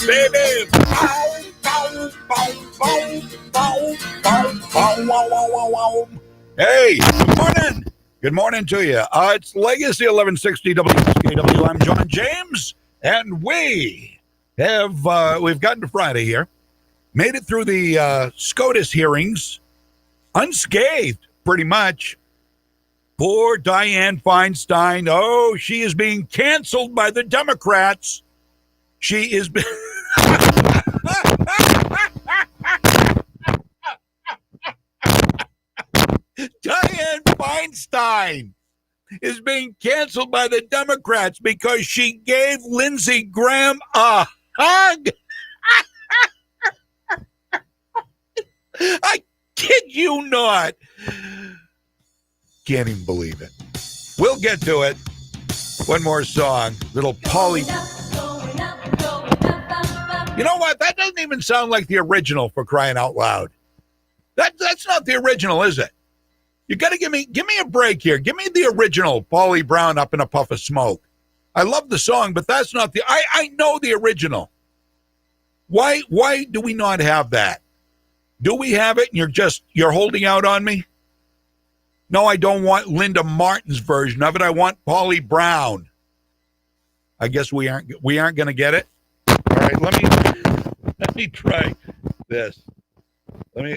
baby. Bow, bow, bow, bow, bow, bow, bow, wow, wow, wow, wow. Hey, good morning. Good morning to you. It's Legacy 1160 WSKW. I'm John James, and we've gotten to Friday here. Made it through the SCOTUS hearings unscathed, pretty much. Poor Dianne Feinstein. Oh, she is being canceled by the Democrats. She is being... Dianne Feinstein is being canceled by the Democrats because she gave Lindsey Graham a hug. I kid you not. Can't even believe it. We'll get to it. One more song. Little Polly. You know what? That doesn't even sound like the original, for crying out loud. That's not the original, is it? You got to give me a break here. Give me the original Paulie Brown, Up in a Puff of Smoke. I love the song, but that's not the... I know the original. Why do we not have that? Do we have it and you're holding out on me? No, I don't want Linda Martin's version of it. I want Paulie Brown. I guess we aren't going to get it. All right, let me try this.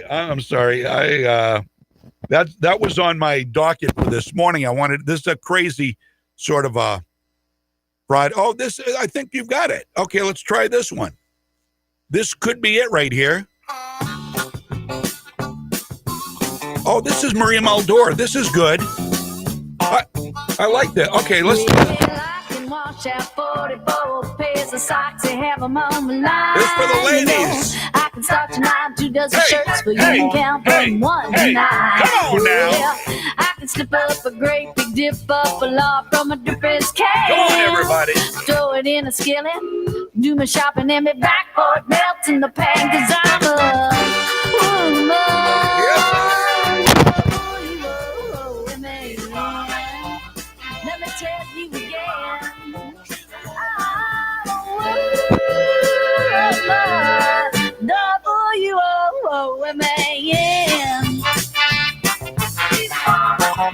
I'm sorry. That was on my docket for this morning. This is a crazy sort of a Friday. Oh, I think you've got it. Okay, let's try this one. This could be it right here. Oh, this is Maria Muldaur. This is good. I like that. Okay, let's do it. This for the ladies. I can start tonight, 2 dozen shirts for you and count from 1 to 9. Come on now. Yeah, I can slip up a great big dip up a lot from a drippers can. Come on, everybody. Throw it in a skillet, do my shopping and be back for it melts in the pan, 'cause I'm a woman. Yep. Let me tell you again, W-O-O-M-A-N.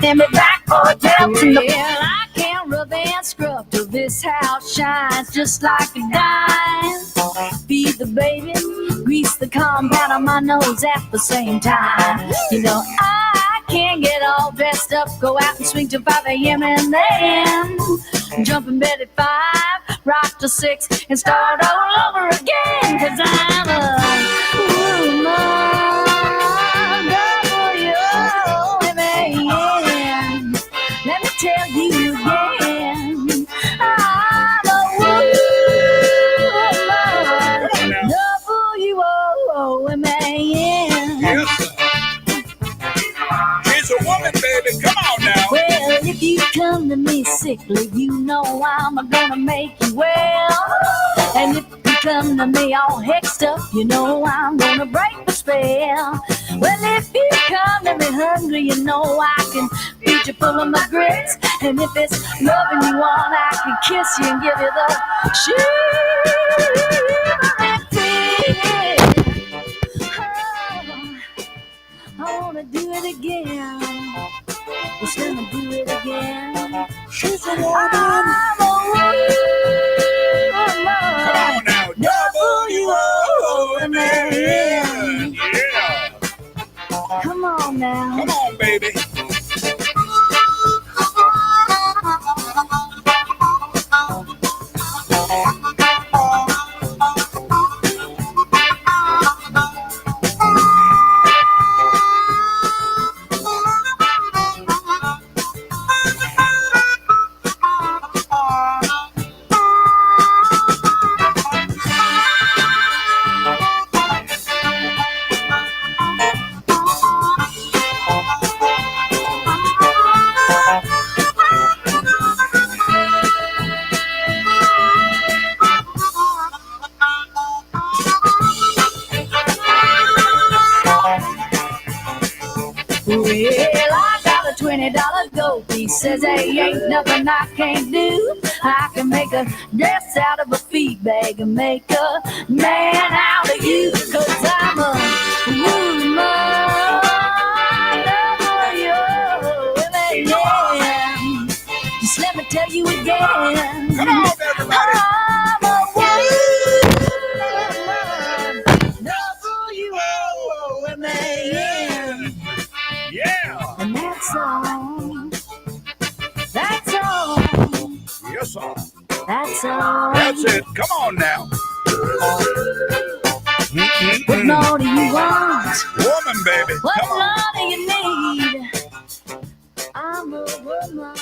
And me back for a dance in the... Well, I can't rub and scrub till this house shines just like a dime. Feed the baby, grease the compound on my nose at the same time. You know, I can't get all dressed up, go out and swing till 5 a.m. and then jump in bed at 5, rock till 6, and start all over again. 'Cause I'm a woman, W-O-M-A-N. Let me tell you again, I'm a woman, W-O-O-M-A-N. Yes. She's a woman, baby. Come on now. Well, if you come to me sickly, you know I'm gonna make you well. And if you come to me all hexed up, you know I'm gonna break the spell. Well, if you come to me hungry, you know I can feed you full of my grits. And if it's loving you want, I can kiss you and give you the I wanna do it again. Just gonna do it again. She's a woman. I'm a woman. Come on now. W-O-O-M-A-N. Yeah. Come on now. Come on, baby. $20 gold piece. Says, hey, ain't nothing I can't do. I can make a dress out of a feed bag and make a man out of you. 'Cause I'm a woman. Just let me tell you again. Come on, everybody. I'm a woman. W-O-M-A-N. Yeah. And that's all. That's all. Yes, sir. That's all. That's it. Come on now. What more do you want? Woman, baby. What Come on. more do you need? I'm a woman.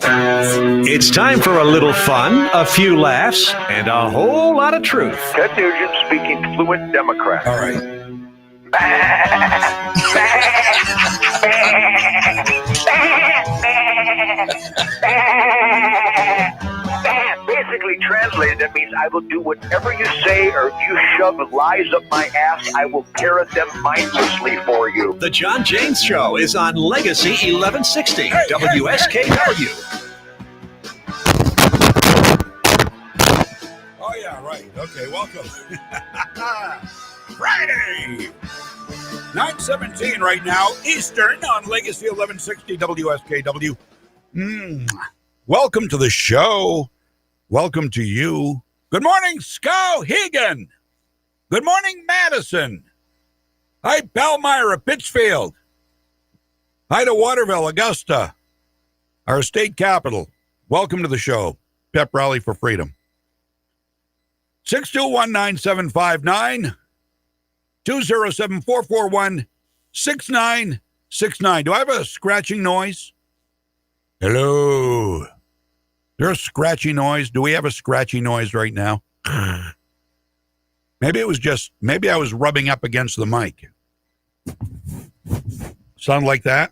It's time for a little fun, a few laughs, and a whole lot of truth. Ted Nugent speaking fluent Democrat. All right. Basically translated, that means I will do whatever you say or if you shove lies up my ass, I will parrot them mindlessly for you. The John James Show is on Legacy 1160, WSKW. Oh, yeah, right. Okay, welcome. Friday. 9:17 right now, Eastern on Legacy 1160 WSKW. Welcome to the show. Welcome to you. Good morning, Skowhegan. Good morning, Madison. Hi, Palmyra, Pittsfield. Hi to Waterville, Augusta, our state capital. Welcome to the show. Pep Rally for Freedom. 6219759, 207-441-6969. Do I have a scratching noise? Hello. Is there a scratchy noise? Do we have a scratchy noise right now? Maybe I was rubbing up against the mic. Sound like that?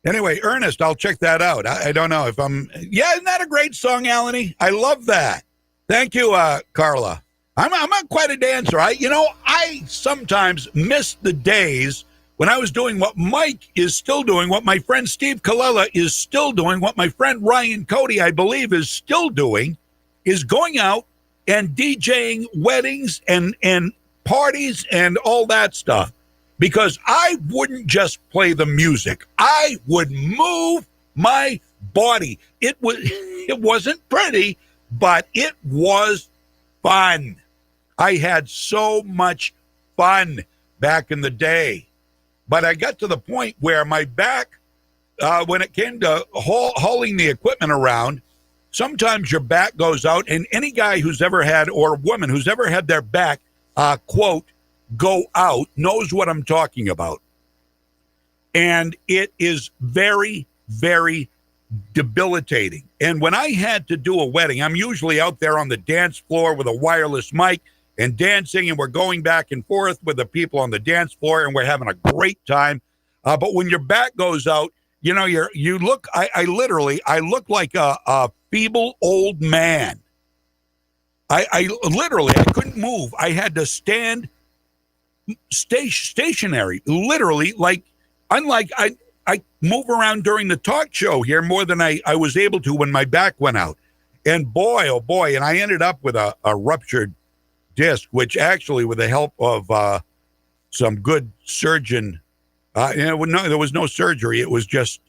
Anyway, Ernest, I'll check that out. I don't know if I'm... Yeah, isn't that a great song, Alany? I love that. Thank you, Carla. I'm not quite a dancer. I sometimes miss the days when I was doing what Mike is still doing, what my friend Steve Colella is still doing, what my friend Ryan Cody, I believe, is still doing, is going out and DJing weddings and parties and all that stuff. Because I wouldn't just play the music. I would move my body. It wasn't pretty, but it was fun. I had so much fun back in the day. But I got to the point where my back, when it came to hauling the equipment around, sometimes your back goes out, and any guy who's ever had, or woman who's ever had their back, quote, go out, knows what I'm talking about. And it is very, very debilitating. And when I had to do a wedding, I'm usually out there on the dance floor with a wireless mic and dancing, and we're going back and forth with the people on the dance floor, and we're having a great time. But when your back goes out, I look like a feeble old man. I literally, I couldn't move. I had to stand stationary, literally, unlike I move around during the talk show here more than I was able to when my back went out. And boy, oh boy, and I ended up with a ruptured disc, which actually, with the help of some good surgeon, there was no surgery. It was just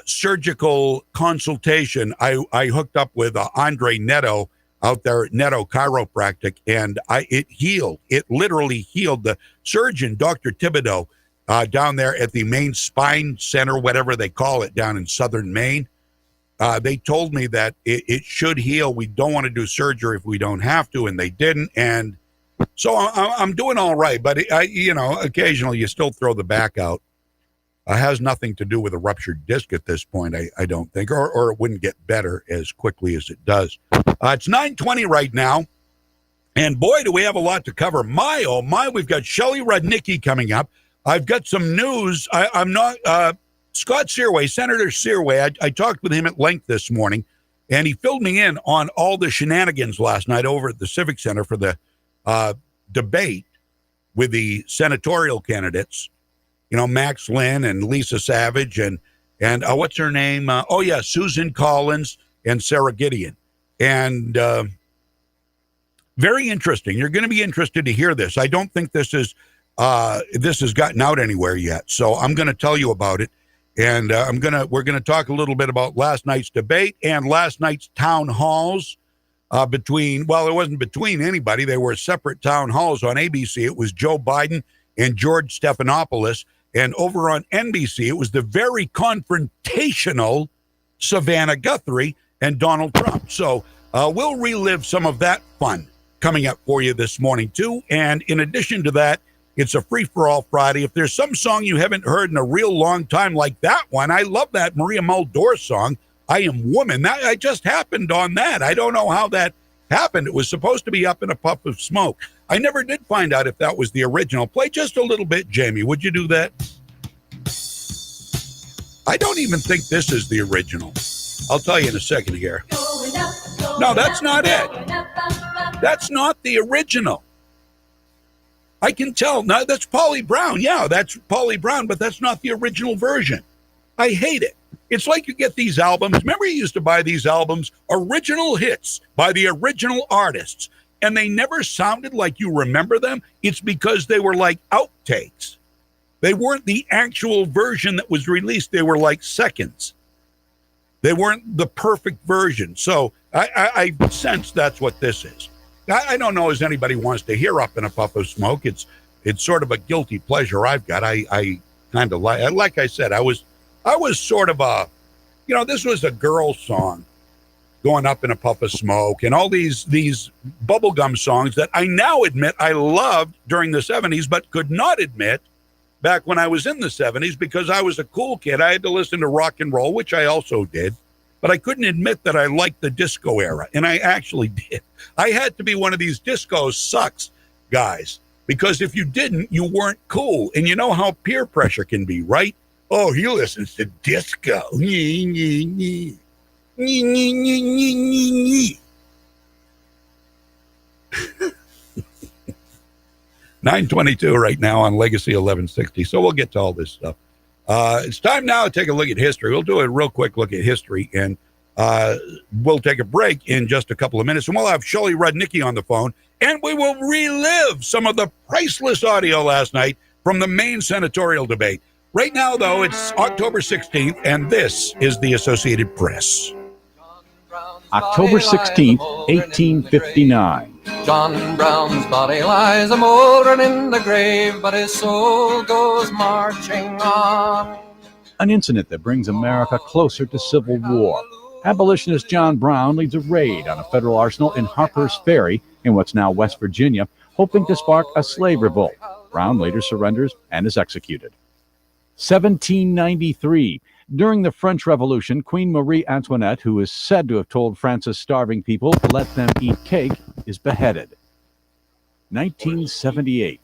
surgical consultation. I hooked up with Andre Neto out there at Neto Chiropractic, and it healed. It literally healed. The surgeon, Dr. Thibodeau, down there at the Maine Spine Center, whatever they call it, down in southern Maine, they told me that it should heal. We don't want to do surgery if we don't have to, and they didn't. And so I'm doing all right, but occasionally you still throw the back out. It has nothing to do with a ruptured disc at this point, I don't think, or it wouldn't get better as quickly as it does. It's 9:20 right now, and boy, do we have a lot to cover. My, oh my, we've got Shelley Rudnicki coming up. I've got some news. I'm not, Scott Searway, Senator Searway, I talked with him at length this morning, and he filled me in on all the shenanigans last night over at the Civic Center for the debate with the senatorial candidates. Max Lynn and Lisa Savage and what's her name? Susan Collins and Sarah Gideon. And very interesting. You're going to be interested to hear this. I don't think this has gotten out anywhere yet. So I'm going to tell you about it. And we're going to talk a little bit about last night's debate and last night's town halls it wasn't between anybody. They were separate town halls on ABC. It was Joe Biden and George Stephanopoulos. And over on NBC, it was the very confrontational Savannah Guthrie and Donald Trump. So we'll relive some of that fun coming up for you this morning, too. And in addition to that, it's a free-for-all Friday. If there's some song you haven't heard in a real long time like that one, I love that Maria Muldaur song, I Am Woman. I just happened on that. I don't know how that happened. It was supposed to be Up in a Puff of Smoke. I never did find out if that was the original. Play just a little bit, Jamie. Would you do that? I don't even think this is the original. I'll tell you in a second here. No, that's not it. That's not the original. I can tell. No, that's Polly Brown. Yeah, that's Polly Brown, but that's not the original version. I hate it. It's like you get these albums. Remember, you used to buy these albums, original hits by the original artists, and they never sounded like you remember them. It's because they were like outtakes. They weren't the actual version that was released. They were like seconds. They weren't the perfect version. So I sense that's what this is. I don't know as anybody wants to hear Up in a Puff of Smoke. It's sort of a guilty pleasure I've got. I kind of like I said, I was sort of this was a girl song going up in a puff of smoke and all these bubblegum songs that I now admit I loved during the 70s, but could not admit back when I was in the 70s because I was a cool kid. I had to listen to rock and roll, which I also did, but I couldn't admit that I liked the disco era, and I actually did. I had to be one of these disco sucks guys, because if you didn't, you weren't cool. And you know how peer pressure can be, right? Oh, he listens to disco. 9:22 right now on Legacy 1160. So we'll get to all this stuff. It's time now to take a look at history. We'll do a real quick look at history, and we'll take a break in just a couple of minutes, and we'll have Shelley Rudnicki on the phone, and we will relive some of the priceless audio last night from the Maine senatorial debate. Right now, though, it's October 16th, and this is the Associated Press. October 16th, 1859. John Brown's body lies a mouldering in the grave, but his soul goes marching on. An incident that brings America closer to civil war. Abolitionist John Brown leads a raid on a federal arsenal in Harper's Ferry in what's now West Virginia, hoping to spark a slave revolt. Brown later surrenders and is executed. 1793. During the French Revolution, Queen Marie Antoinette, who is said to have told France's starving people to let them eat cake, is beheaded. 1978.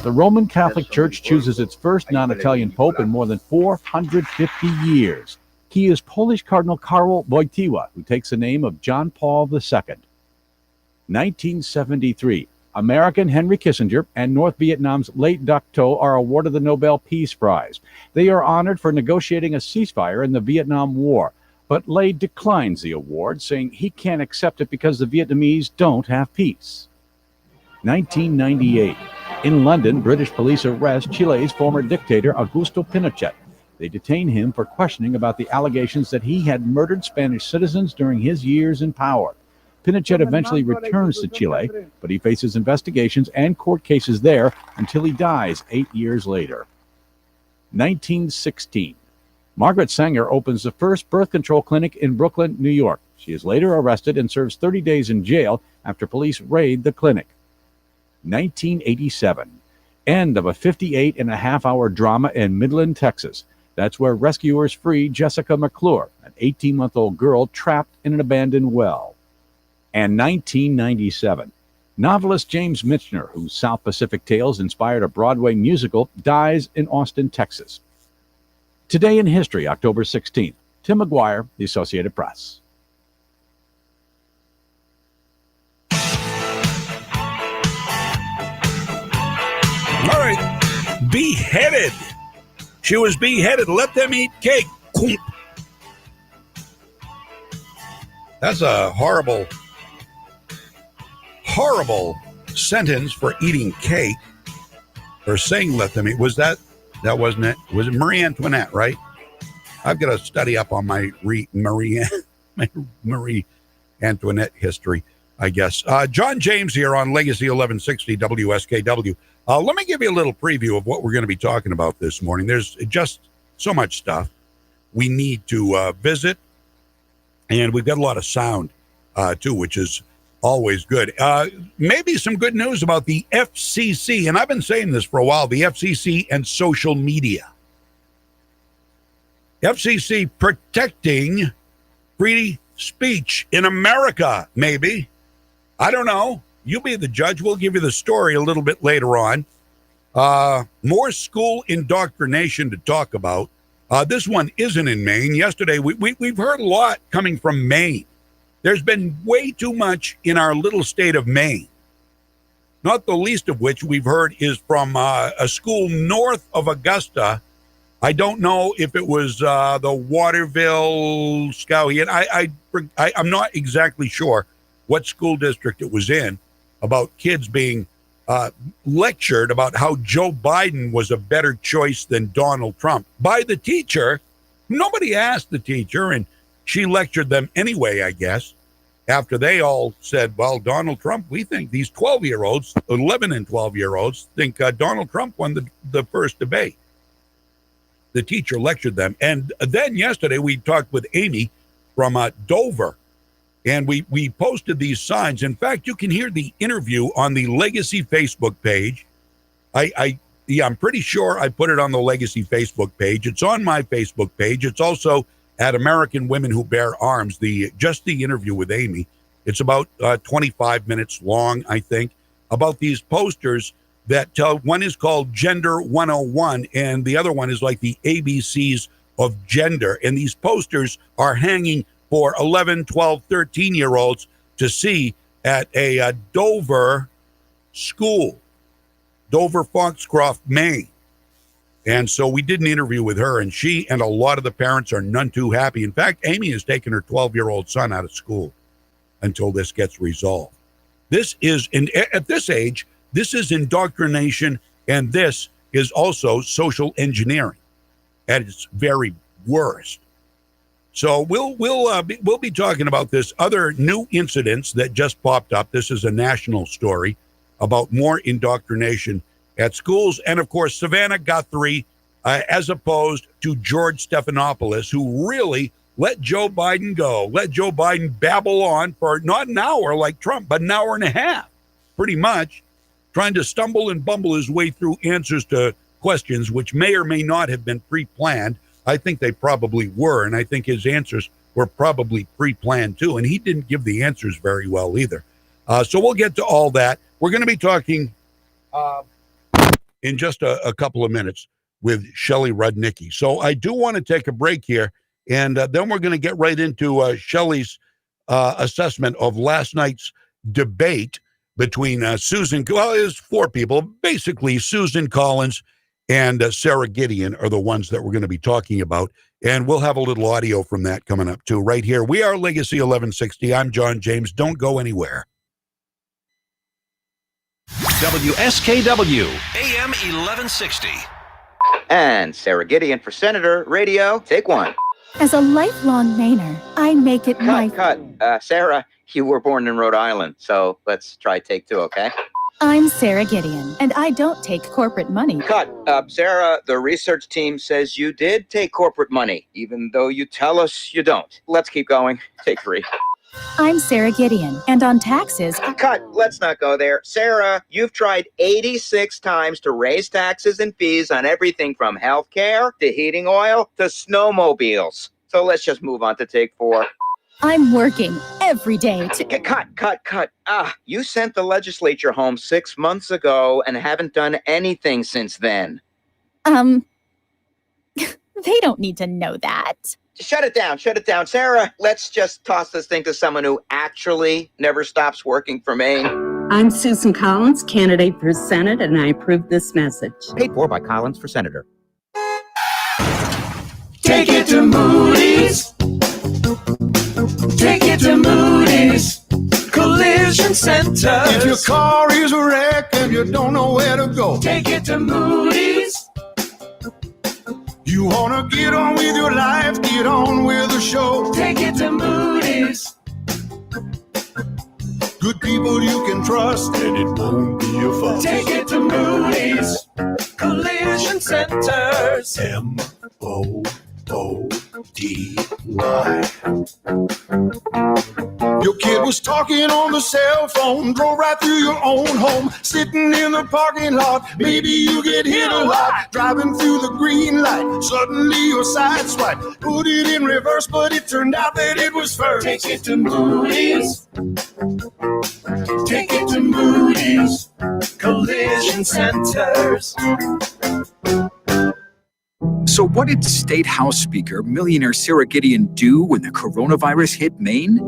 The Roman Catholic Church chooses its first non-Italian pope in more than 450 years. He is Polish Cardinal Karol Wojtyła, who takes the name of John Paul II. 1973. American Henry Kissinger and North Vietnam's late Duc Tho are awarded the Nobel Peace Prize. They are honored for negotiating a ceasefire in the Vietnam War, but Lay declines the award, saying he can't accept it because the Vietnamese don't have peace. 1998. In London, British police arrest Chile's former dictator Augusto Pinochet. They detain him for questioning about the allegations that he had murdered Spanish citizens during his years in power. Pinochet eventually returns to Chile, but he faces investigations and court cases there until he dies 8 years later. 1916. Margaret Sanger opens the first birth control clinic in Brooklyn, New York. She is later arrested and serves 30 days in jail after police raid the clinic. 1987. End of a 58-and-a-half-hour drama in Midland, Texas. That's where rescuers free Jessica McClure, an 18-month-old girl trapped in an abandoned well. And 1997. Novelist James Michener, whose South Pacific Tales inspired a Broadway musical, dies in Austin, Texas. Today in History, October 16th. Tim McGuire, The Associated Press. beheaded. She was beheaded. Let them eat cake. That's a horrible, horrible sentence for eating cake. Or saying let them eat. That wasn't it? Was it Marie Antoinette, right? I've got to study up on my Marie Antoinette history, I guess. John James here on Legacy 1160 WSKW. Let me give you a little preview of what we're going to be talking about this morning. There's just so much stuff we need to visit, and we've got a lot of sound, too, which is always good. Maybe some good news about the FCC, and I've been saying this for a while, the FCC and social media. FCC protecting free speech in America, maybe. I don't know. You be the judge. We'll give you the story a little bit later on. More school indoctrination to talk about. This one isn't in Maine. Yesterday, we've heard a lot coming from Maine. There's been way too much in our little state of Maine, not the least of which we've heard is from a school north of Augusta. I don't know if it was the Waterville Skowhegan. I'm not exactly sure what school district it was in, about kids being lectured about how Joe Biden was a better choice than Donald Trump by the teacher. Nobody asked the teacher, and she lectured them anyway, I guess, after they all said, well, Donald Trump, we think these 12-year-olds, 11 and 12-year-olds, think Donald Trump won the first debate. The teacher lectured them. And then yesterday we talked with Amy from Dover, and we posted these signs. In fact, you can hear the interview on the Legacy Facebook page. I'm pretty sure I put it on the Legacy Facebook page. It's on my Facebook page. It's also at American Women Who Bear Arms, just the interview with Amy. It's about 25 minutes long, I think, about these posters that tell, one is called Gender 101, and the other one is like the ABCs of gender. And these posters are hanging for 11, 12, 13-year-olds to see at a Dover school, Dover Foxcroft, Maine. And so we did an interview with her, and she and a lot of the parents are none too happy. In fact, Amy has taken her 12-year-old son out of school until this gets resolved. This is, at this age, this is indoctrination, and this is also social engineering at its very worst. So we'll be talking about this other new incidents that just popped up. This is a national story about more indoctrination at schools. And, of course, Savannah Guthrie, as opposed to George Stephanopoulos, who really let Joe Biden go, let Joe Biden babble on for not an hour like Trump, but an hour and a half, pretty much, trying to stumble and bumble his way through answers to questions which may or may not have been pre-planned. I think they probably were, and I think his answers were probably pre-planned, too. And he didn't give the answers very well either. So we'll get to all that. We're going to be talking in just a couple of minutes with Shelley Rudnicki. So I do want to take a break here, and then we're going to get right into Shelley's assessment of last night's debate between it was four people. Basically, Susan Collins and Sarah Gideon are the ones that we're going to be talking about, and we'll have a little audio from that coming up, too, right here. We are Legacy 1160. I'm John James. Don't go anywhere. WSKW, AM 1160. And Sarah Gideon for Senator Radio. Take one. As a lifelong Mainer, I make it my... Cut. Sarah, you were born in Rhode Island, so let's try take two, okay? I'm Sarah Gideon, and I don't take corporate money. Cut. Sarah, the research team says you did take corporate money, even though you tell us you don't. Let's keep going. Take three. I'm Sarah Gideon, and on taxes... Cut. Let's not go there. Sarah, you've tried 86 times to raise taxes and fees on everything from health care to heating oil to snowmobiles. So let's just move on to take four. I'm working every day to... Cut. You sent the legislature home 6 months ago and haven't done anything since then. They don't need to know that. Shut it down. Sarah, let's just toss this thing to someone who actually never stops working for Maine. I'm Susan Collins, candidate for Senate, and I approve this message. Paid for by Collins for Senator. Take it to Moody's. Take it to Moody's Collision Center. If your car is a wreck and you don't know where to go, take it to Moody's. You wanna get on with your life, get on with the show, take it to Moody's. Good people you can trust and it won't be a fuss. Take it to Moody's Collision Centers. MOODY. Your kid was talking on the cell phone, drove right through your own home, sitting in the parking lot. Maybe you get hit a lot, driving through the green light. Suddenly your side swipe, put it in reverse, but it turned out that it was first. Take it to Moody's. Take it to Moody's Collision Centers. So what did State House Speaker, millionaire Sarah Gideon do when the coronavirus hit Maine?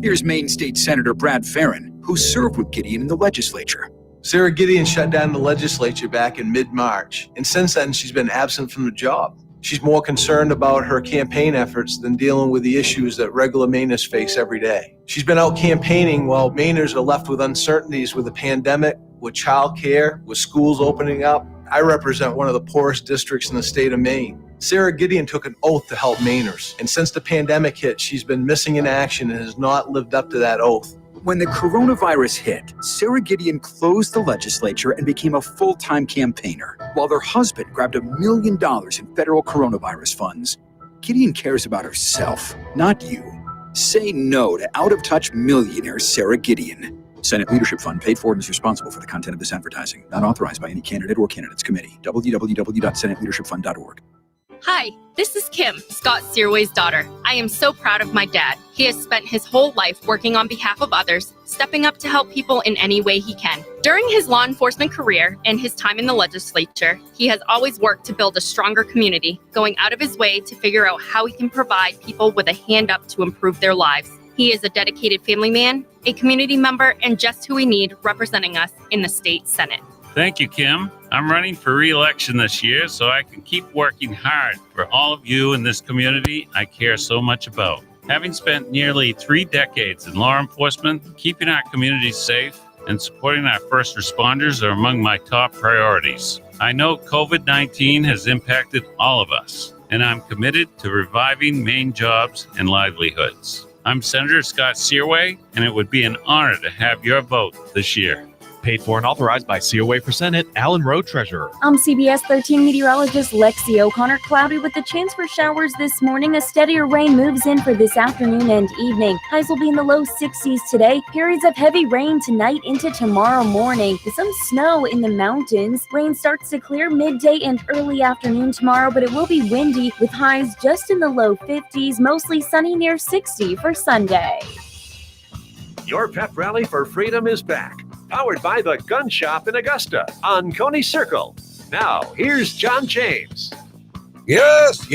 Here's Maine State Senator Brad Farron, who served with Gideon in the legislature. Sarah Gideon shut down the legislature back in mid-March, and since then she's been absent from the job. She's more concerned about her campaign efforts than dealing with the issues that regular Mainers face every day. She's been out campaigning while Mainers are left with uncertainties with the pandemic, with child care, with schools opening up. I represent one of the poorest districts in the state of Maine. Sarah Gideon took an oath to help Mainers, and since the pandemic hit, she's been missing in action and has not lived up to that oath. When the coronavirus hit, Sarah Gideon closed the legislature and became a full-time campaigner, while their husband grabbed $1 million in federal coronavirus funds. Gideon cares about herself, not you. Say no to out-of-touch millionaire Sarah Gideon. Senate Leadership Fund paid for and is responsible for the content of this advertising. Not authorized by any candidate or candidates committee. www.senateleadershipfund.org. Hi, this is Kim, Scott Searway's daughter. I am so proud of my dad. He has spent his whole life working on behalf of others, stepping up to help people in any way he can. During his law enforcement career and his time in the legislature, he has always worked to build a stronger community, going out of his way to figure out how he can provide people with a hand up to improve their lives. He is a dedicated family man, a community member, and just who we need representing us in the state Senate. Thank you, Kim. I'm running for re-election this year so I can keep working hard for all of you in this community I care so much about. Having spent nearly 3 decades in law enforcement, keeping our communities safe and supporting our first responders are among my top priorities. I know COVID-19 has impacted all of us, and I'm committed to reviving Maine jobs and livelihoods. I'm Senator Scott Searway, and it would be an honor to have your vote this year. Paid for and authorized by COA for Senate, Alan Rowe, Treasurer. I'm CBS 13 meteorologist Lexi O'Connor. Cloudy with the chance for showers this morning. A steadier rain moves in for this afternoon and evening. Highs will be in the low 60s today. Periods of heavy rain tonight into tomorrow morning. With some snow in the mountains. Rain starts to clear midday and early afternoon tomorrow, but it will be windy with highs just in the low 50s. Mostly sunny near 60 for Sunday. Your pep rally for freedom is back. Powered by the Gun Shop in Augusta on Coney Circle. Now, here's John James. Yes.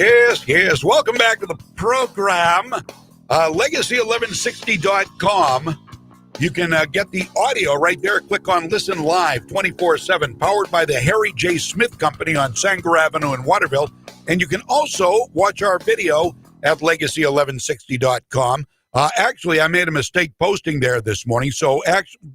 Welcome back to the program. Legacy1160.com. You can get the audio right there. Click on Listen Live 24/7. Powered by the Harry J. Smith Company on Sanger Avenue in Waterville. And you can also watch our video at Legacy1160.com. Actually, I made a mistake posting there this morning. So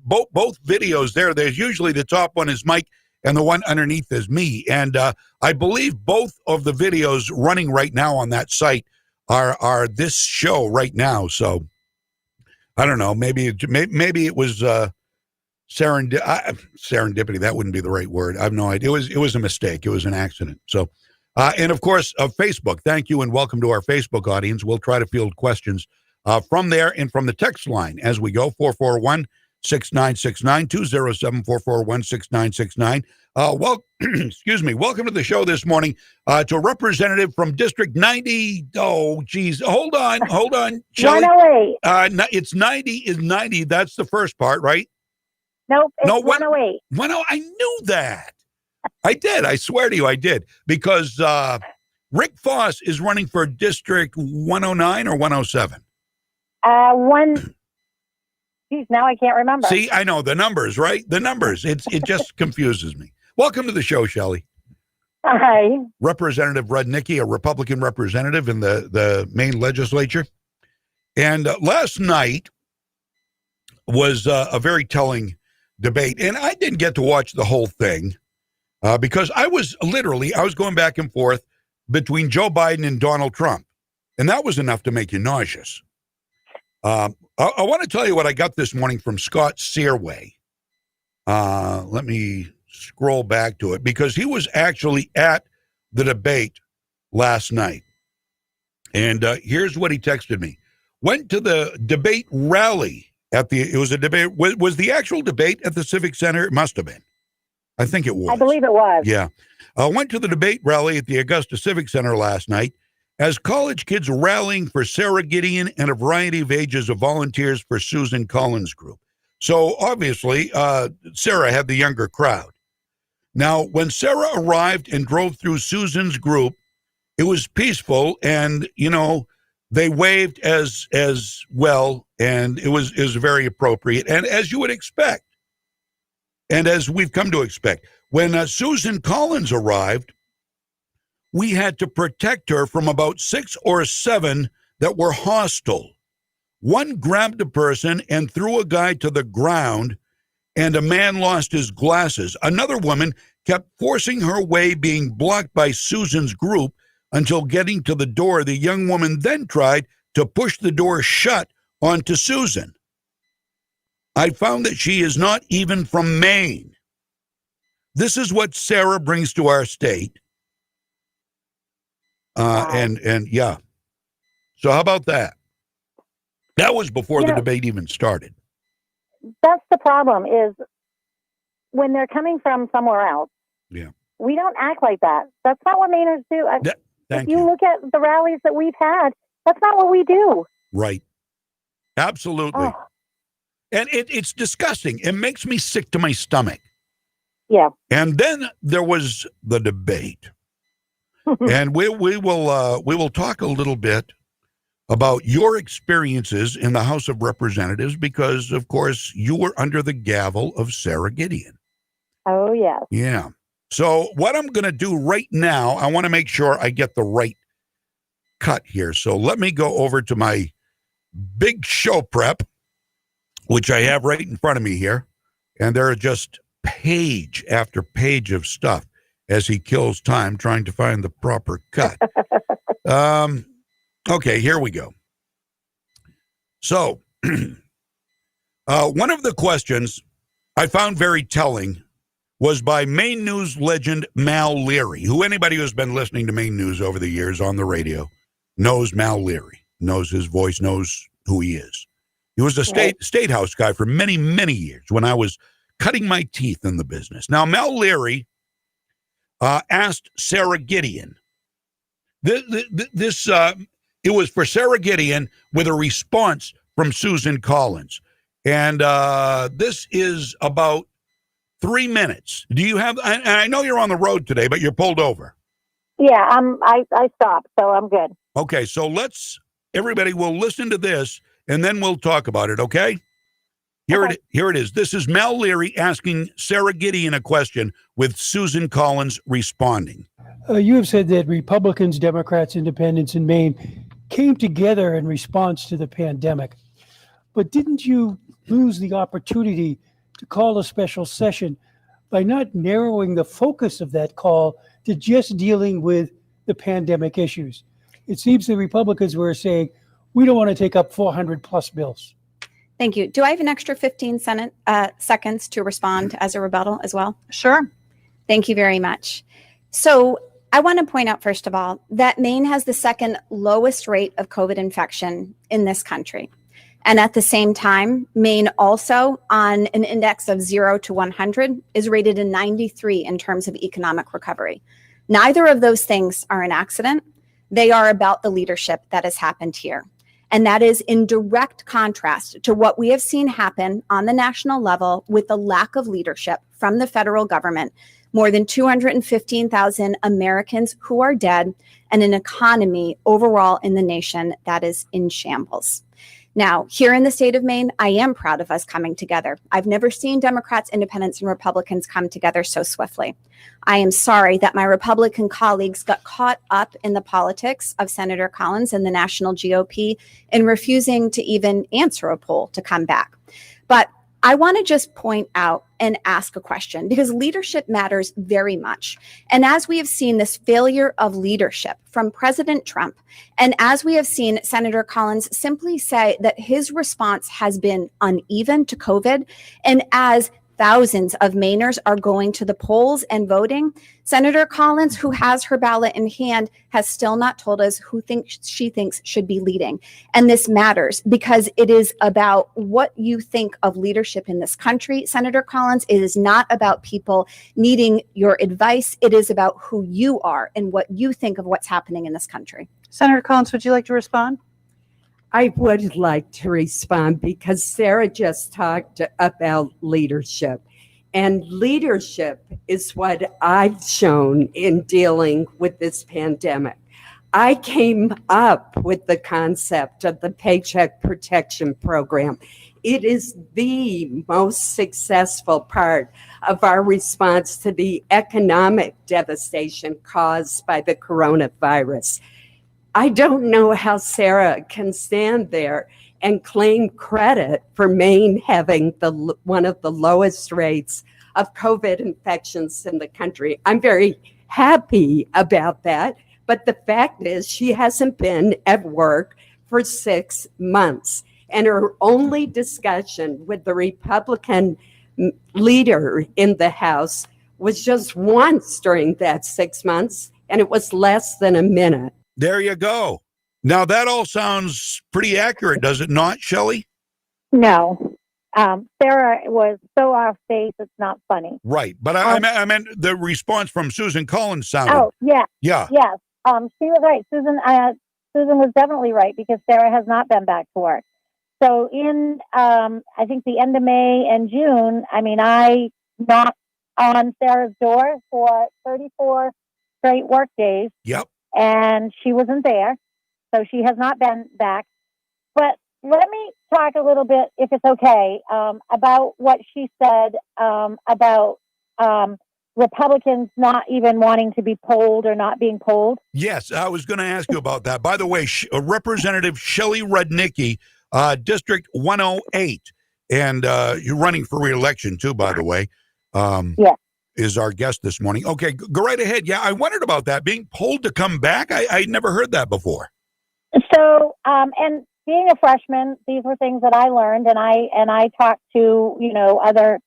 both videos there, there's usually the top one is Mike and the one underneath is me. And I believe both of the videos running right now on that site are this show right now. So I don't know. Maybe it was serendipity. That wouldn't be the right word. I have no idea. It was a mistake. It was an accident. So, and of course, Facebook. Thank you and welcome to our Facebook audience. We'll try to field questions from there and from the text line as we go, 441-6969, 207-441-6969. Excuse me. Welcome to the show this morning to a representative from District 90. Oh, geez. Hold on. Shelley. 108. It's 90 is 90. That's the first part, right? Nope. It's 108. I knew that. I did. I swear to you, I did. Because Rick Foss is running for District 109 or 107. Geez, now I can't remember. See, I know the numbers, right? The numbers. It just confuses me. Welcome to the show, Shelley. Hi. Representative Rudnicki, a Republican representative in the Maine legislature. And last night was a very telling debate. And I didn't get to watch the whole thing because I was going back and forth between Joe Biden and Donald Trump. And that was enough to make you nauseous. I want to tell you what I got this morning from Scott Searway. Let me scroll back to it because he was actually at the debate last night. And here's what he texted me. Went to the debate rally it was a debate. Was the actual debate at the Civic Center? It must have been. I think it was. I believe it was. Yeah. Went to the debate rally at the Augusta Civic Center last night as college kids rallying for Sarah Gideon and a variety of ages of volunteers for Susan Collins' group. So obviously, Sarah had the younger crowd. Now, when Sarah arrived and drove through Susan's group, it was peaceful, and they waved as well, and it was very appropriate, and as you would expect, and as we've come to expect. When Susan Collins arrived, we had to protect her from about 6 or 7 that were hostile. One grabbed a person and threw a guy to the ground, and a man lost his glasses. Another woman kept forcing her way, being blocked by Susan's group until getting to the door. The young woman then tried to push the door shut onto Susan. I found that she is not even from Maine. This is what Sarah brings to our state. And yeah. So how about that? That was before the debate even started. That's the problem is when they're coming from somewhere else. Yeah. We don't act like that. That's not what Mainers do. Thank if you look at the rallies that we've had, that's not what we do. Right. Absolutely. Oh. And it's disgusting. It makes me sick to my stomach. Yeah. And then there was the debate. And we will talk a little bit about your experiences in the House of Representatives because, of course, you were under the gavel of Sarah Gideon. Oh, yeah. Yeah. So what I'm going to do right now, I want to make sure I get the right cut here. So let me go over to my big show prep, which I have right in front of me here. And there are just page after page of stuff as he kills time trying to find the proper cut. Okay, here we go. So one of the questions I found very telling was by Maine News legend Mal Leary, who anybody who's been listening to Maine News over the years on the radio knows Mal Leary, knows his voice, knows who he is. He was a state house guy for many, many years when I was cutting my teeth in the business. Now, Mal Leary asked Sarah Gideon. It was for Sarah Gideon with a response from Susan Collins. And this is about 3 minutes. Do you have, and I know you're on the road today, but you're pulled over. Yeah, I stopped, so I'm good. Okay, so everybody will listen to this, and then we'll talk about it, okay? Here it is. This is Mal Leary asking Sarah Gideon a question with Susan Collins responding. You have said that Republicans, Democrats, Independents in Maine came together in response to the pandemic. But didn't you lose the opportunity to call a special session by not narrowing the focus of that call to just dealing with the pandemic issues? It seems the Republicans were saying, we don't want to take up 400 plus bills. Thank you. Do I have an extra 15 seconds to respond as a rebuttal as well? Sure. Thank you very much. So I want to point out, first of all, that Maine has the second lowest rate of COVID infection in this country. And at the same time, Maine also, on an index of 0 to 100, is rated a 93 in terms of economic recovery. Neither of those things are an accident. They are about the leadership that has happened here. And that is in direct contrast to what we have seen happen on the national level with the lack of leadership from the federal government, more than 215,000 Americans who are dead, and an economy overall in the nation that is in shambles. Now, here in the state of Maine, I am proud of us coming together. I've never seen Democrats, Independents, and Republicans come together so swiftly. I am sorry that my Republican colleagues got caught up in the politics of Senator Collins and the national GOP in refusing to even answer a poll to come back. But I want to just point out and ask a question because leadership matters very much. And as we have seen this failure of leadership from President Trump, and as we have seen Senator Collins simply say that his response has been uneven to COVID, and as thousands of Mainers are going to the polls and voting, Senator Collins, who has her ballot in hand, has still not told us who she thinks should be leading. And this matters because it is about what you think of leadership in this country. Senator Collins, it is not about people needing your advice. It is about who you are and what you think of what's happening in this country. Senator Collins, would you like to respond? I would like to respond because Sarah just talked about leadership. And leadership is what I've shown in dealing with this pandemic. I came up with the concept of the Paycheck Protection Program. It is the most successful part of our response to the economic devastation caused by the coronavirus. I don't know how Sarah can stand there and claim credit for Maine having one of the lowest rates of COVID infections in the country. I'm very happy about that, but the fact is she hasn't been at work for 6 months. And her only discussion with the Republican leader in the House was just once during that 6 months, and it was less than a minute. There you go. Now, that all sounds pretty accurate, does it not, Shelley? No. Sarah was so off base, it's not funny. Right. But I meant the response from Susan Collins sounded. Oh, yeah. Yeah. Yes. She was right. Susan was definitely right because Sarah has not been back to work. So in, I think the end of May and June, I knocked on Sarah's door for 34 straight work days. Yep. And she wasn't there. So she has not been back. But let me talk a little bit, if it's okay, about what she said about Republicans not even wanting to be polled or not being polled. Yes, I was going to ask you about that. By the way, Representative Shelley Rudnicki, District 108, and you're running for re-election too, by the way. Is our guest this morning. Okay, go right ahead. Yeah, I wondered about that, being polled to come back. I'd never heard that before. So, and being a freshman, these were things that I learned, and I talked to, other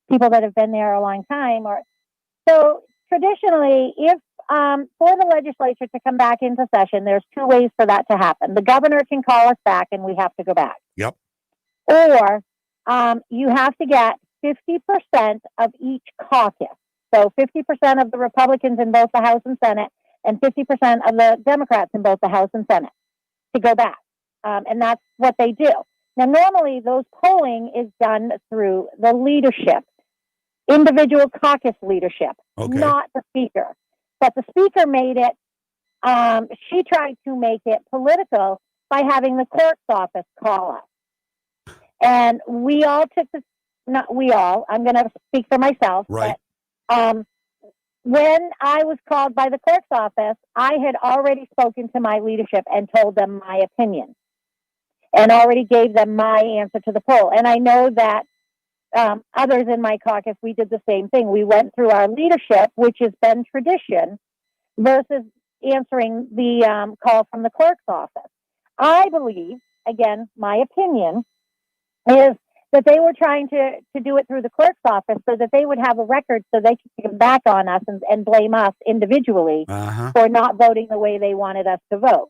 people that have been there a long time. So traditionally, if for the legislature to come back into session, there's two ways for that to happen. The governor can call us back and we have to go back. Yep. Or you have to get 50% of each caucus. So 50% of the Republicans in both the House and Senate and 50% of the Democrats in both the House and Senate to go back. And that's what they do. Now, normally those polling is done through the leadership, individual caucus leadership, not the speaker. But the speaker made it, she tried to make it political by having the clerk's office call us. And we all took the, not we all, I'm going to speak for myself. Right. But, when I was called by the clerk's office, I had already spoken to my leadership and told them my opinion and already gave them my answer to the poll. And I know that others in my caucus, we did the same thing. We went through our leadership, which has been tradition, versus answering the call from the clerk's office. I believe, again, my opinion is that they were trying to do it through the clerk's office so that they would have a record so they could come back on us and blame us individually for not voting the way they wanted us to vote.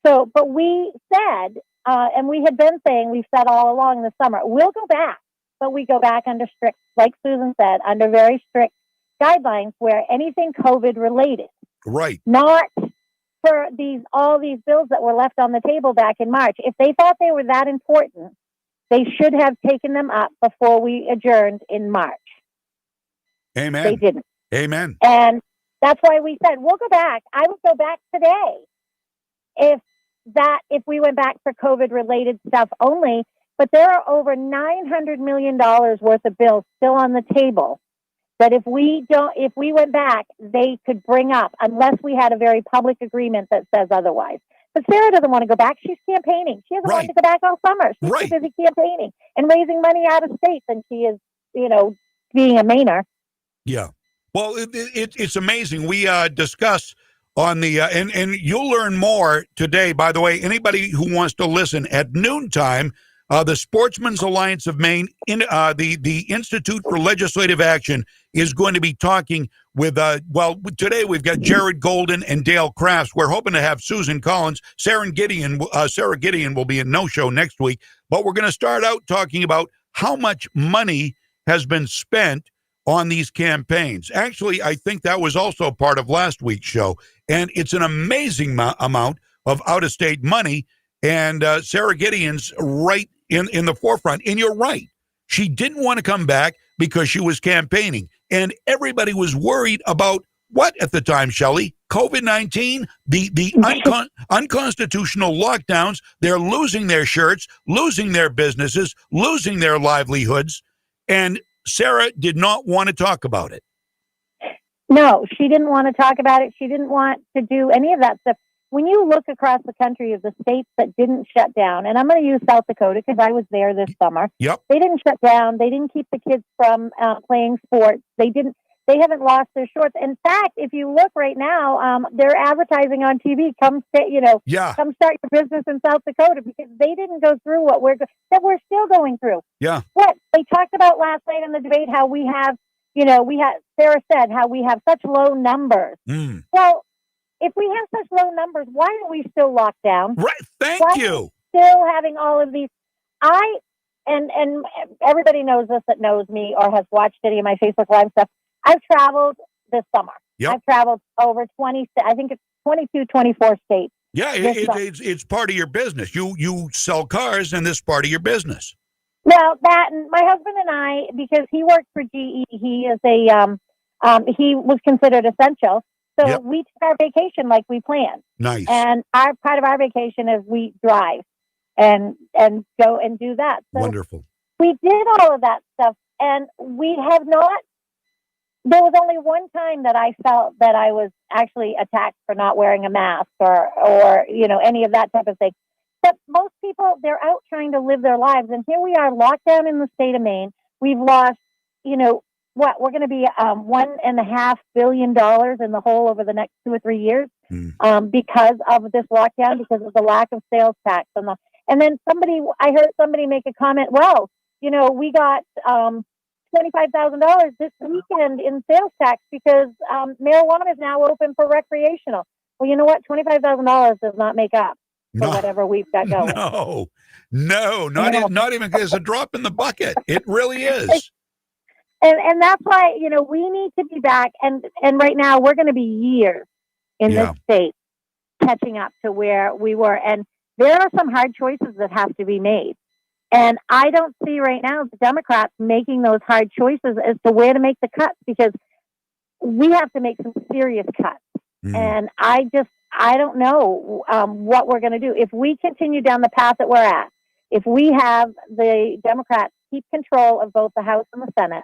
So, but we said, and we had been saying, we've said all along this summer, we'll go back, but we go back under strict, like Susan said, under very strict guidelines where anything COVID related. Right. Not for all these bills that were left on the table back in March. If they thought they were that important, they should have taken them up before we adjourned in March. Amen. They didn't. Amen. And that's why we said, we'll go back. I would go back today if that if we went back for COVID-related stuff only, but there are over $900 million worth of bills still on the table that if we went back, they could bring up unless we had a very public agreement that says otherwise. But Sarah doesn't want to go back. She's campaigning. She hasn't wanted to go back all summer. She's too busy campaigning and raising money out of state than she is, being a Mainer. Yeah. Well, it's amazing. We discuss on the and you'll learn more today. By the way, anybody who wants to listen at noontime, the Sportsmen's Alliance of Maine, the Institute for Legislative Action, is going to be talking with, today we've got Jared Golden and Dale Crafts. We're hoping to have Susan Collins. Sarah Gideon will be in no-show next week. But we're going to start out talking about how much money has been spent on these campaigns. Actually, I think that was also part of last week's show. And it's an amazing amount of out-of-state money. And Sarah Gideon's right in the forefront. And you're right. She didn't want to come back because she was campaigning. And everybody was worried about what at the time, Shelley? COVID-19, the unconstitutional lockdowns. They're losing their shirts, losing their businesses, losing their livelihoods. And Sarah did not want to talk about it. No, she didn't want to talk about it. She didn't want to do any of that stuff. When you look across the country of the states that didn't shut down, and I'm going to use South Dakota because I was there this summer. Yep. They didn't shut down. They didn't keep the kids from playing sports. They haven't lost their shorts. In fact, if you look right now, they're advertising on TV. Come start your business in South Dakota because they didn't go through what we're still going through. Yeah. What they talked about last night in the debate, how we have, Sarah said how we have such low numbers. Well, if we have such low numbers, why are we still locked down? Right. Thank you. Still having all of these. And everybody knows this that knows me or has watched any of my Facebook Live stuff. I've traveled this summer. Yep. I've traveled over 22, 24 states. Yeah, it's part of your business. You sell cars, and this is part of your business. Well, that and my husband and I, because he worked for GE, he is he was considered essential. So we took our vacation like we planned. Nice. And part of our vacation is we drive and go and do that. So wonderful. We did all of that stuff, and we have not. There was only one time that I felt that I was actually attacked for not wearing a mask or any of that type of thing. But most people, they're out trying to live their lives, and here we are locked down in the state of Maine. We've lost, we're going to be $1.5 billion in the hole over the next 2 or 3 years because of this lockdown, because of the lack of sales tax. And then I heard somebody make a comment, well, we got $25,000 this weekend in sales tax because marijuana is now open for recreational. Well, you know what? $25,000 does not make up for whatever we've got going. No, not even as a drop in the bucket. It really is. And that's why, we need to be back. And right now we're going to be years in this state catching up to where we were. And there are some hard choices that have to be made. And I don't see right now the Democrats making those hard choices as to where to make the cuts, because we have to make some serious cuts. And I don't know what we're going to do. If we continue down the path that we're at, if we have the Democrats keep control of both the House and the Senate,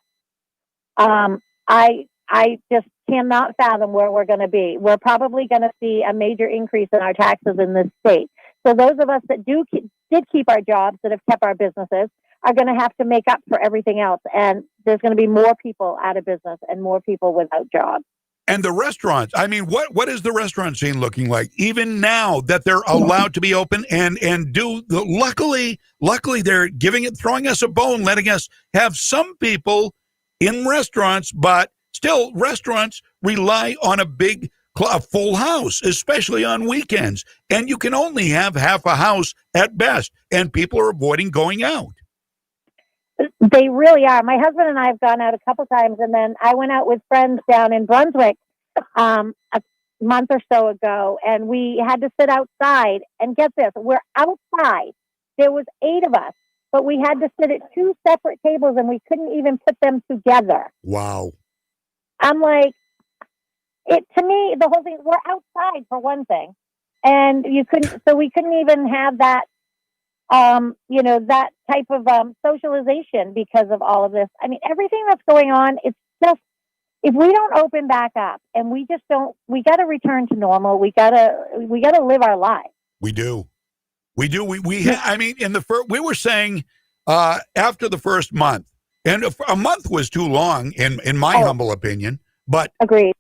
I just cannot fathom where we're going to be. We're probably going to see a major increase in our taxes in this state. So those of us that did keep our jobs, that have kept our businesses, are going to have to make up for everything else. And there's going to be more people out of business and more people without jobs. And the restaurants, I mean, what is the restaurant scene looking like? Even now that they're allowed to be open and luckily they're throwing us a bone, letting us have some people in restaurants, but still restaurants rely on a full house, especially on weekends. And you can only have half a house at best, and people are avoiding going out. They really are. My husband and I have gone out a couple times, and then I went out with friends down in Brunswick a month or so ago, and we had to sit outside. And get this, we're outside. There was 8 of us, but we had to sit at 2 separate tables, and we couldn't even put them together. Wow. I'm like, to me, the whole thing, we're outside for one thing. and we couldn't even have that, that type of socialization because of all of this. I mean, everything that's going on, it's just, if we don't open back up and we got to return to normal. We got to live our lives. We do. I mean, we were saying after the first month, and a month was too long in my humble opinion, but agreed.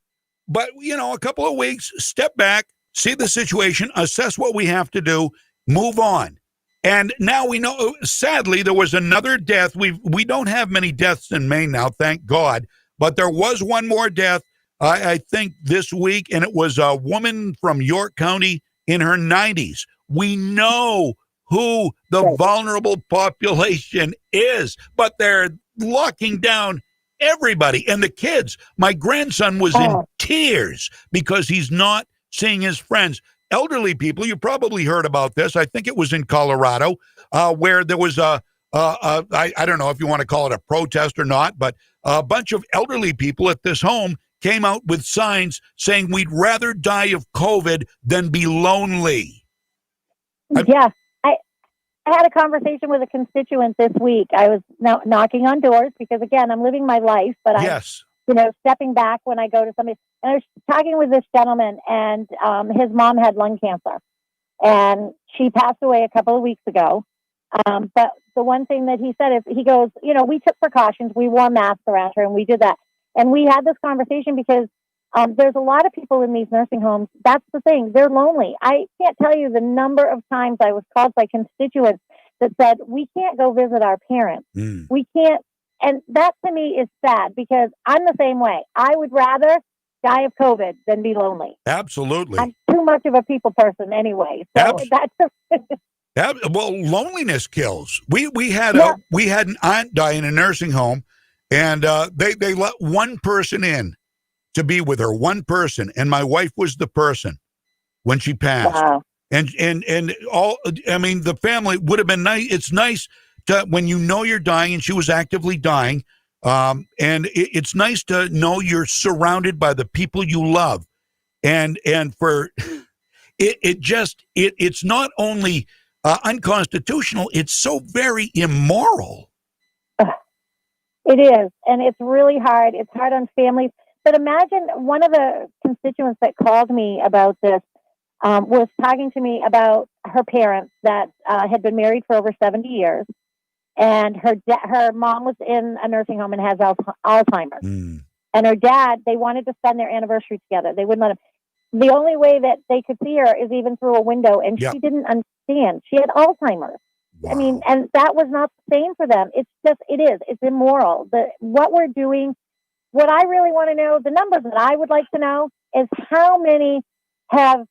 But, a couple of weeks, step back, see the situation, assess what we have to do, move on. And now we know, sadly, there was another death. We don't have many deaths in Maine now, thank God. But there was one more death, I think, this week, and it was a woman from York County in her 90s. We know who the vulnerable population is, but they're locking down everybody and the kids. My grandson was in tears because he's not seeing his friends. Elderly people, you probably heard about this. I think it was in Colorado, where there was I don't know if you want to call it a protest or not, but a bunch of elderly people at this home came out with signs saying we'd rather die of COVID than be lonely. Yeah. I had a conversation with a constituent this week. I was now knocking on doors because, again, I'm living my life, but I'm, stepping back when I go to somebody. And I was talking with this gentleman, and his mom had lung cancer, and she passed away a couple of weeks ago. But the one thing that he said is, he goes, we took precautions. We wore masks around her, and we did that. And we had this conversation because there's a lot of people in these nursing homes. That's the thing. They're lonely. I can't tell you the number of times I was called by constituents that said, we can't go visit our parents. We can't. And that to me is sad because I'm the same way. I would rather die of COVID than be lonely. Absolutely. I'm too much of a people person anyway. So well, loneliness kills. We had an aunt die in a nursing home, and they let one person in to be with her, one person, and my wife was the person when she passed. Wow. And all, I mean, the family would have been nice. It's nice to, when you're dying, and she was actively dying, and it's nice to know you're surrounded by the people you love, and for it's not only unconstitutional, it's so very immoral. It is, and it's really hard. It's hard on families. But imagine one of the constituents that called me about this was talking to me about her parents that had been married for over 70 years. And her mom was in a nursing home and has Alzheimer's. And her dad, they wanted to spend their anniversary together. They wouldn't let him. The only way that they could see her is even through a window. And she didn't understand. She had Alzheimer's. Wow. I mean, and that was not the same for them. It's just, it's immoral. What we're doing. What I really want to know, the numbers that I would like to know, is how many have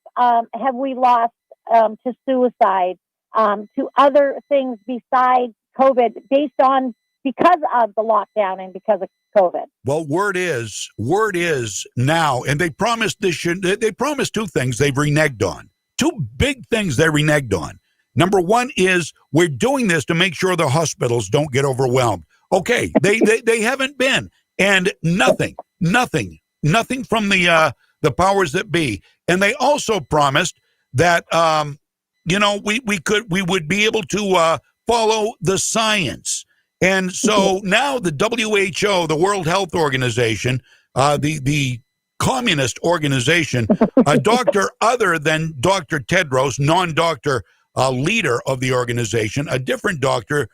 we lost to suicide, to other things besides COVID, because of the lockdown and because of COVID. Well, word is now, and they promised they promised two things they've reneged on. Two big things they reneged on. Number one is we're doing this to make sure the hospitals don't get overwhelmed. Okay, they haven't been. And nothing from the powers that be. And they also promised that we would be able to follow the science. And so now the WHO, the World Health Organization, the communist organization, a doctor other than Dr. Tedros, non-doctor leader of the organization, a different doctor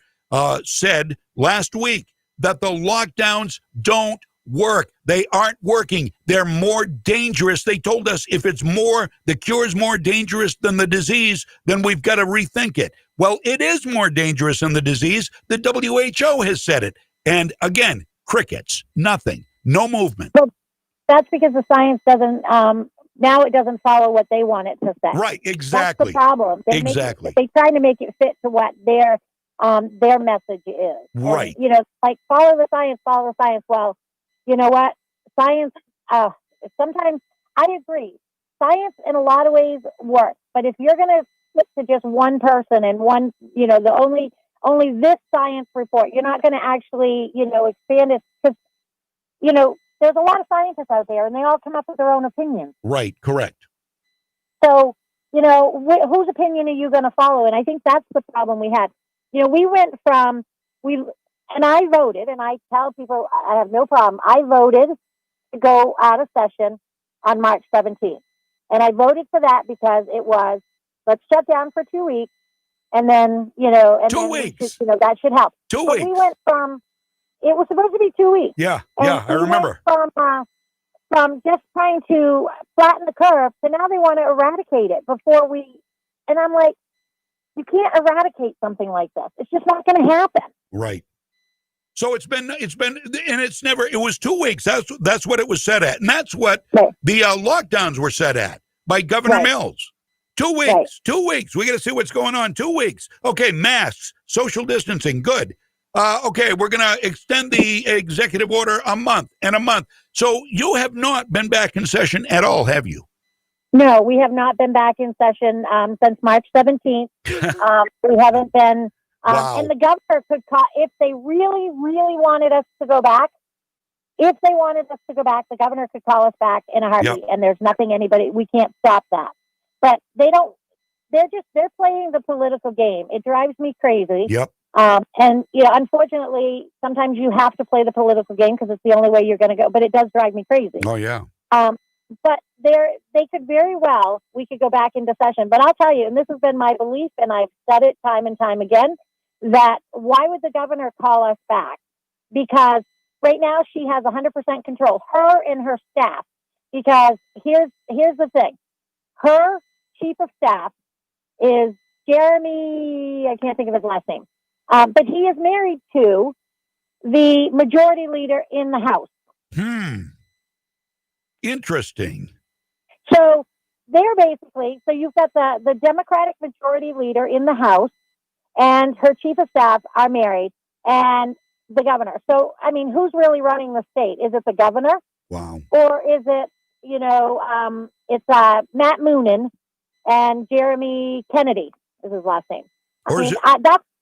said last week that the lockdowns don't work. They aren't working. They're more dangerous. They told us if the cure is more dangerous than the disease, then we've got to rethink it. Well, it is more dangerous than the disease. The WHO has said it. And again, crickets, nothing, no movement. Well, that's because the science doesn't, now it doesn't follow what they want it to say. Right, exactly. That's the problem. They try to make it fit to what their message is. Right. And, like follow the science. Well, you know what? Science, sometimes I agree. Science in a lot of ways works. But if you're going to stick to just one person and one, the only this science report, you're not going to actually, expand it. Because, there's a lot of scientists out there and they all come up with their own opinions. Right. Correct. So you know, whose opinion are you going to follow? And I think that's the problem we had. You know, we went from, and I voted, and I tell people I have no problem. I voted to go out of session on March 17th. And I voted for that because it was, let's shut down for 2 weeks. And then, you know, and 2 weeks. You know, that should help. 2 but weeks. We went from, it was supposed to be 2 weeks. Yeah, And yeah, I remember. From just trying to flatten the curve to now they want to eradicate it before we, and I'm like, you can't eradicate something like this. It's just not going to happen. Right. So it's been, and it's never, it was 2 weeks. That's what it was set at. And that's what the lockdowns were set at by Governor Mills. 2 weeks, 2 weeks. We got to see what's going on. 2 weeks. Okay. Masks, social distancing. Good. Okay. We're going to extend the executive order a month and a month. So you have not been back in session at all, have you? No, we have not been back in session since March 17th. We haven't been. And the governor could call, if they really, really wanted us to go back, the governor could call us back in a heartbeat. And there's nothing we can't stop that. But they don't, they're playing the political game. It drives me crazy. Yep. And, you know, unfortunately, sometimes you have to play the political game because it's the only way you're going to go. But it does drive me crazy. Oh, yeah. But they could very well, we could go back into session. But I'll tell you, and this has been my belief, and I've said it time and time again, that why would the governor call us back? Because right now she has 100% control, her and her staff. Because here's the thing. Her chief of staff is Jeremy, I can't think of his last name. But he is married to the majority leader in the House. Interesting. So they're basically, so you've got the Democratic majority leader in the House and her chief of staff are married and the governor. So, I mean, who's really running the state? Is it the governor? Wow. Or is it, you know, it's Matt Moonen and Jeremy Kennedy is his last name.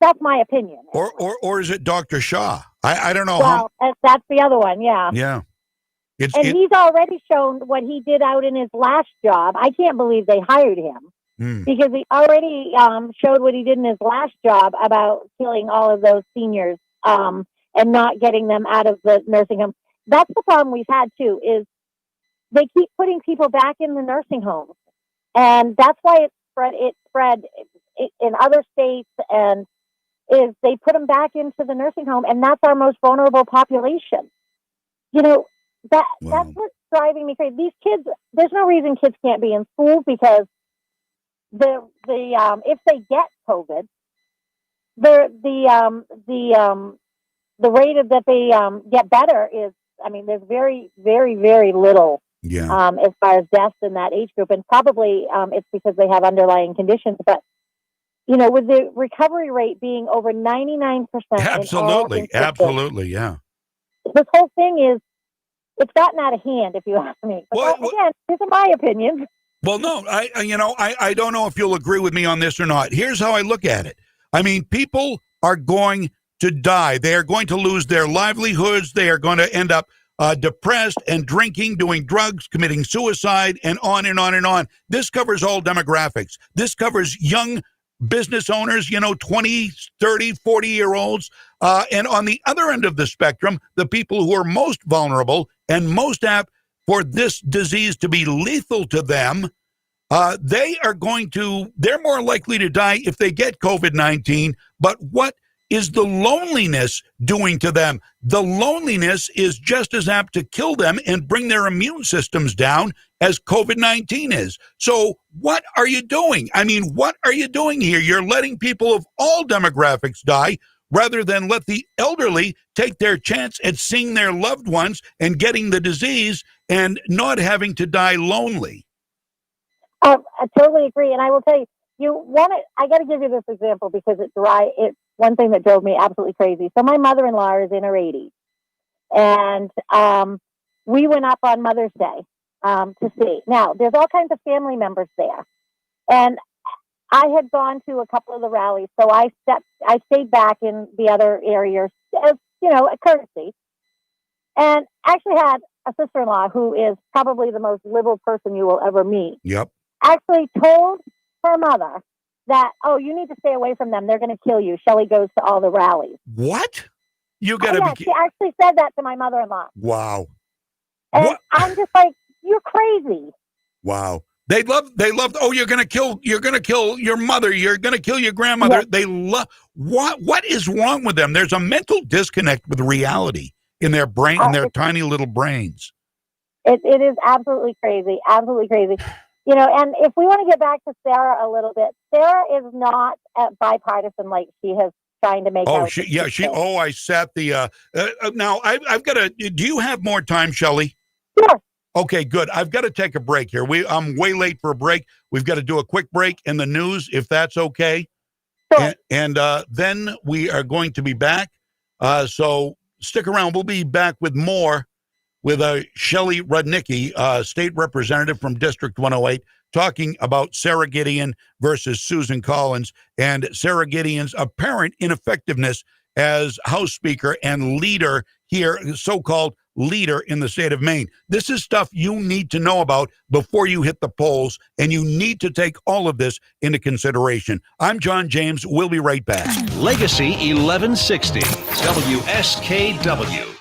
That's my opinion. Or is it Dr. Shaw? I don't know. Well, that's the other one. Yeah. Yeah. He's already shown what he did out in his last job. I can't believe they hired him because he already showed what he did in his last job about killing all of those seniors and not getting them out of the nursing home. That's the problem we've had too, is they keep putting people back in the nursing homes. And that's why it spread in other states, and is they put them back into the nursing home, and that's our most vulnerable population. You know, that's what's driving me crazy. These kids, there's no reason kids can't be in school because if they get COVID, the rate that they get better is, I mean, there's very, very, very little as far as deaths in that age group. And probably it's because they have underlying conditions. But, you know, with the recovery rate being over 99%. Absolutely, yeah. This whole thing is, it's gotten out of hand, if you ask me. But again, these are my opinions. Well, no, I don't know if you'll agree with me on this or not. Here's how I look at it. I mean, people are going to die. They are going to lose their livelihoods. They are going to end up depressed and drinking, doing drugs, committing suicide, and on and on and on. This covers all demographics. This covers young business owners, 20, 30, 40-year-olds. And on the other end of the spectrum, the people who are most vulnerable and most apt for this disease to be lethal to them, they're more likely to die if they get COVID-19. But what is the loneliness doing to them? The loneliness is just as apt to kill them and bring their immune systems down as COVID-19 is. So what are you doing? I mean, what are you doing here? You're letting people of all demographics die rather than let the elderly take their chance at seeing their loved ones and getting the disease and not having to die lonely. I totally agree. And I will tell you, I got to give you this example because it's one thing that drove me absolutely crazy. So my mother-in-law is in her 80s, and we went up on Mother's Day to see. Now, there's all kinds of family members there, and I had gone to a couple of the rallies, so I stayed back in the other areas as, a courtesy, and actually had a sister-in-law who is probably the most liberal person you will ever meet. Yep. Actually told her mother that, oh, you need to stay away from them. They're going to kill you. Shelley goes to all the rallies. What? You got to be. She actually said that to my mother-in-law. Wow. And What? I'm just like, you're crazy. Wow. They love, oh, you're going to kill your mother. You're going to kill your grandmother. Yes. They love, what is wrong with them? There's a mental disconnect with reality in their brain, in their tiny little brains. It is absolutely crazy. Absolutely crazy. You know, and if we want to get back to Sarah a little bit, Sarah is not bipartisan like she has trying to make Oh, out. I sat the, now I've got to, do you have more time, Shelley? Sure. Okay, good. I've got to take a break here. I'm way late for a break. We've got to do a quick break in the news, if that's okay. Sure. And then we are going to be back. So stick around. We'll be back with more with Shelley Rudnicki, state representative from District 108, talking about Sarah Gideon versus Susan Collins and Sarah Gideon's apparent ineffectiveness as House Speaker and leader here, so-called leader in the state of Maine. This is stuff you need to know about before you hit the polls, and you need to take all of this into consideration. I'm John James. We'll be right back. Legacy 1160, WSKW.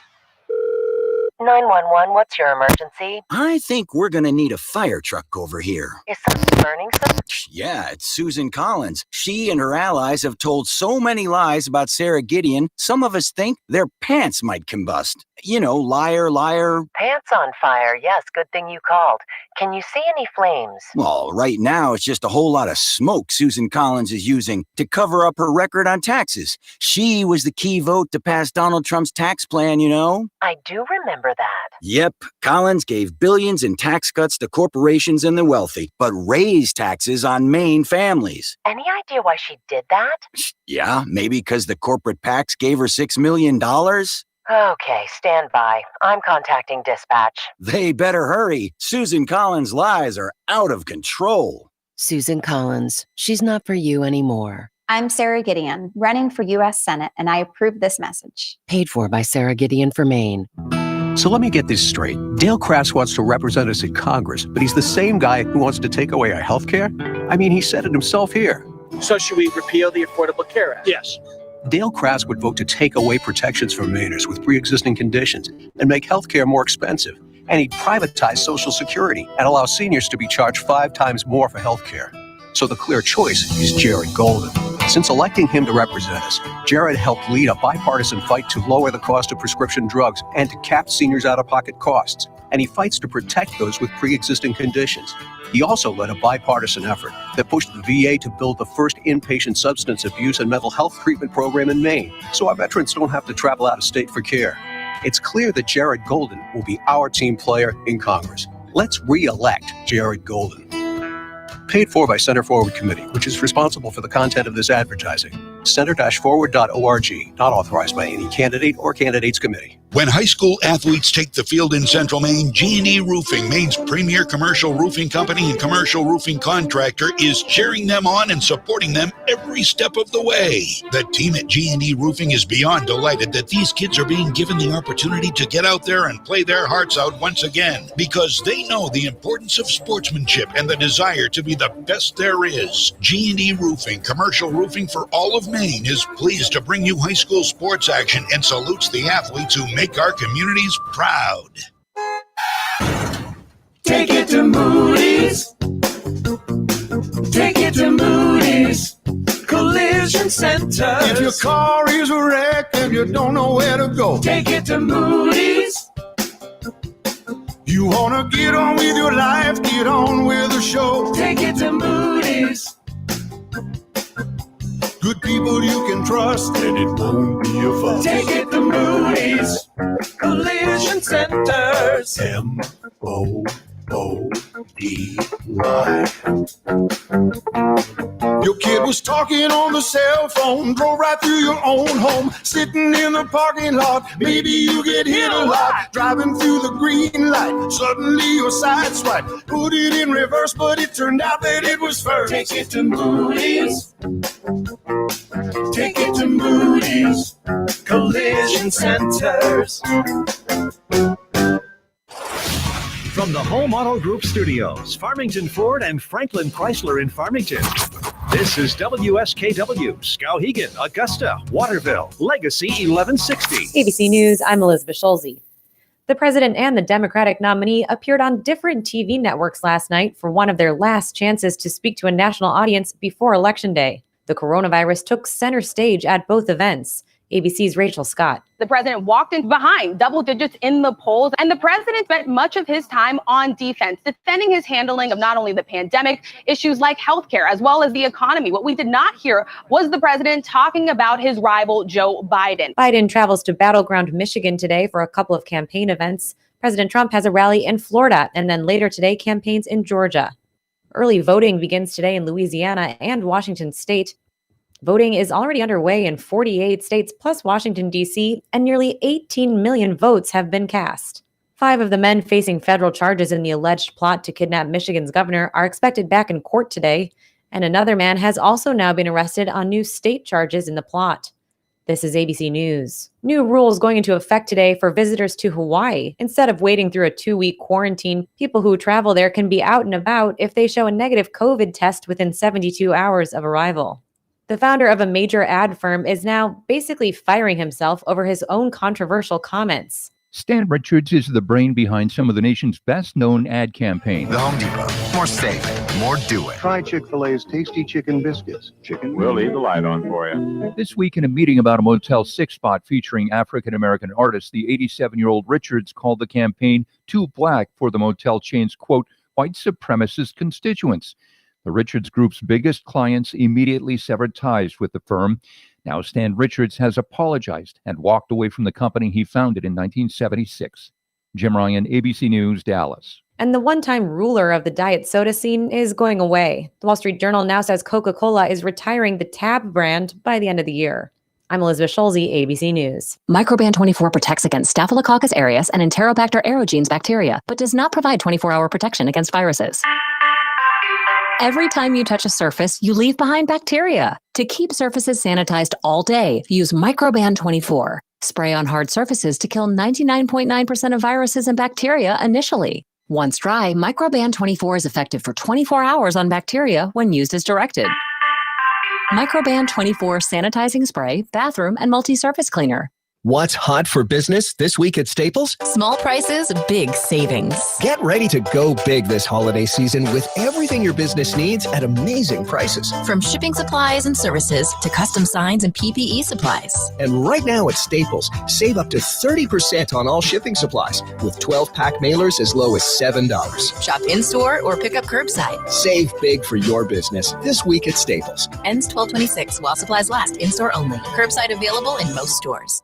911, what's your emergency? I think we're gonna need a fire truck over here. Is something burning, sir? Yeah, it's Susan Collins. She and her allies have told so many lies about Sarah Gideon, some of us think their pants might combust. You know, liar, liar. Pants on fire, yes, good thing you called. Can you see any flames? Well, right now it's just a whole lot of smoke Susan Collins is using to cover up her record on taxes. She was the key vote to pass Donald Trump's tax plan, you know? I do remember that. Yep, Collins gave billions in tax cuts to corporations and the wealthy, but raised taxes on Maine families. Any idea why she did that? Yeah, maybe because the corporate PACs gave her $6 million? Okay, stand by. I'm contacting dispatch. They better hurry. Susan Collins' lies are out of control. Susan Collins, she's not for you anymore. I'm Sarah Gideon, running for U.S. Senate, and I approve this message. Paid for by Sarah Gideon for Maine. So let me get this straight. Dale Crafts wants to represent us in Congress, but he's the same guy who wants to take away our health care? I mean, he said it himself here. So should we repeal the Affordable Care Act? Yes. Dale Crafts would vote to take away protections from Mainers with pre-existing conditions and make health care more expensive. And he'd privatize Social Security and allow seniors to be charged 5 times more for health care. So the clear choice is Jared Golden. Since electing him to represent us, Jared helped lead a bipartisan fight to lower the cost of prescription drugs and to cap seniors' out-of-pocket costs. And he fights to protect those with pre-existing conditions. He also led a bipartisan effort that pushed the VA to build the first inpatient substance abuse and mental health treatment program in Maine, so our veterans don't have to travel out of state for care. It's clear that Jared Golden will be our team player in Congress. Let's re-elect Jared Golden. Paid for by Center Forward Committee, which is responsible for the content of this advertising. Center-forward.org, not authorized by any candidate or candidates committee. When high school athletes take the field in Central Maine, G&E Roofing, Maine's premier commercial roofing company and commercial roofing contractor, is cheering them on and supporting them every step of the way. The team at G&E Roofing is beyond delighted that these kids are being given the opportunity to get out there and play their hearts out once again, because they know the importance of sportsmanship and the desire to be the best there is. G&E Roofing, commercial roofing for all of Maine, is pleased to bring you high school sports action and salutes the athletes who make our communities proud. Take it to Moody's. Take it to Moody's Collision Center. If your car is a wreck and you don't know where to go, take it to Moody's. You wanna get on with your life, get on with the show. Take it to Moody's. Good people you can trust, and it won't be a fuss. Take it to Moody's Collision Centers. M-O-O-D-Y. Your kid was talking on the cell phone, drove right through your own home, sitting in the parking lot. Maybe you get hit a lot, driving through the green light. Suddenly your side swipe, put it in reverse, but it turned out that it was first. Take it to Moody's. Take it to Moody's Collision Centers. From the Home Auto Group Studios, Farmington Ford and Franklin Chrysler in Farmington. This is WSKW, Skowhegan, Augusta, Waterville, Legacy 1160. ABC News, I'm Elizabeth Schulze. The president and the Democratic nominee appeared on different TV networks last night for one of their last chances to speak to a national audience before Election Day. The coronavirus took center stage at both events. ABC's Rachel Scott. The president walked in behind double digits in the polls, and the president spent much of his time on defense, defending his handling of not only the pandemic, issues like healthcare, as well as the economy. What we did not hear was the president talking about his rival, Joe Biden. Biden travels to battleground Michigan today for a couple of campaign events. President Trump has a rally in Florida, and then later today, campaigns in Georgia. Early voting begins today in Louisiana and Washington state. Voting is already underway in 48 states plus Washington, D.C., and nearly 18 million votes have been cast. 5 of the men facing federal charges in the alleged plot to kidnap Michigan's governor are expected back in court today, and another man has also now been arrested on new state charges in the plot. This is ABC News. New rules going into effect today for visitors to Hawaii. Instead of waiting through a 2-week quarantine, people who travel there can be out and about if they show a negative COVID test within 72 hours of arrival. The founder of a major ad firm is now basically firing himself over his own controversial comments. Stan Richards is the brain behind some of the nation's best-known ad campaigns. The Home Depot. More safe, more do it. Try Chick-fil-A's tasty chicken biscuits. We'll leave the light on for you. This week in a meeting about a Motel 6 spot featuring African-American artists, the 87-year-old Richards called the campaign too black for the motel chain's, quote, white supremacist constituents. The Richards Group's biggest clients immediately severed ties with the firm. Now Stan Richards has apologized and walked away from the company he founded in 1976. Jim Ryan, ABC News, Dallas. And the one-time ruler of the diet soda scene is going away. The Wall Street Journal now says Coca-Cola is retiring the Tab brand by the end of the year. I'm Elizabeth Schulze, ABC News. Microban 24 protects against Staphylococcus aureus and Enterobacter aerogenes bacteria, but does not provide 24-hour protection against viruses. Every time you touch a surface, you leave behind bacteria. To keep surfaces sanitized all day, use Microban 24. Spray on hard surfaces to kill 99.9% of viruses and bacteria initially. Once dry, Microban 24 is effective for 24 hours on bacteria when used as directed. Microban 24 sanitizing spray, bathroom, and multi-surface cleaner. What's hot for business this week at Staples? Small prices, big savings. Get ready to go big this holiday season with everything your business needs at amazing prices. From shipping supplies and services to custom signs and PPE supplies. And right now at Staples, save up to 30% on all shipping supplies with 12-pack mailers as low as $7. Shop in-store or pick up curbside. Save big for your business this week at Staples. Ends 12/26 while supplies last. In-store only. Curbside available in most stores.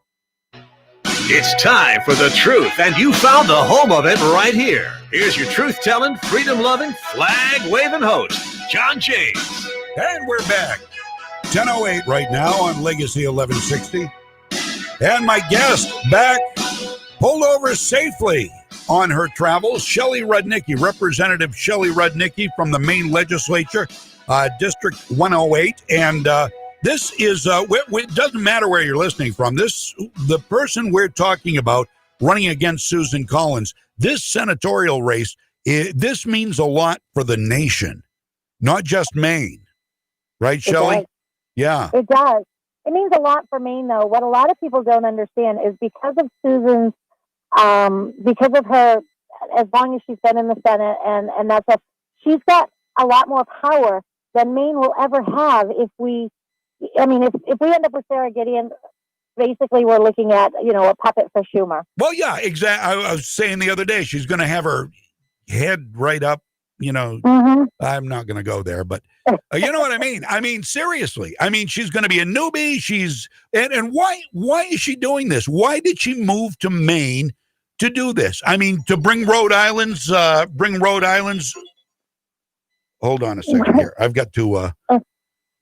It's time for the truth, and you found the home of it right here. Here's your truth-telling, freedom-loving, flag-waving host, John James. And we're back. 10:08 right now on Legacy 1160. And my guest back, pulled over safely on her travels, Shelley Rudnicki, Representative Shelley Rudnicki from the Maine Legislature, District 108. And this is, it doesn't matter where you're listening from. The person we're talking about running against Susan Collins, this senatorial race, this means a lot for the nation, not just Maine. Right, Shelley? Yeah. It does. It means a lot for Maine, though. What a lot of people don't understand is because of Susan's, because of her, as long as she's been in the Senate and that's she's got a lot more power than Maine will ever have if we end up with Sarah Gideon, basically we're looking at, a puppet for Schumer. Well, yeah, exactly. I was saying the other day, she's going to have her head right up, Mm-hmm. I'm not going to go there, but you know what I mean? I mean, seriously. I mean, she's going to be a newbie. And why is she doing this? Why did she move to Maine to do this? I mean, to bring Rhode Island's, hold on a second here. I've got to,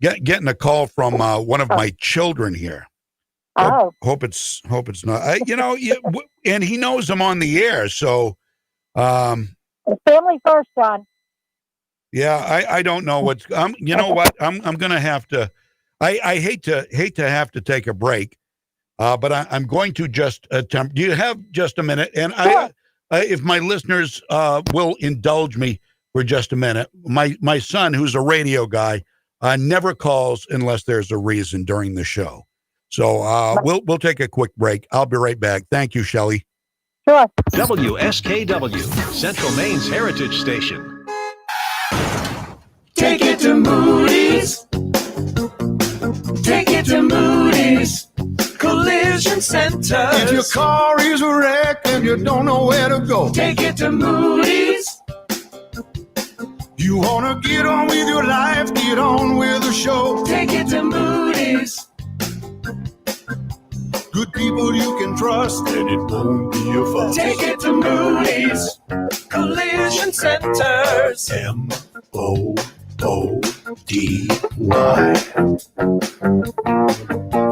getting a call from one of my children here. Oh, hope it's not. And he knows I'm on the air, so family first, John. Yeah, I don't know what's. You know what? I'm gonna have to. I hate to have to take a break, but I'm going to just attempt. Do you have just a minute? And sure. if my listeners will indulge me for just a minute, my son, who's a radio guy, never calls unless there's a reason during the show. So we'll take a quick break. I'll be right back. Thank you, Shelley. Sure. WSKW, Central Maine's Heritage Station. Take it to Moody's. Take it to Moody's Collision Center. If your car is a wreck and you don't know where to go, take it to Moody's. You want to get on with your life, get on with the show. Take it to Moody's. Good people you can trust, and it won't be a fuss. Take it to Moody's Collision Centers. MOODY.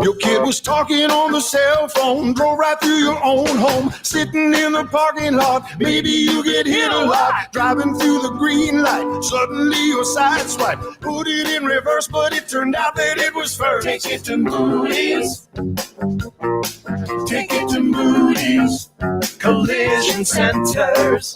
Your kid was talking on the cell phone, drove right through your own home, sitting in the parking lot. Maybe you get hit a lot, driving through the green light. Suddenly your sideswipe, put it in reverse, but it turned out that it was first. Take it to Moody's. Take it to Moody's Collision Centers.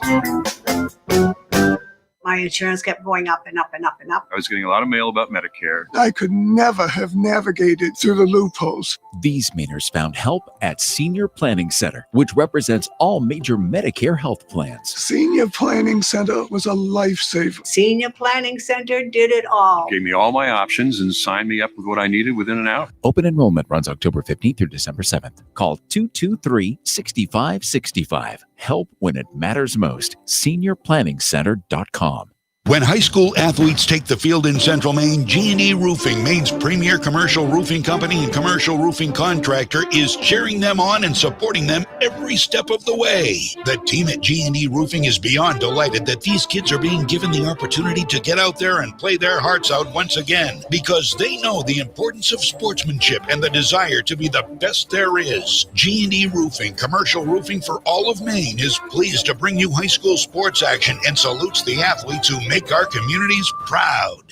My insurance kept going up and up and up and up. I was getting a lot of mail about Medicare. I could never have navigated through the loopholes. These Mainers found help at Senior Planning Center, which represents all major Medicare health plans. Senior Planning Center was a lifesaver. Senior Planning Center did it all. Gave me all my options and signed me up with what I needed within an hour. Open enrollment runs October 15th through December 7th. Call 223-6565. Help when it matters most. SeniorPlanningCenter.com. When high school athletes take the field in Central Maine, G&E Roofing, Maine's premier commercial roofing company and commercial roofing contractor, is cheering them on and supporting them every step of the way. The team at G&E Roofing is beyond delighted that these kids are being given the opportunity to get out there and play their hearts out once again, because they know the importance of sportsmanship and the desire to be the best there is. G&E Roofing, commercial roofing for all of Maine, is pleased to bring you high school sports action and salutes the athletes who make our communities proud.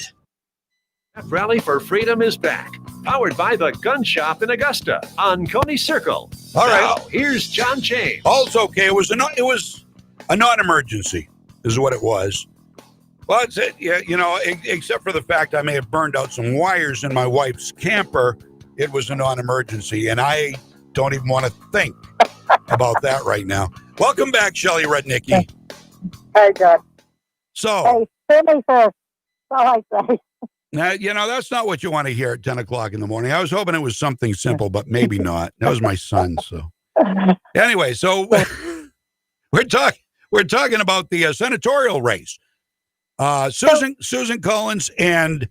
Rally for Freedom is back, powered by the Gun Shop in Augusta on Coney Circle. All right. Now, here's John James. All's okay. It was a non-emergency, is what it was. Well, that's it. Yeah, except for the fact I may have burned out some wires in my wife's camper, it was a non-emergency, and I don't even want to think about that right now. Welcome back, Shelley Rudnicki. Hey, John. So, hey, family first. That's all I say. Now, that's not what you want to hear at 10 o'clock in the morning. I was hoping it was something simple, but maybe not. That was my son. So anyway, so we're talking about the senatorial race. Susan Collins and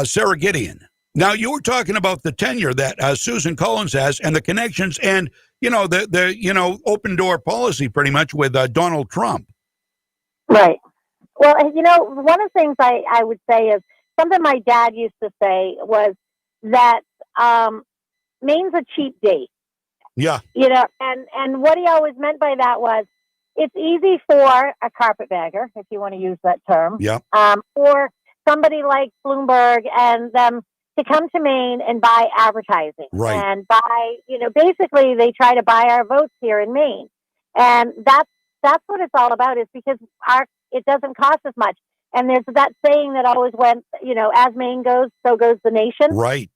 Sarah Gideon. Now, you were talking about the tenure that Susan Collins has and the connections and, the open door policy pretty much with Donald Trump. Right. Well, one of the things I would say is something my dad used to say was that Maine's a cheap date. Yeah. And what he always meant by that was it's easy for a carpetbagger, if you want to use that term, yeah, or somebody like Bloomberg and them to come to Maine and buy advertising. Right. And buy, basically they try to buy our votes here in Maine. And that's what it's all about, is because it doesn't cost as much. And there's that saying that always went, as Maine goes, so goes the nation. Right.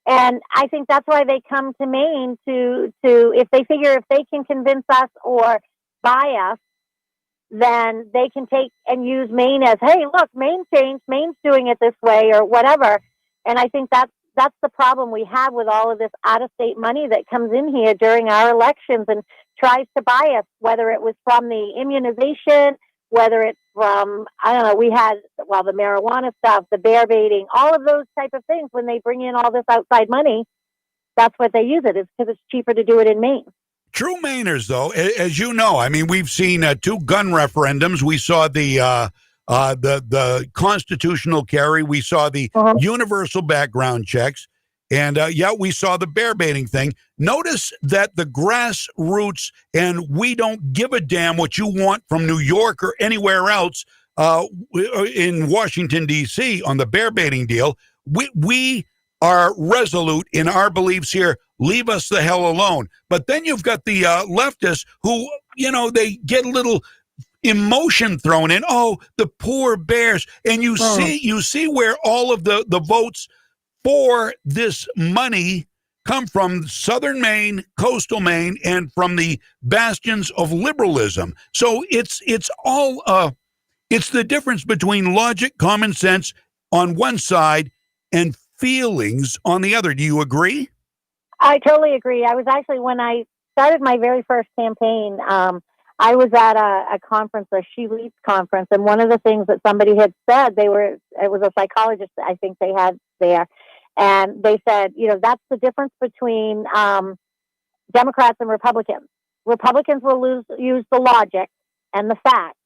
And I think that's why they come to Maine to if they figure if they can convince us or buy us, then they can take and use Maine as, hey, look, Maine changed, Maine's doing it this way or whatever. And I think that's the problem we have with all of this out-of-state money that comes in here during our elections and tries to buy us, whether it was from the immunization, whether it's from, I don't know, we had, the marijuana stuff, the bear baiting, all of those type of things. When they bring in all this outside money, that's what they use it. It's because it's cheaper to do it in Maine. True Mainers, though, as you know, I mean, we've seen 2 gun referendums. We saw the constitutional carry. We saw the universal background checks. And we saw the bear baiting thing. Notice that the grassroots and we don't give a damn what you want from New York or anywhere else in Washington, D.C. on the bear baiting deal. We are resolute in our beliefs here. Leave us the hell alone. But then you've got the leftists who they get a little emotion thrown in. Oh, the poor bears. And you see where all of the votes for this money come from: southern Maine, coastal Maine, and from the bastions of liberalism. So it's all it's the difference between logic, common sense on one side and feelings on the other. Do you agree? I totally agree. I was actually, when I started my very first campaign, I was at a conference, a She Leads conference, and one of the things that somebody had said, it was a psychologist I think they had there, and they said, that's the difference between Democrats and Republicans. Republicans will use the logic and the facts,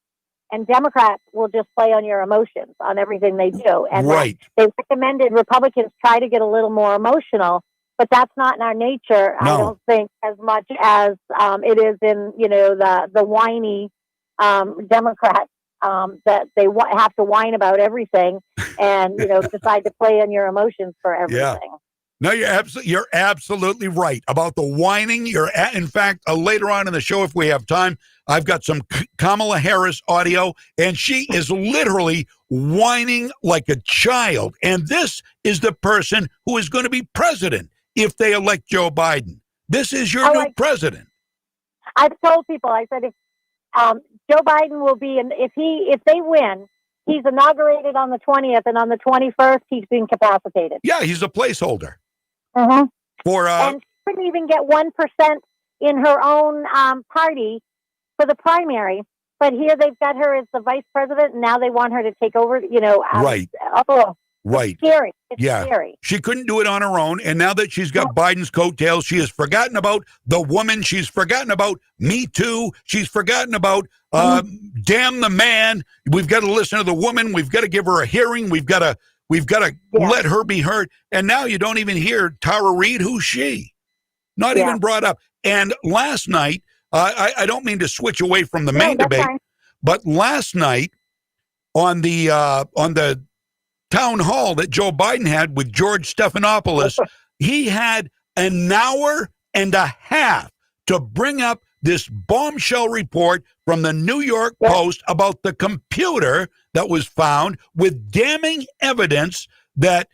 and Democrats will just play on your emotions on everything they do. And they recommended Republicans try to get a little more emotional, but that's not in our nature, no. I don't think, as much as it is in, the whiny Democrats that they have to whine about everything and, decide to play on your emotions for everything. Yeah. No, you're absolutely right about the whining. In fact, later on in the show, if we have time, I've got some Kamala Harris audio, and she is literally whining like a child. And this is the person who is going to be president if they elect Joe Biden. This is your new president. I've told people, I said, if Joe Biden will be, if they win, he's inaugurated on the 20th, and on the 21st, he's incapacitated. Yeah, he's a placeholder. Mm-hmm. And she couldn't even get 1% in her own party for the primary, but here they've got her as the vice president, and now they want her to take over. Right. It's scary. It's scary. She couldn't do it on her own, and now that she's got Biden's coattails, she has forgotten about the woman. She's forgotten about Me Too. She's forgotten about damn the man. We've got to listen to the woman. We've got to give her a hearing. We've got to let her be heard. And now you don't even hear Tara Reid. Who's she? Not even brought up. And last night, I don't mean to switch away from the main debate, but last night on the town hall that Joe Biden had with George Stephanopoulos, he had an hour and a half to bring up this bombshell report from the New York Post about the computer that was found with damning evidence that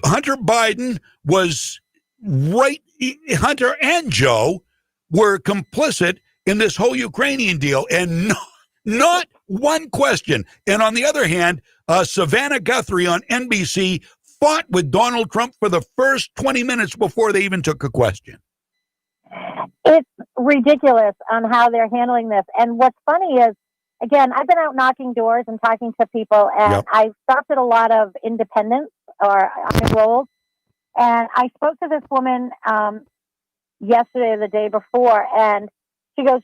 Hunter Biden was Hunter and Joe were complicit in this whole Ukrainian deal, and not one question. And on the other hand, Savannah Guthrie on NBC fought with Donald Trump for the first 20 minutes before they even took a question. It's ridiculous on how they're handling this. And what's funny is, again, I've been out knocking doors and talking to people, and I've stopped at a lot of independents or unenrolled. And I spoke to this woman yesterday or the day before, and she goes,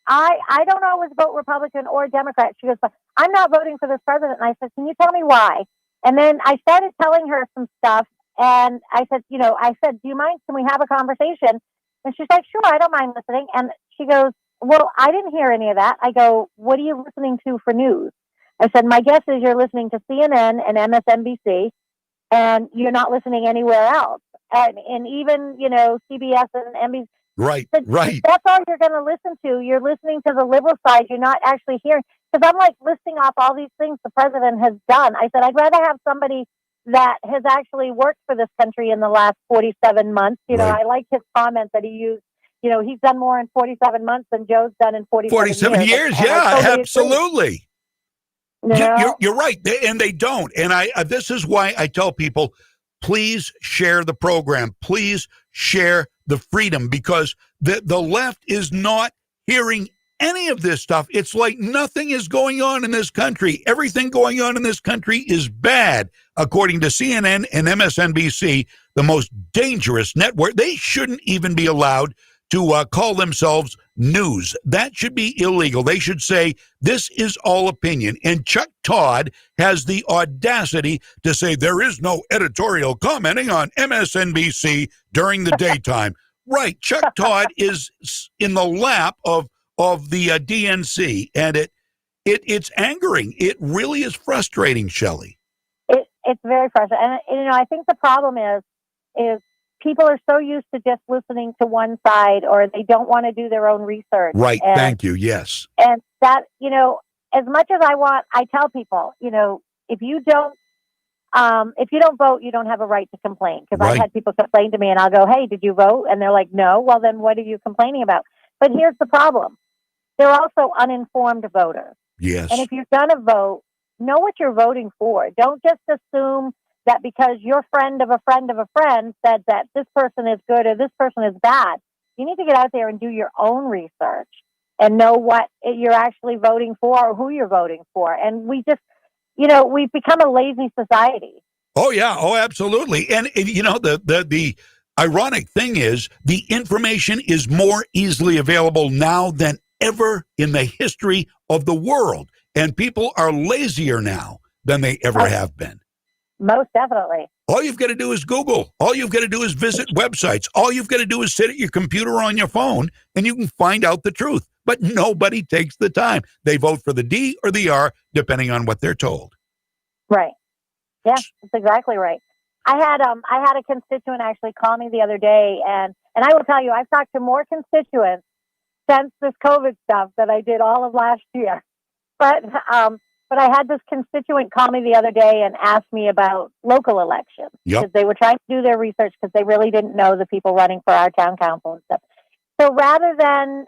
I don't always vote Republican or Democrat. She goes, but I'm not voting for this president. And I said, can you tell me why? And then I started telling her some stuff, and I said, do you mind? Can we have a conversation? And she's like, sure, I don't mind listening. And she goes, well, I didn't hear any of that. I go, what are you listening to for news? I said, my guess is you're listening to CNN and MSNBC, and you're not listening anywhere else. And even, CBS and NBC. Right. That's all you're going to listen to. You're listening to the liberal side. You're not actually hearing. Because I'm like listing off all these things the president has done. I said, I'd rather have somebody that has actually worked for this country in the last 47 months. I like his comment that he used. He's done more in 47 months than Joe's done in 47 years. Yeah, absolutely. You're right. And they don't. And this is why I tell people, please share the program. Please share the freedom, because the left is not hearing any of this stuff. It's like nothing is going on in this country. Everything going on in this country is bad, according to CNN and MSNBC, the most dangerous network. They shouldn't even be allowed to call themselves news. That should be illegal. They should say, this is all opinion. And Chuck Todd has the audacity to say there is no editorial commenting on MSNBC during the daytime. Right. Chuck Todd is in the lap of the DNC, and it's angering. It really is frustrating, Shelley. It's very frustrating. And, I think the problem is people are so used to just listening to one side, or they don't want to do their own research. Right. And, Thank you. Yes. and that, as much as I tell people, if you don't vote, you don't have a right to complain. Because Right. I've had people complain to me, and I'll go, "Hey, did you vote?" And they're like, "No." Well, then what are you complaining about? But here's the problem: they're also uninformed voters. Yes. And if you're gonna vote, know what you're voting for. Don't just assume that because your friend of a friend of a friend said that this person is good or this person is bad. You need to get out there and do your own research and know what you're actually voting for or who you're voting for. And we just, we've become a lazy society. Oh yeah. Oh, absolutely. And the ironic thing is the information is more easily available now than ever in the history of the world, and people are lazier now than they ever have been. Most definitely. All you've got to do is Google. All you've got to do is visit websites. All you've got to do is sit at your computer or on your phone, and you can find out the truth. But nobody takes the time. They vote for the D or the R, depending on what they're told. Right. Yeah, that's exactly right. I had a constituent actually call me the other day, and I will tell you, I've talked to more constituents since this COVID stuff that I did all of last year. But I had this constituent call me the other day and ask me about local elections. Yep. Because they were trying to do their research because they really didn't know the people running for our town council and stuff. So rather than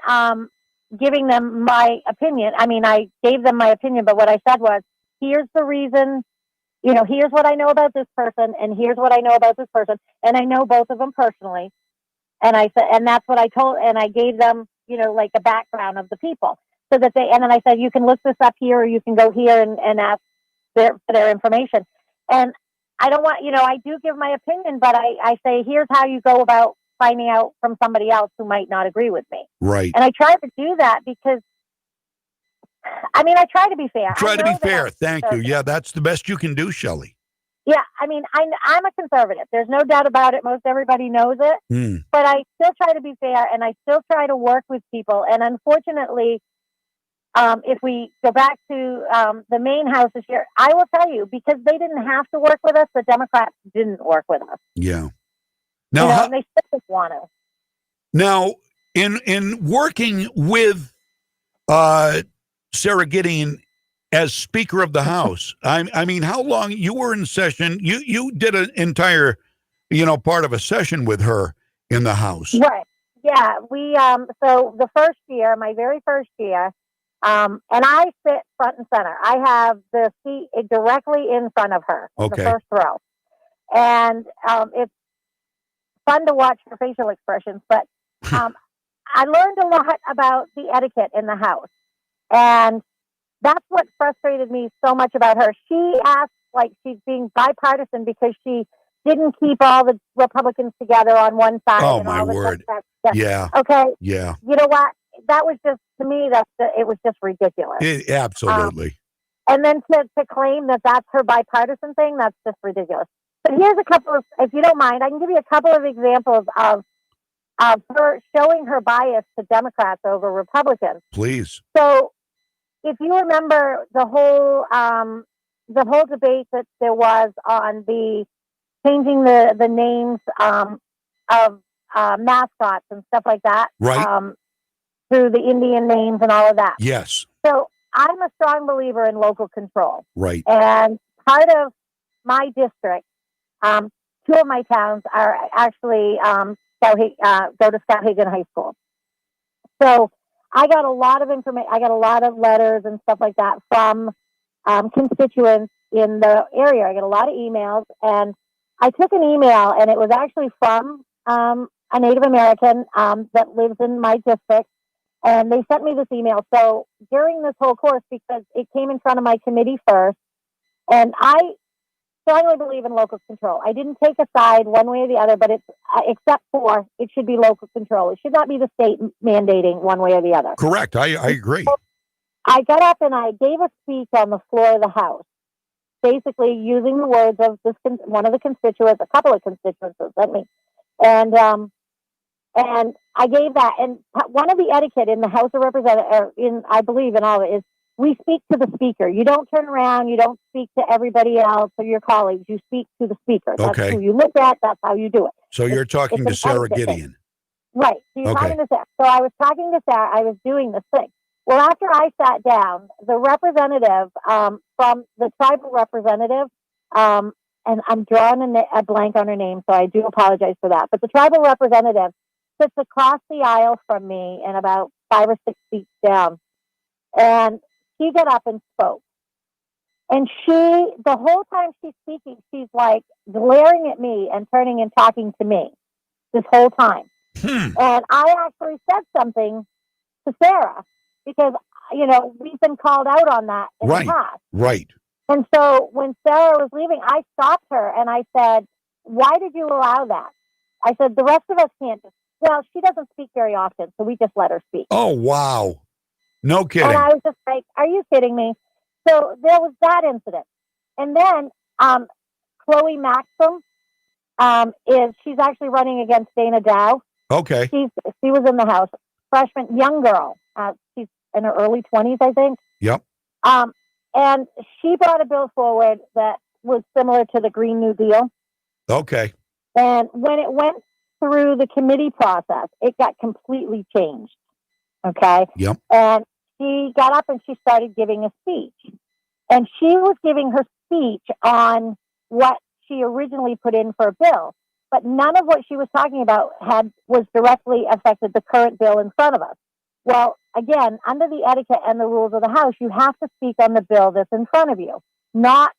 giving them my opinion, I gave them my opinion, but what I said was, here's the reason, here's what I know about this person, and here's what I know about this person, and I know both of them personally. And I said, and that's what I told, and I gave them, like a background of the people. So that and then I said, you can look this up here, or you can go here and ask for their information. And I don't want, I do give my opinion, but I say, here's how you go about finding out from somebody else who might not agree with me. Right. And I try to do that because, I try to be fair. Try to be fair. Thank you. Yeah, that's the best you can do, Shelley. Yeah, I'm a conservative. There's no doubt about it. Most everybody knows it. But I still try to be fair, and I still try to work with people. And unfortunately, if we go back to the main house this year, I will tell you, because they didn't have to work with us, the Democrats didn't work with us. Yeah. Now, they still didn't want to. Now, in working with Sarah Gideon as Speaker of the House, how long you were in session? You did an entire, part of a session with her in the House. Right. Yeah. We so the first year, my very first year, and I sit front and center. I have the seat directly in front of her, the first row, and it's fun to watch her facial expressions. But I learned a lot about the etiquette in the House, and that's what frustrated me so much about her. She acts like she's being bipartisan because she didn't keep all the Republicans together on one side. Oh, and my all the word. Democrats. Yeah. Okay. Yeah. You know what? That was just, to me, it was just ridiculous. Absolutely. And then to claim that that's her bipartisan thing, that's just ridiculous. But here's a couple of, if you don't mind, I can give you a couple of examples of her showing her bias to Democrats over Republicans. Please. So, if you remember the whole debate that there was on the changing the names of mascots and stuff like that, right? Through the Indian names and all of that. Yes. So I'm a strong believer in local control. Right. And part of my district, two of my towns are actually go to Skowhegan High School. So I got a lot of information. I got a lot of letters and stuff like that from constituents in the area. I got a lot of emails, and I took an email, and it was actually from a Native American that lives in my district, and they sent me this email. So during this whole course, because it came in front of my committee first, and I strongly believe in local control. I didn't take a side one way or the other, but it's except for it should be local control. It should not be the state mandating one way or the other. Correct. I agree. So I got up and I gave a speech on the floor of the House, basically using the words of one of the constituents, a couple of constituents that sent me, and I gave that. And one of the etiquette in the House of Representatives, I believe in all of it, is we speak to the speaker. You don't turn around. You don't speak to everybody else or your colleagues. You speak to the speaker. That's Okay. who you look at. That's how you do it. So you're talking to an Sarah etiquette thing. Gideon. Right. So you're Okay. talking to Sarah. So I was talking to Sarah. I was doing this thing. Well, after I sat down, the representative from the tribal representative, and I'm drawing a blank on her name, so I do apologize for that. But the tribal representative sits across the aisle from me and about 5 or 6 feet down. And she got up and spoke. And the whole time she's speaking, she's like glaring at me and turning and talking to me this whole time. And I actually said something to Sarah because, we've been called out on that in the past. Right. And so when Sarah was leaving, I stopped her and I said, why did you allow that? I said, the rest of us can't. Well, she doesn't speak very often, so we just let her speak. Oh, wow. No kidding. And I was just like, are you kidding me? So there was that incident. And then Chloe Maxim she's actually running against Dana Dow. Okay. She was in the House. Freshman, young girl. She's in her early 20s, I think. Yep. And she brought a bill forward that was similar to the Green New Deal. Okay. And when it went through the committee process, it got completely changed. Okay. Yep. And she got up and she started giving a speech. And she was giving her speech on what she originally put in for a bill. But none of what she was talking about was directly affected the current bill in front of us. Well, again, under the etiquette and the rules of the House, you have to speak on the bill that's in front of you, not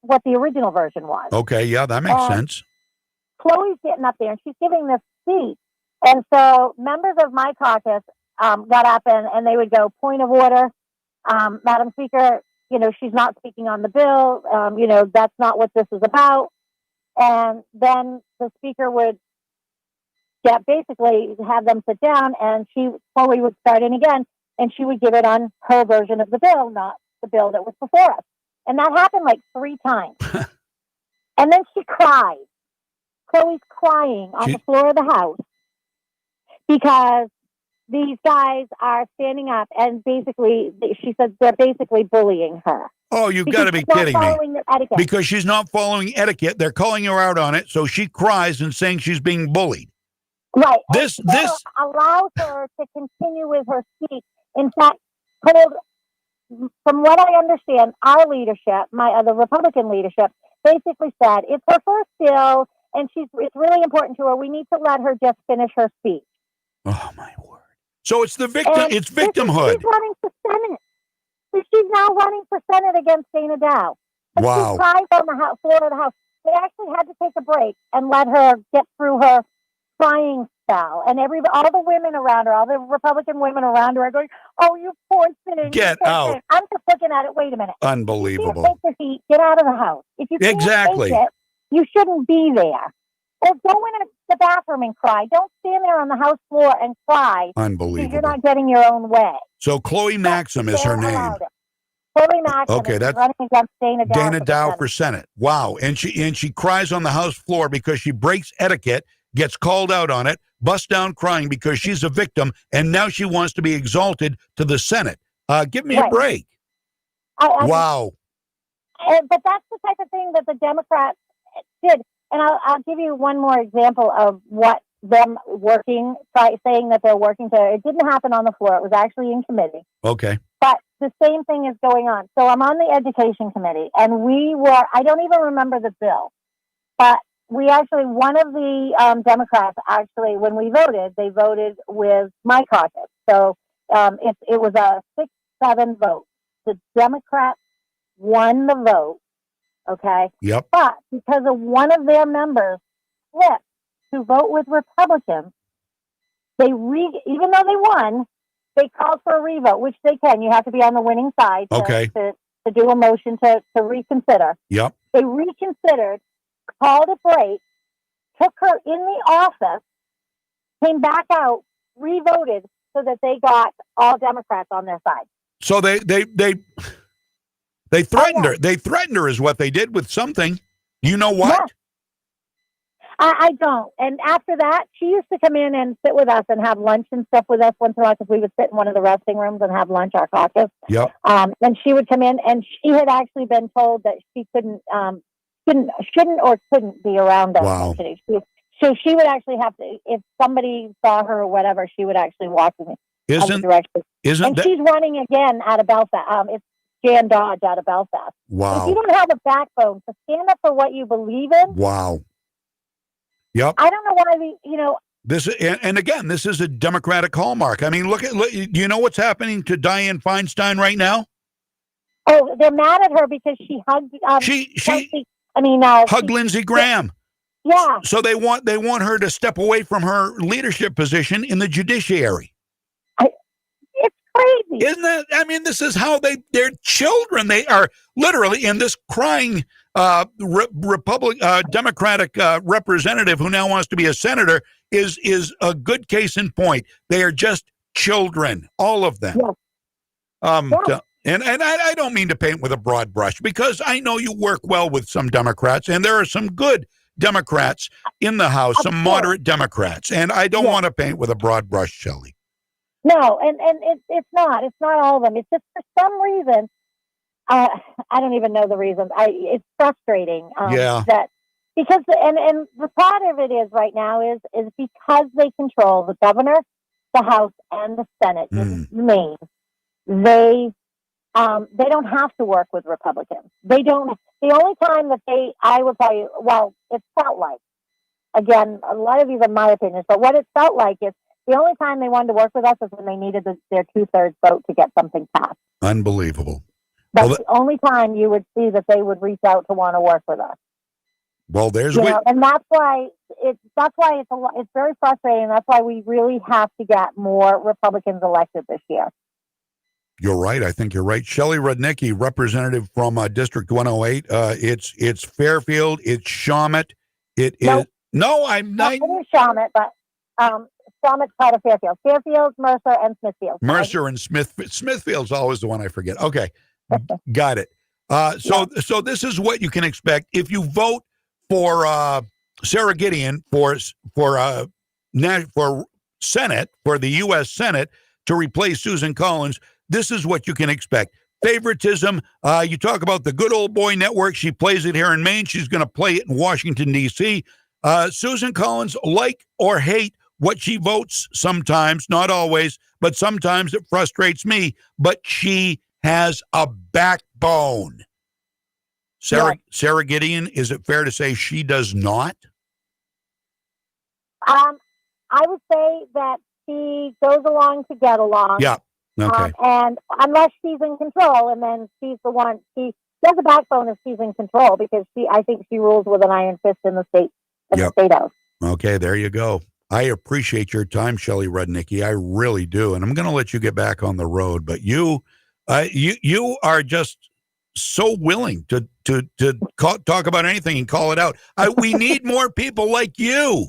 what the original version was. Okay, yeah, that makes sense. Chloe's getting up there and she's giving this speech. And so members of my caucus got up and they would go, point of order, Madam Speaker, she's not speaking on the bill. That's not what this is about. And then the speaker would basically have them sit down and Chloe would start in again and she would give it on her version of the bill, not the bill that was before us. And that happened like 3 times. And then she cried. Chloe's crying on the floor of the House because these guys are standing up and basically, she said they're basically bullying her. Oh, you've got to be kidding me. Etiquette. Because she's not following etiquette. They're calling her out on it, so she cries and saying she's being bullied. Right. This allows her to continue with her speech. In fact, from what I understand, our leadership, the Republican leadership, basically said it's her first bill and it's really important to her. We need to let her just finish her speech. Oh my word! So it's the victim. It's victimhood. She's running for Senate. She's now running for Senate against Dana Dow. And wow! She cried on the floor of the House. They actually had to take a break and let her get through her crying spell. And all the women around her, all the Republican women around her, are going, "Oh, you poor thing! Get out!" Thing. I'm just looking at it. Wait a minute. Unbelievable. If you can't take the heat, get out of the House. If you can't take it, you shouldn't be there. Or go in the bathroom and cry. Don't stand there on the House floor and cry. Unbelievable. Because you're not getting your own way. So Chloe Maxim is her name. Chloe Maxim is running against Dana Dow. Dana Dow for Senate. Wow. And she cries on the House floor because she breaks etiquette, gets called out on it, busts down crying because she's a victim, and now she wants to be exalted to the Senate. Give me a break. Wow. But that's the type of thing that the Democrats did. And I'll give you one more example of what them saying that they're working to. It didn't happen on the floor. It was actually in committee. Okay. But the same thing is going on. So I'm on the Education Committee, and I don't even remember the bill, but one of the Democrats actually, when we voted, they voted with my caucus. So it was a 6-7 vote. The Democrats won the vote. Okay. Yep. But because of one of their members flipped to vote with Republicans, even though they won, they called for a revote, which they can. You have to be on the winning side to do a motion to reconsider. Yep. They reconsidered, called a break, took her in the office, came back out, revoted so that they got all Democrats on their side. So they threatened her. They threatened her is what they did with something. You know what? I don't. And after that, she used to come in and sit with us and have lunch and stuff with us once in a while because we would sit in one of the resting rooms and have lunch, our caucus. Yep. And she would come in, and she had actually been told that she shouldn't or couldn't be around us. Wow. So she would actually have to, if somebody saw her or whatever, she would actually walk in the Isn't direction. And that she's running again out of Belfast. It's Jan Dodge out of Belfast. wow? If you don't have a backbone to stand up for what you believe in, Wow. Yep. I don't know why This and again, this is a Democratic hallmark. I mean, look. Do you know what's happening to Dianne Feinstein right now? Oh, they're mad at her because she hugged. Hugged Lindsey Graham. Yeah. So they want her to step away from her leadership position in the judiciary. It's crazy, isn't it? I mean, this is how they're children. They are literally in this crying Democratic representative who now wants to be a senator is a good case in point. They are just children, all of them. Yeah. And I don't mean to paint with a broad brush because I know you work well with some Democrats, and there are some good Democrats in the House, some moderate Democrats, and I don't want to paint with a broad brush, Shelley. No, and it's not all of them. It's just for some reason. I don't even know the reasons. It's frustrating. That because and the part of it is right now is because they control the governor, the House, and the Senate in Maine. They don't have to work with Republicans. They don't. The only time that I will tell you, well, it felt like, again, a lot of these are my opinions, but what it felt like is the only time they wanted to work with us is when they needed their 2/3 vote to get something passed. Unbelievable. That's the only time you would see that they would reach out to want to work with us. Well, there's and that's why it's very frustrating. That's why we really have to get more Republicans elected this year. You're right. I think you're right. Shelley Rudnicki, representative from District 108. It's Fairfield. It's Shawmut. It is. No, I'm not. It is Shawmut, but Shawmut's part of Fairfield. Fairfield, Mercer, and Smithfield. Mercer and Smithfield's always the one I forget. Okay, got it. So this is what you can expect if you vote for Sarah Gideon for Senate, for the U.S. Senate, to replace Susan Collins. This is what you can expect. Favoritism. You talk about the Good Old Boy Network. She plays it here in Maine. She's going to play it in Washington, D.C. Susan Collins, like or hate what she votes sometimes, not always, but sometimes it frustrates me. But she has a backbone. Sarah Gideon, is it fair to say she does not? I would say that she goes along to get along. Yeah. Okay. And unless she's in control, and then she's the one, she has a backbone if she's in control, because I think she rules with an iron fist in the state, the state house. Okay, there you go. I appreciate your time, Shelley Rudnicki. I really do. And I'm going to let you get back on the road, but you are just so willing to talk about anything and call it out. We need more people like you.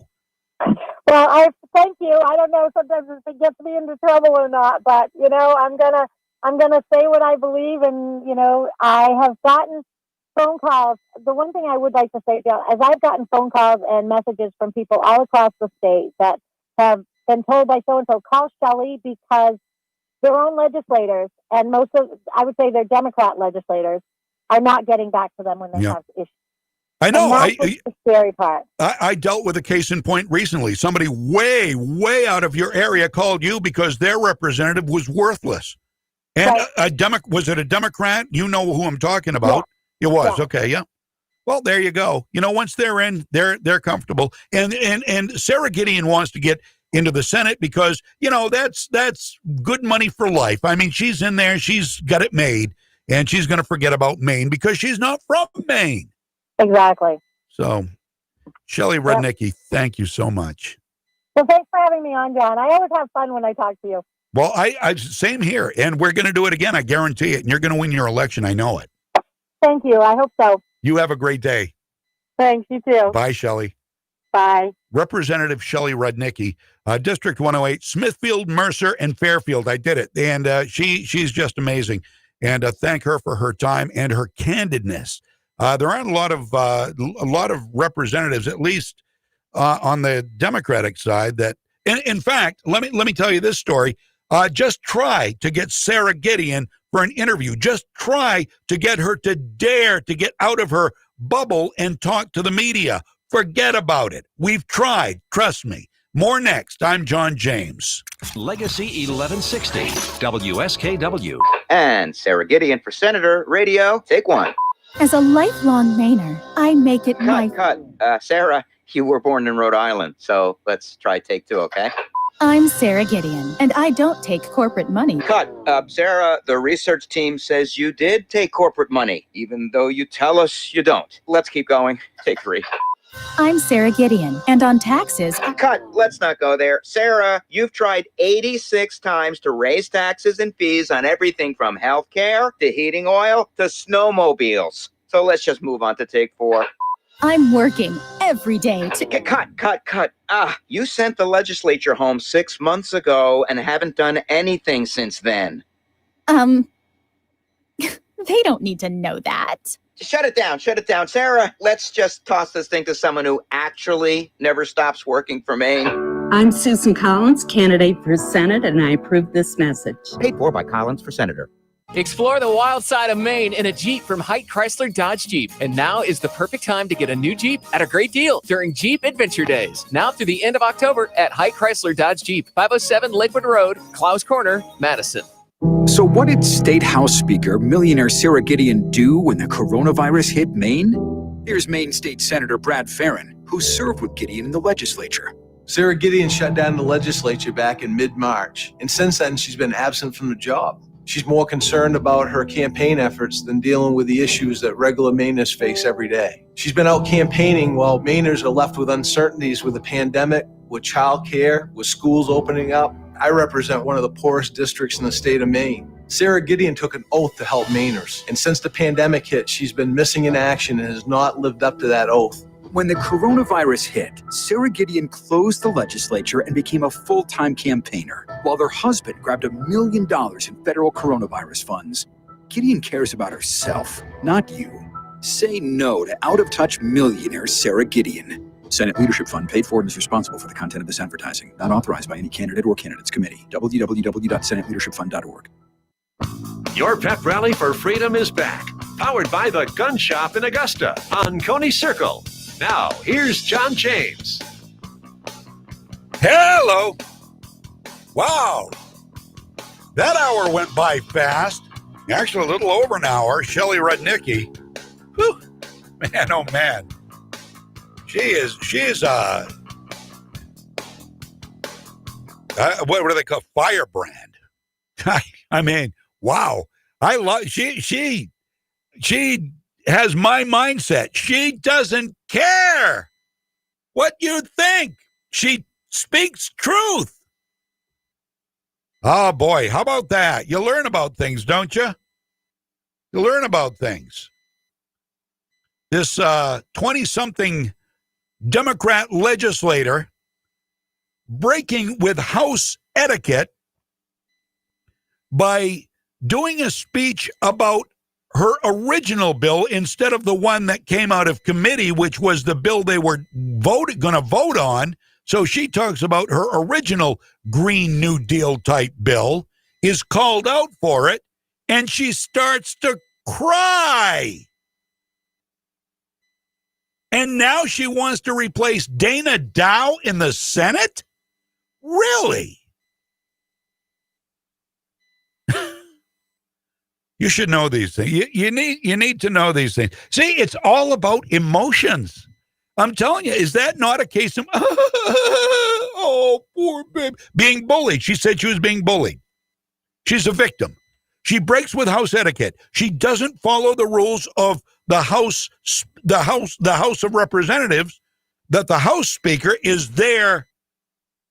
Well, I thank you. I don't know sometimes if it gets me into trouble or not, but I'm gonna say what I believe, and I have gotten phone calls. The one thing I would like to say is I've gotten phone calls and messages from people all across the state that have been told by so and so, call Shelley, because their own legislators, and I would say their Democrat legislators, are not getting back to them when they have issues. I know. And that's the scary part. I dealt with a case in point recently. Somebody way, way out of your area called you because their representative was worthless. And was it a Democrat? You know who I'm talking about. Yeah. It was. Yeah. Okay. Yeah. Well, there you go. Once they're in, they're comfortable. And Sarah Gideon wants to get into the Senate because, that's good money for life. I mean, she's in there. She's got it made, and she's going to forget about Maine because she's not from Maine. Exactly. So, Shelley Rudnicki, thank you so much. Well, thanks for having me on, John. I always have fun when I talk to you. Well, I same here, and we're going to do it again. I guarantee it. And you're going to win your election. I know it. Thank you. I hope so. You have a great day. Thanks. You too. Bye, Shelley. Bye. Representative Shelley Rudnicki, District 108, Smithfield, Mercer, and Fairfield. I did it, and she's just amazing. And thank her for her time and her candidness. There aren't a lot of representatives, at least on the Democratic side that, in fact, let me tell you this story. Just try to get Sarah Gideon for an interview. Just try to get her to dare to get out of her bubble and talk to the media. Forget about it. We've tried. Trust me. More next. I'm John James. Legacy 1160, WSKW. And Sarah Gideon for Senator Radio. Take one. As a lifelong Mainer, I make it Cut. Sarah, you were born in Rhode Island, so let's try take two, okay? I'm Sarah Gideon, and I don't take corporate money. Cut. Sarah, the research team says you did take corporate money, even though you tell us you don't. Let's keep going. Take three. I'm Sarah Gideon, and on taxes... Cut. Let's not go there. Sarah, you've tried 86 times to raise taxes and fees on everything from healthcare to heating oil to snowmobiles. So let's just move on to take four. I'm working every day to... Cut. You sent the legislature home 6 months ago and haven't done anything since then. They don't need to know that. Shut it down. Sarah, let's just toss this thing to someone who actually never stops working for Maine. I'm Susan Collins, candidate for Senate, and I approve this message. Paid for by Collins for Senator. Explore the wild side of Maine in a Jeep from Haight Chrysler Dodge Jeep. And now is the perfect time to get a new Jeep at a great deal during Jeep Adventure Days. Now through the end of October at Haight Chrysler Dodge Jeep, 507 Lakewood Road, Klaus Corner, Madison. So what did State House Speaker, millionaire Sarah Gideon do when the coronavirus hit Maine? Here's Maine State Senator Brad Farron, who served with Gideon in the legislature. Sarah Gideon shut down the legislature back in mid-March, and since then she's been absent from the job. She's more concerned about her campaign efforts than dealing with the issues that regular Mainers face every day. She's been out campaigning while Mainers are left with uncertainties with the pandemic, with childcare, with schools opening up. I represent one of the poorest districts in the state of Maine. Sarah Gideon took an oath to help Mainers, and since the pandemic hit, she's been missing in action and has not lived up to that oath. When the coronavirus hit, Sarah Gideon closed the legislature and became a full-time campaigner, while her husband grabbed $1 million in federal coronavirus funds. Gideon cares about herself, not you. Say no to out-of-touch millionaire Sarah Gideon. Senate Leadership Fund paid for and is responsible for the content of this advertising. Not authorized by any candidate or candidates committee. www.senateleadershipfund.org. Your pep rally for freedom is back. Powered by the Gun Shop in Augusta on Coney Circle. Now, here's John James. Hello. Wow. That hour went by fast. Actually, a little over an hour. Shelley Rudnicki. Whew. Man, oh man. She is what do they call firebrand? I mean, wow. I love she has my mindset. She doesn't care what you think. She speaks truth. Oh boy, how about that? You learn about things, don't you? You learn about things. This 20-something Democrat legislator breaking with House etiquette by doing a speech about her original bill instead of the one that came out of committee, which was the bill they were going to vote on. So she talks about her original Green New Deal type bill, is called out for it, and she starts to cry. And now she wants to replace Dana Dow in the Senate? Really? You should know these things. You need to know these things. See, it's all about emotions. I'm telling you, is that not a case of, oh, poor baby, being bullied? She said she was being bullied. She's a victim. She breaks with House etiquette. She doesn't follow the rules of the House of Representatives, that the House Speaker is there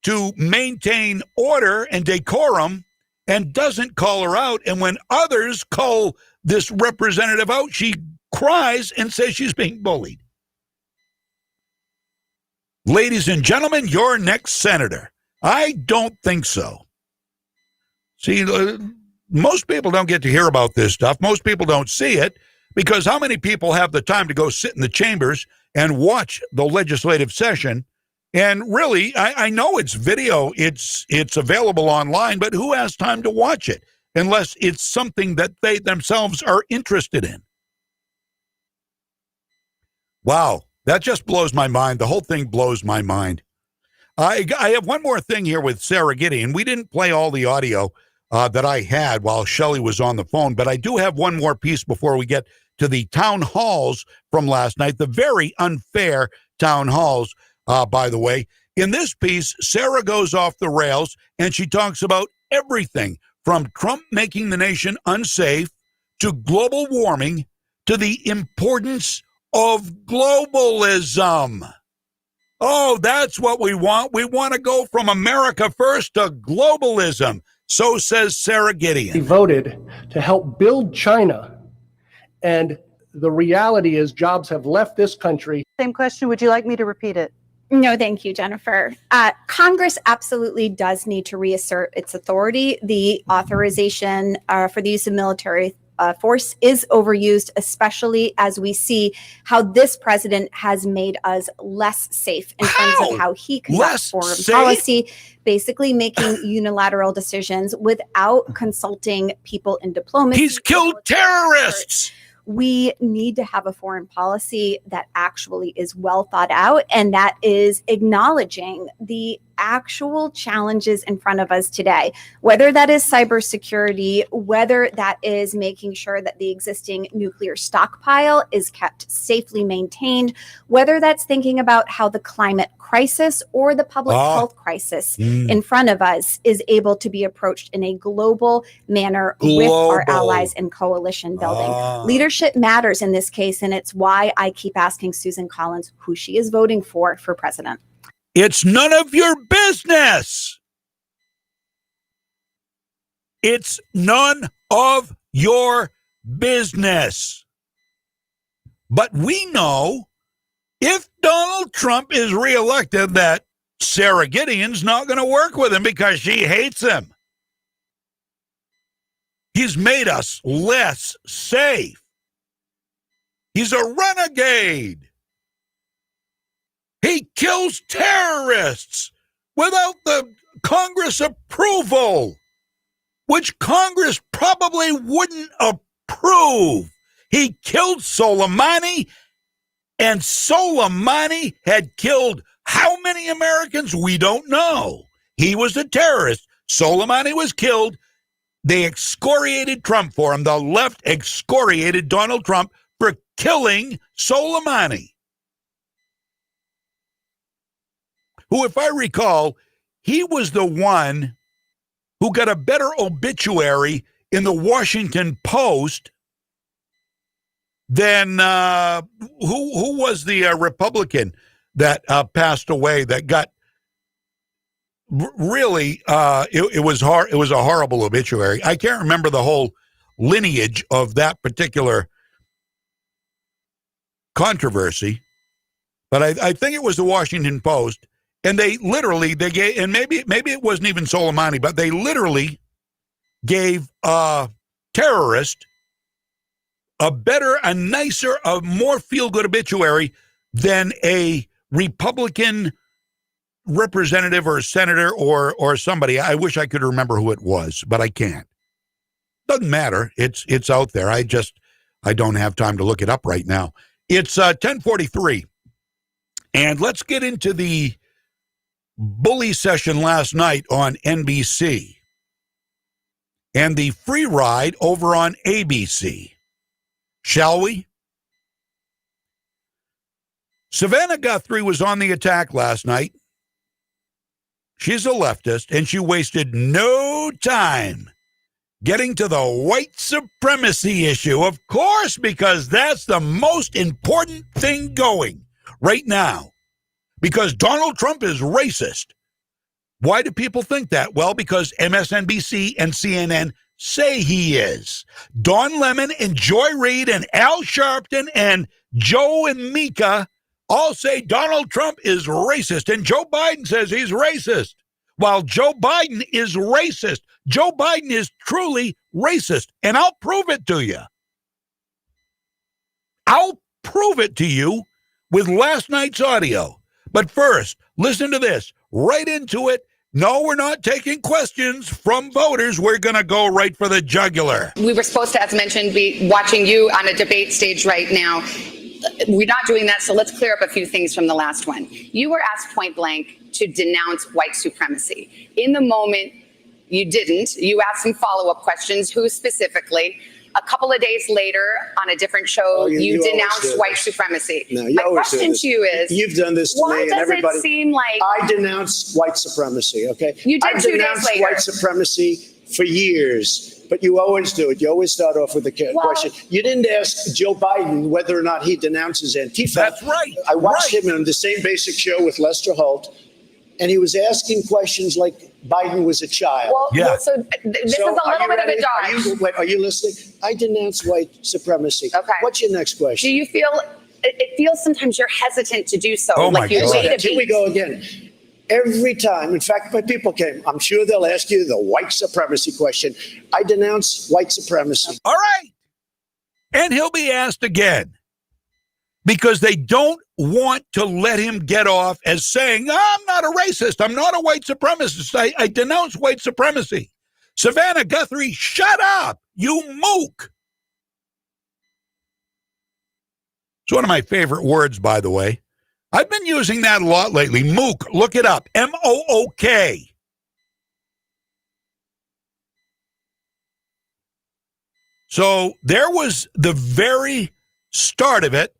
to maintain order and decorum, and doesn't call her out. And when others call this representative out, she cries and says she's being bullied. Ladies and gentlemen, your next senator. I don't think so. See, most people don't get to hear about this stuff. Most people don't see it, because how many people have the time to go sit in the chambers and watch the legislative session And really, I know it's video, it's available online, but who has time to watch it unless it's something that they themselves are interested in? Wow, that just blows my mind. The whole thing blows my mind. I have one more thing here with Sarah Gideon. We didn't play all the audio that I had while Shelley was on the phone, but I do have one more piece before we get to the town halls from last night, the very unfair town halls, by the way. In this piece, Sarah goes off the rails, and she talks about everything from Trump making the nation unsafe to global warming to the importance of globalism. Oh, that's what we want. We want to go from America first to globalism. So says Sarah Gideon. He voted to help build China. And the reality is jobs have left this country. Same question. Would you like me to repeat it? No, thank you, Jennifer. Congress absolutely does need to reassert its authority. The authorization for the use of military force is overused, especially as we see how this president has made us less safe in terms of how he conducts foreign policy, basically making unilateral decisions without consulting people in diplomacy. He's killed terrorists. We need to have a foreign policy that actually is well thought out and that is acknowledging the actual challenges in front of us today, whether that is cybersecurity, whether that is making sure that the existing nuclear stockpile is kept safely maintained, whether that's thinking about how the climate crisis or the public health crisis in front of us is able to be approached in a global manner with our allies and coalition building. Leadership matters in this case, and it's why I keep asking Susan Collins who she is voting for president. It's none of your business. It's none of your business. But we know if Donald Trump is reelected that Sarah Gideon's not going to work with him because she hates him. He's made us less safe. He's a renegade. He kills terrorists without the Congress approval, which Congress probably wouldn't approve. He killed Soleimani, and Soleimani had killed how many Americans? We don't know. He was a terrorist. Soleimani was killed. They excoriated Trump for him. The left excoriated Donald Trump for killing Soleimani, who, if I recall, he was the one who got a better obituary in the Washington Post than who was the Republican that passed away that got really it was hard. It was a horrible obituary. I can't remember the whole lineage of that particular controversy, but I think it was the Washington Post. And they gave, and maybe it wasn't even Soleimani, but they literally gave a terrorist a better, a nicer, a more feel-good obituary than a Republican representative or senator or somebody. I wish I could remember who it was, but I can't. Doesn't matter. It's out there. I don't have time to look it up right now. It's 10:43, and let's get into the bully session last night on NBC and the free ride over on ABC. Shall we? Savannah Guthrie was on the attack last night. She's a leftist, and she wasted no time getting to the white supremacy issue. Of course, because that's the most important thing going right now. Because Donald Trump is racist. Why do people think that? Well, because MSNBC and CNN say he is. Don Lemon and Joy Reid and Al Sharpton and Joe and Mika all say Donald Trump is racist. And Joe Biden says he's racist. While Joe Biden is racist. Joe Biden is truly racist. And I'll prove it to you. I'll prove it to you with last night's audio. But first, listen to this. Right into it. No, we're not taking questions from voters. We're going to go right for the jugular. We were supposed to, as mentioned, be watching you on a debate stage right now. We're not doing that, so let's clear up a few things from the last one. You were asked point blank to denounce white supremacy. In the moment, you didn't. You asked some follow-up questions. Who specifically? A couple of days later, on a different show, you denounced white supremacy. No, you My always do question this. to you is, You've done this to why me and does everybody. it seem like I denounce white supremacy, okay? You did I've 2 days denounced later. white supremacy for years, but you always do it. You always start off with a question. You didn't ask Joe Biden whether or not he denounces Antifa. That's right. I watched him on the same basic show with Lester Holt, and he was asking questions like Biden was a child. Well, so this is a little bit of a dodge. Are you listening? I denounce white supremacy. Okay. What's your next question? Do you feel, it feels sometimes you're hesitant to do so. Oh like my you God. wait a Here we beat. go again. Every time, in fact, when people came, I'm sure they'll ask you the white supremacy question. I denounce white supremacy. All right. And he'll be asked again because they don't want to let him get off as saying, I'm not a racist. I'm not a white supremacist. I denounce white supremacy. Savannah Guthrie, shut up, you mook. It's one of my favorite words, by the way. I've been using that a lot lately. Mook, look it up. M-O-O-K. So there was the very start of it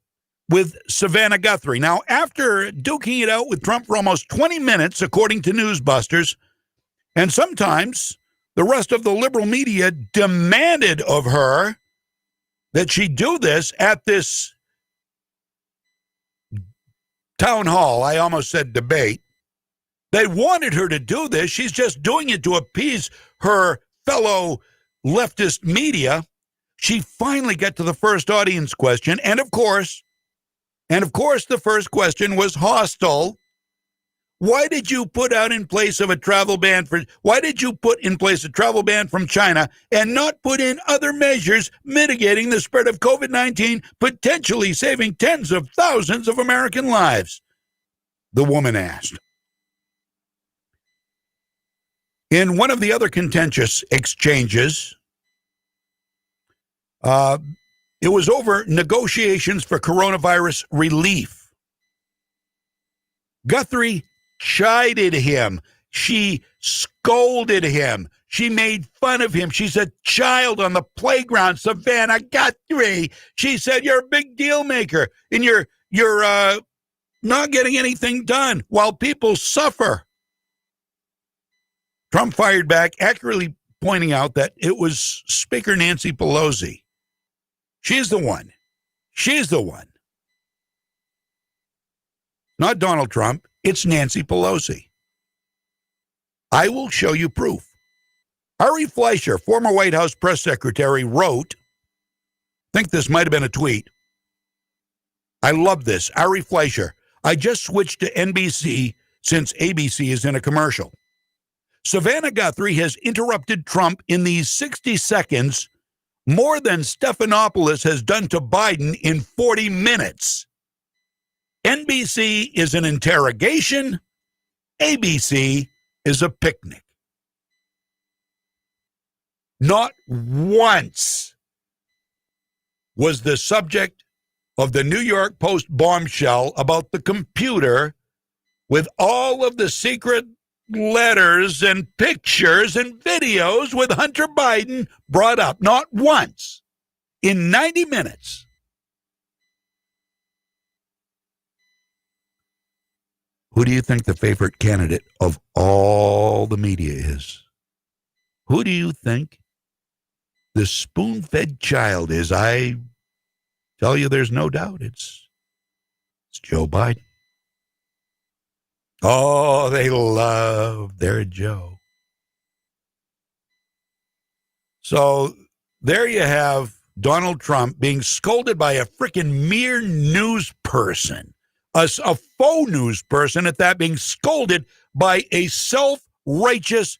with Savannah Guthrie. Now, after duking it out with Trump for almost 20 minutes, according to Newsbusters, and sometimes the rest of the liberal media demanded of her that she do this at this town hall. I almost said debate. They wanted her to do this. She's just doing it to appease her fellow leftist media. She finally got to the first audience question. And of course, the first question was hostile. Why did you put in place a travel ban from China and not put in other measures mitigating the spread of COVID-19, potentially saving tens of thousands of American lives? The woman asked. In one of the other contentious exchanges, it was over negotiations for coronavirus relief. Guthrie chided him. She scolded him. She made fun of him. She's a child on the playground. Savannah Guthrie. She said, you're a big deal maker and you're not getting anything done while people suffer. Trump fired back, accurately pointing out that it was Speaker Nancy Pelosi. She's the one. She's the one. Not Donald Trump. It's Nancy Pelosi. I will show you proof. Ari Fleischer, former White House press secretary, wrote, I think this might have been a tweet. I love this. Ari Fleischer, I just switched to NBC since ABC is in a commercial. Savannah Guthrie has interrupted Trump in these 60 seconds more than Stephanopoulos has done to Biden in 40 minutes. NBC is an interrogation. ABC is a picnic. Not once was the subject of the New York Post bombshell about the computer with all of the secret letters and pictures and videos with Hunter Biden brought up. Not once in 90 minutes. Who do you think the favorite candidate of all the media is? Who do you think the spoon-fed child is? I tell you, there's no doubt it's Joe Biden. Oh, they love their Joe. So there you have Donald Trump being scolded by a freaking mere news person, a faux news person at that, being scolded by a self-righteous,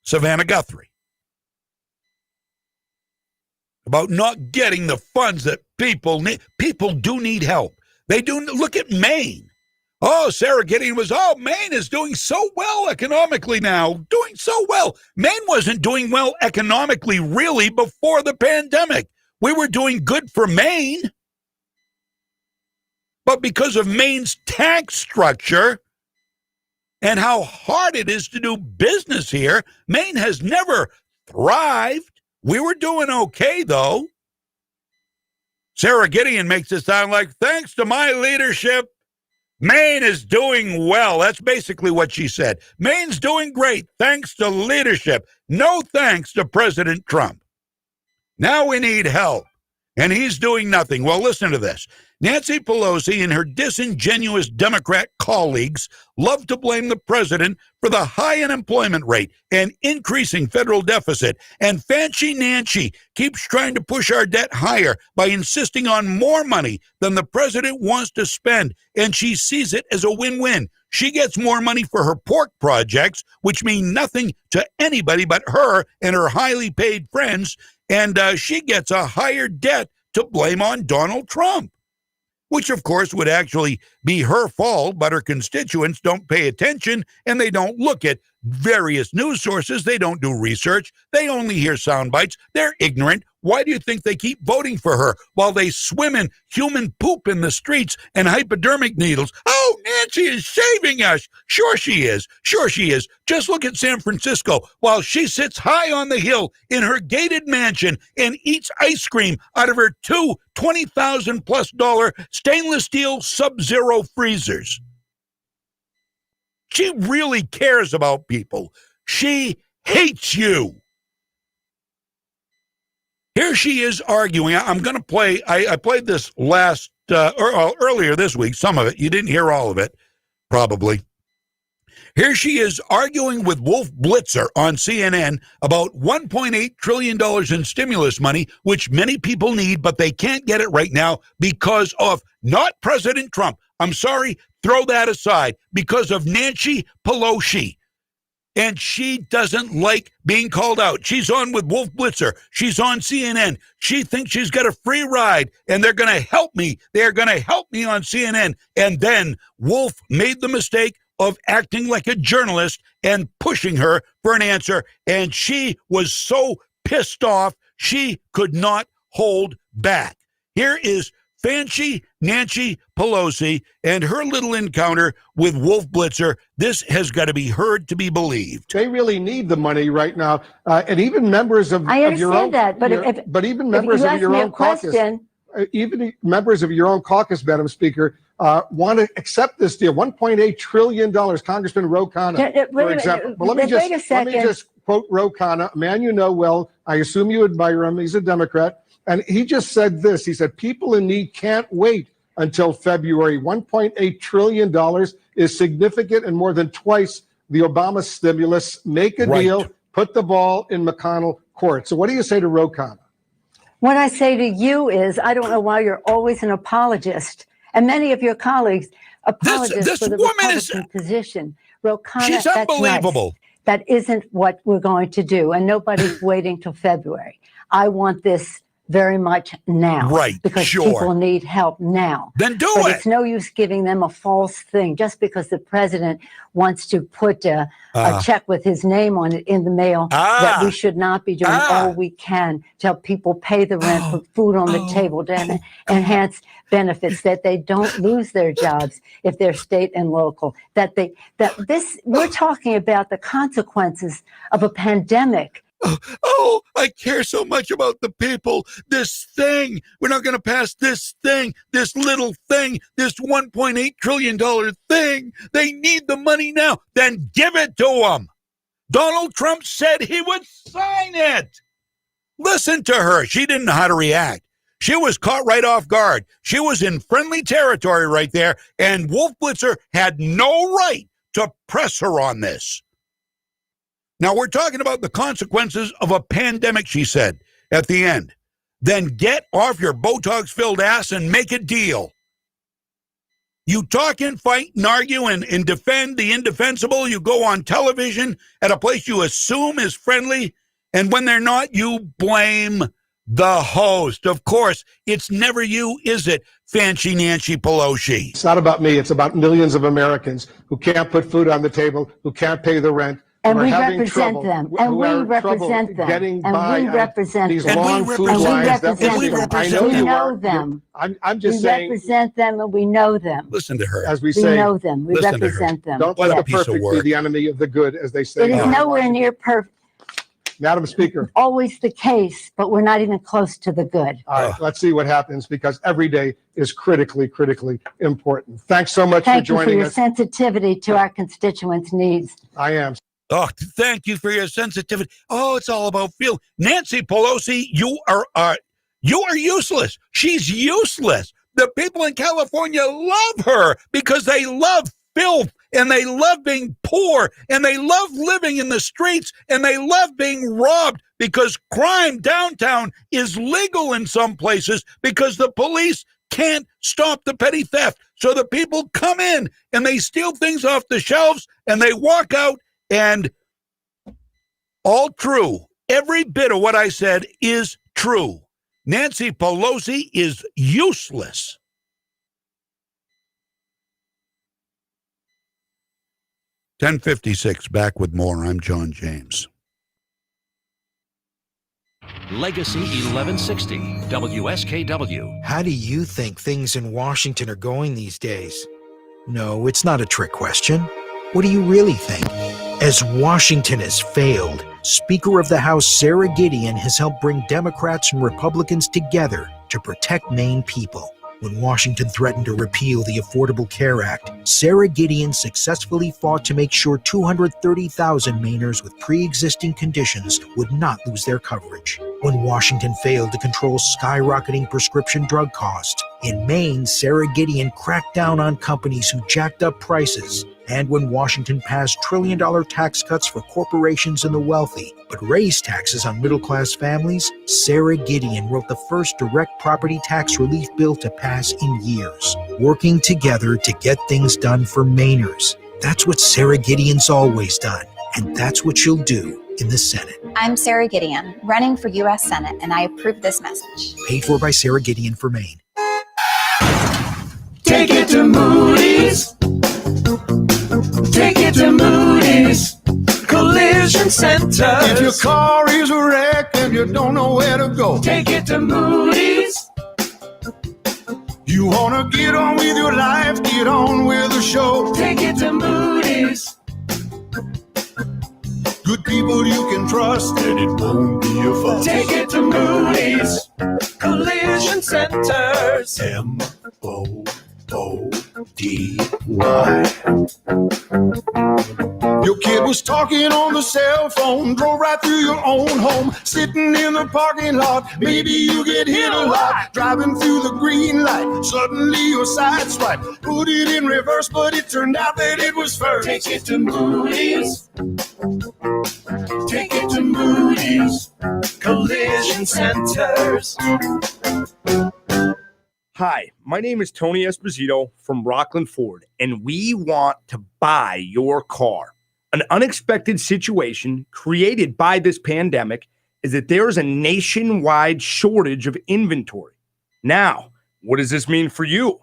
Savannah Guthrie, about not getting the funds that people do need help. They do. Look at Maine. Oh, Sarah Gideon Maine is doing so well economically now, doing so well. Maine wasn't doing well economically really before the pandemic. We were doing good for Maine. But because of Maine's tax structure and how hard it is to do business here, Maine has never thrived. We were doing okay, though. Sarah Gideon makes it sound like, thanks to my leadership, Maine is doing well. That's basically what she said. Maine's doing great thanks to leadership. No thanks to President Trump. Now we need help, and he's doing nothing. Well, listen to this. Nancy Pelosi and her disingenuous Democrat colleagues love to blame the president for the high unemployment rate and increasing federal deficit. And Fancy Nancy keeps trying to push our debt higher by insisting on more money than the president wants to spend. And she sees it as a win-win. She gets more money for her pork projects, which mean nothing to anybody but her and her highly paid friends. And she gets a higher debt to blame on Donald Trump, which, of course, would actually be her fault, but her constituents don't pay attention and they don't look at various news sources. They don't do research. They only hear sound bites. They're ignorant. Why do you think they keep voting for her while they swim in human poop in the streets and hypodermic needles? Oh, Nancy is saving us. Sure she is. Sure she is. Just look at San Francisco while she sits high on the hill in her gated mansion and eats ice cream out of her two $20,000+ stainless steel Sub-Zero freezers. She really cares about people. She hates you. Here she is arguing. I'm going to play. I played this earlier this week, some of it. You didn't hear all of it, probably. Here she is arguing with Wolf Blitzer on CNN about $1.8 trillion in stimulus money, which many people need, but they can't get it right now because of not President Trump. I'm sorry, throw that aside. Because of Nancy Pelosi. And she doesn't like being called out. She's on with Wolf Blitzer. She's on CNN. She thinks she's got a free ride, and they're going to help me. They're going to help me on CNN. And then Wolf made the mistake of acting like a journalist and pushing her for an answer. And she was so pissed off, she could not hold back. Here is Fancy Nancy Pelosi and her little encounter with Wolf Blitzer. This has got to be heard to be believed. They really need the money right now, and even members of your own. I understand that, but even members of your own caucus, even members of your own caucus, Madam Speaker, want to accept this deal. $1.8 trillion. Congressman Ro Khanna, for example. But let me just quote Ro Khanna, a man you know well. I assume you admire him. He's a Democrat. And he just said this. He said, people in need can't wait until February. $1.8 trillion is significant and more than twice the Obama stimulus. Make a deal, put the ball in McConnell court. So what do you say to Ro Khanna? What I say to you is, I don't know why you're always an apologist. And many of your colleagues apologize for the Republican position. Ro Khanna, she's unbelievable. That isn't what we're going to do. And nobody's waiting till February. I want this very much now. Right, because people need help now. Then do but it. It's no use giving them a false thing just because the president wants to put a check with his name on it in the mail that we should not be doing all we can to help people pay the rent, put food on the table, to enhance benefits, that they don't lose their jobs if they're state and local, we're talking about the consequences of a pandemic. Oh, I care so much about the people. This thing, we're not going to pass this thing, this little thing, this $1.8 trillion thing. They need the money now. Then give it to them. Donald Trump said he would sign it. Listen to her. She didn't know how to react. She was caught right off guard. She was in friendly territory right there, and Wolf Blitzer had no right to press her on this. Now, we're talking about the consequences of a pandemic, she said at the end. Then get off your Botox-filled ass and make a deal. You talk and fight and argue and defend the indefensible. You go on television at a place you assume is friendly. And when they're not, you blame The host. Of course, it's never you, is it, Fancy Nancy Pelosi? It's not about me. It's about millions of Americans who can't put food on the table, who can't pay the rent. And who are we having represent trouble, them. who And we are represent them. Getting And by we on represent these them. long And we food represent lines. them. That We I represent know them. you We know are. them. I'm just We saying. represent them and we know them. Listen to her. As we We say, know them. We listen to her. represent them. don't What let a the piece of perfect be work. the enemy of the good, as they say. It is nowhere near perfect. Madam Speaker. Always the case, but we're not even close to the good. All right, let's see what happens, because every day is critically important. Thanks so much for Thank you for joining your us. sensitivity to our constituents' needs. I am. Oh, thank you for your sensitivity. Oh, it's all about feel. Nancy Pelosi, you are useless. She's useless. The people in California love her because they love filth and they love being poor and they love living in the streets and they love being robbed because crime downtown is legal in some places because the police can't stop the petty theft. So the people come in and they steal things off the shelves and they walk out. And all true. Every bit of what I said is true. Nancy Pelosi is useless. $10:56, back with more. I'm John James. Legacy 1160, WSKW. How do you think things in Washington are going these days? No, it's not a trick question. What do you really think? As Washington has failed, Speaker of the House Sarah Gideon has helped bring Democrats and Republicans together to protect Maine people. When Washington threatened to repeal the Affordable Care Act, Sarah Gideon successfully fought to make sure 230,000 Mainers with pre-existing conditions would not lose their coverage. When Washington failed to control skyrocketing prescription drug costs, in Maine, Sarah Gideon cracked down on companies who jacked up prices. And when Washington passed trillion-dollar tax cuts for corporations and the wealthy, but raised taxes on middle-class families, Sarah Gideon wrote the first direct property tax relief bill to pass in years, working together to get things done for Mainers. That's what Sarah Gideon's always done, and that's what she'll do in the Senate. I'm Sarah Gideon, running for U.S. Senate, and I approve this message. Paid for by Sarah Gideon for Maine. Take it to Moody's. Take it to Moody's Collision Center. If your car is a wreck and you don't know where to go, take it to Moody's. You want to get on with your life, get on with the show. Take it to Moody's. Good people you can trust and it won't be a fuss. Take it to Moody's Collision Centers. M-O-O-D-Y. Your kid was talking on the cell phone, drove right through your own home, sitting in the parking lot. Maybe you get hit a lot, driving through the green light. Suddenly your sideswipe, put it in reverse, but it turned out that it was first. Take it to Moody's. Take it to Moody's Collision Centers. Hi, my name is Tony Esposito from Rockland Ford, and we want to buy your car. An unexpected situation created by this pandemic is that there is a nationwide shortage of inventory. Now, what does this mean for you?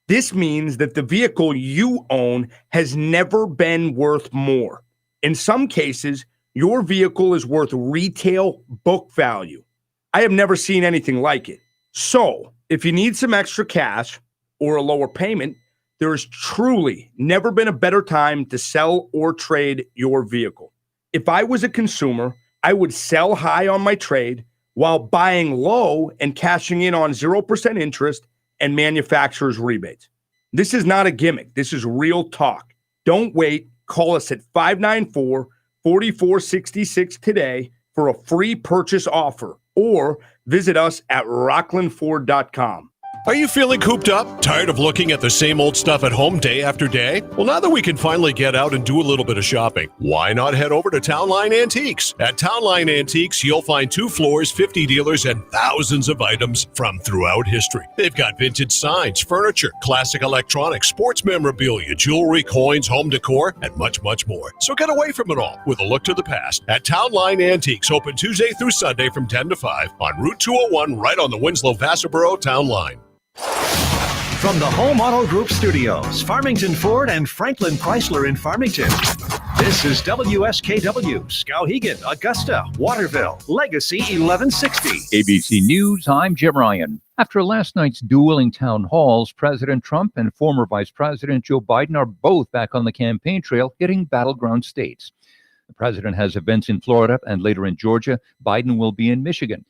This means that the vehicle you own has never been worth more. In some cases, your vehicle is worth retail book value. I have never seen anything like it. So, if you need some extra cash or a lower payment, there has truly never been a better time to sell or trade your vehicle. If I was a consumer, I would sell high on my trade while buying low and cashing in on 0% interest and manufacturer's rebates. This is not a gimmick. This is real talk. Don't wait. Call us at 594-4466 today for a free purchase offer or visit us at rocklandford.com. Are you feeling cooped up? Tired of looking at the same old stuff at home day after day? Well, now that we can finally get out and do a little bit of shopping, why not head over to Townline Antiques? At Townline Antiques, you'll find 2 floors, 50 dealers, and thousands of items from throughout history. They've got vintage signs, furniture, classic electronics, sports memorabilia, jewelry, coins, home decor, and much, much more. So get away from it all with a look to the past at Townline Antiques, open Tuesday through Sunday from 10 to 5 on Route 201 right on the Winslow-Vassarboro Town Line. From the Home Auto Group Studios, Farmington Ford and Franklin Chrysler in Farmington. This is WSKW, Skowhegan, Augusta, Waterville, Legacy 1160. ABC News, I'm Jim Ryan. After last night's dueling town halls, President Trump and former Vice President Joe Biden are both back on the campaign trail, hitting battleground states. The president has events in Florida and later in Georgia. Biden will be in Michigan.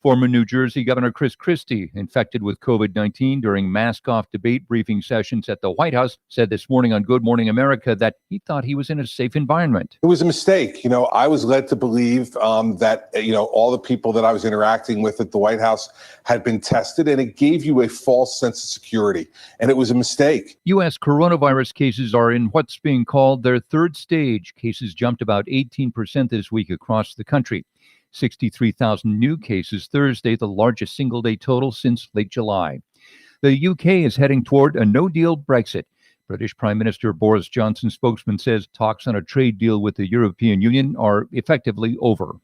Former New Jersey Governor Chris Christie, infected with COVID-19 during mask-off debate briefing sessions at the White House, said this morning on Good Morning America that he thought he was in a safe environment. It was a mistake. I was led to believe that, all the people that I was interacting with at the White House had been tested, and it gave you a false sense of security. And it was a mistake. U.S. coronavirus cases are in what's being called their third stage. Cases jumped about 18% this week across the country. 63,000 new cases Thursday, the largest single-day total since late July. The UK is heading toward a no-deal Brexit. British Prime Minister Boris Johnson's spokesman says talks on a trade deal with the European Union are effectively over.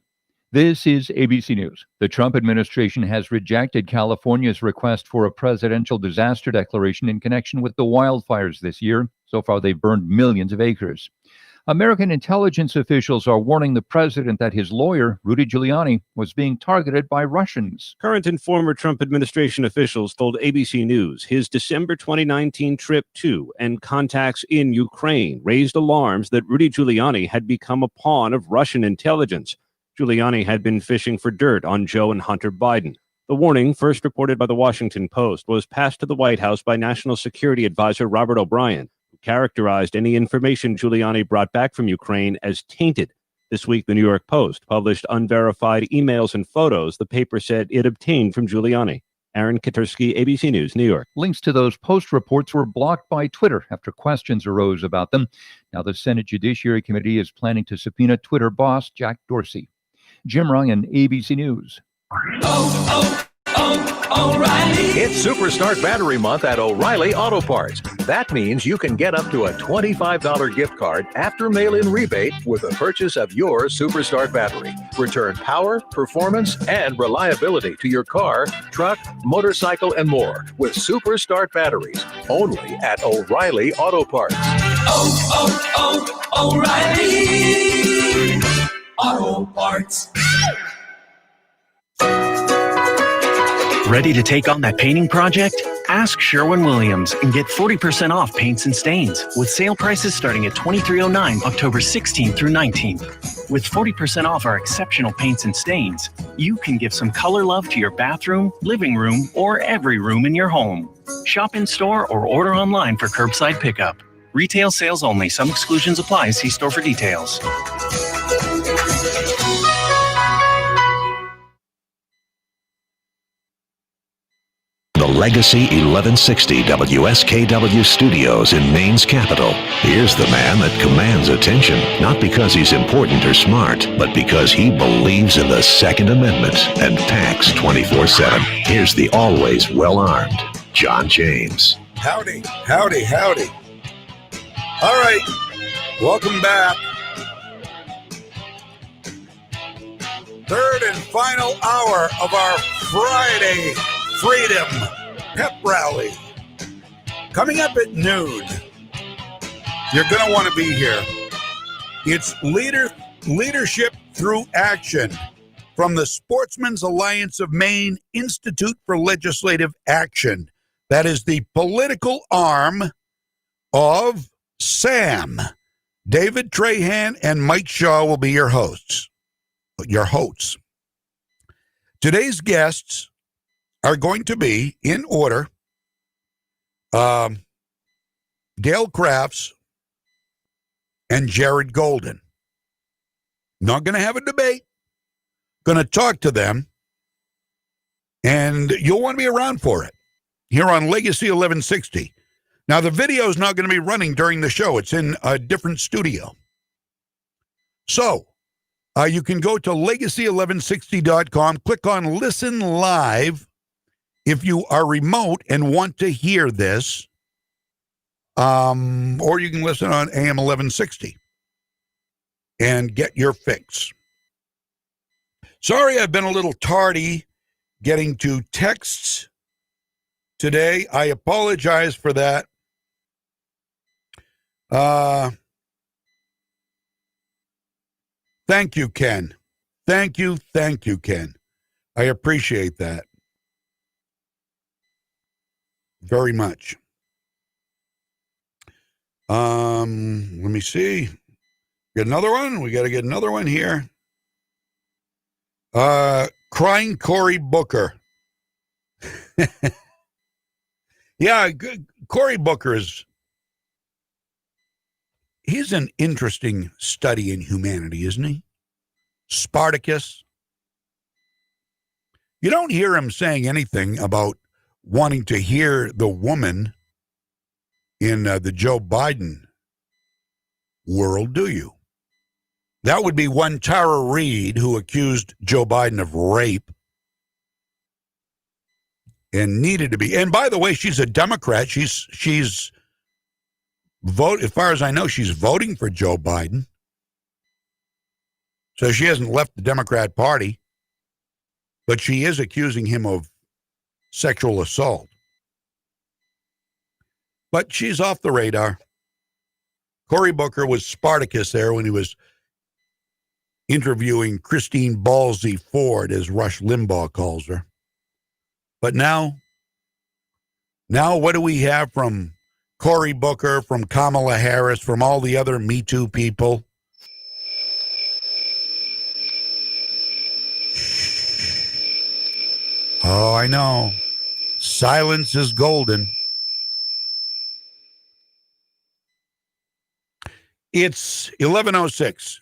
This is ABC News. The Trump administration has rejected California's request for a presidential disaster declaration in connection with the wildfires this year. So far, they've burned millions of acres. American intelligence officials are warning the president that his lawyer, Rudy Giuliani, was being targeted by Russians. Current and former Trump administration officials told ABC News his December 2019 trip to and contacts in Ukraine raised alarms that Rudy Giuliani had become a pawn of Russian intelligence. Giuliani had been fishing for dirt on Joe and Hunter Biden. The warning, first reported by the Washington Post, was passed to the White House by National Security Advisor Robert O'Brien, characterized any information Giuliani brought back from Ukraine as tainted. This week, the New York Post published unverified emails and photos the paper said it obtained from Giuliani. Aaron Katursky, ABC News, New York. Links to those Post reports were blocked by Twitter after questions arose about them. Now the Senate Judiciary Committee is planning to subpoena Twitter boss Jack Dorsey. Jim Ryan, ABC News. O'Reilly. It's Superstart Battery Month at O'Reilly Auto Parts. That means you can get up to a $25 gift card after mail-in rebate with the purchase of your Superstart battery. Return power, performance, and reliability to your car, truck, motorcycle, and more with Superstart batteries. Only at O'Reilly Auto Parts. O'Reilly Auto Parts. Ready to take on that painting project? Ask Sherwin-Williams and get 40% off paints and stains with sale prices starting at $23.09 October 16th through 19th. With 40% off our exceptional paints and stains, you can give some color love to your bathroom, living room, or every room in your home. Shop in store or order online for curbside pickup. Retail sales only. Some exclusions apply. See store for details. The Legacy 1160 WSKW studios in Maine's capital. Here's the man that commands attention, not because he's important or smart, but because he believes in the Second Amendment and packs 24/7. Here's the always well-armed John James. Howdy, howdy, howdy. All right, welcome back. Third and final hour of our Friday Freedom Pep Rally. Coming up at noon. You're going to want to be here. It's Leadership Through Action from the Sportsmen's Alliance of Maine Institute for Legislative Action. That is the political arm of SAM. David Trahan and Mike Shaw will be your hosts. Today's guests are going to be, in order, Gail Crafts and Jared Golden. Not going to have a debate. Going to talk to them, and you'll want to be around for it. here on Legacy 1160. Now, the video is not going to be running during the show. It's in a different studio. So, you can go to legacy1160.com, click on Listen Live if you are remote and want to hear this, or you can listen on AM 1160 and get your fix. Sorry, I've been a little tardy getting to texts today. I apologize for that. Thank you, Ken. Thank you, Ken. I appreciate that very much. Let me see. Get another one. We got to get another one here. Crying Cory Booker. Yeah, Cory Booker he's an interesting study in humanity, isn't he? Spartacus. You don't hear him saying anything about wanting to hear the woman in the Joe Biden world, do you? That would be one Tara Reid, who accused Joe Biden of rape and needed to be. And by the way, she's a Democrat. She's as far as I know, she's voting for Joe Biden. So she hasn't left the Democrat Party, but she is accusing him of sexual assault. But she's off the radar. Cory Booker was Spartacus there when he was interviewing Christine Ballsy Ford, as Rush Limbaugh calls her. But now what do we have from Cory Booker, from Kamala Harris, from all the other Me Too people? Oh, I know. Silence is golden. It's 11:06.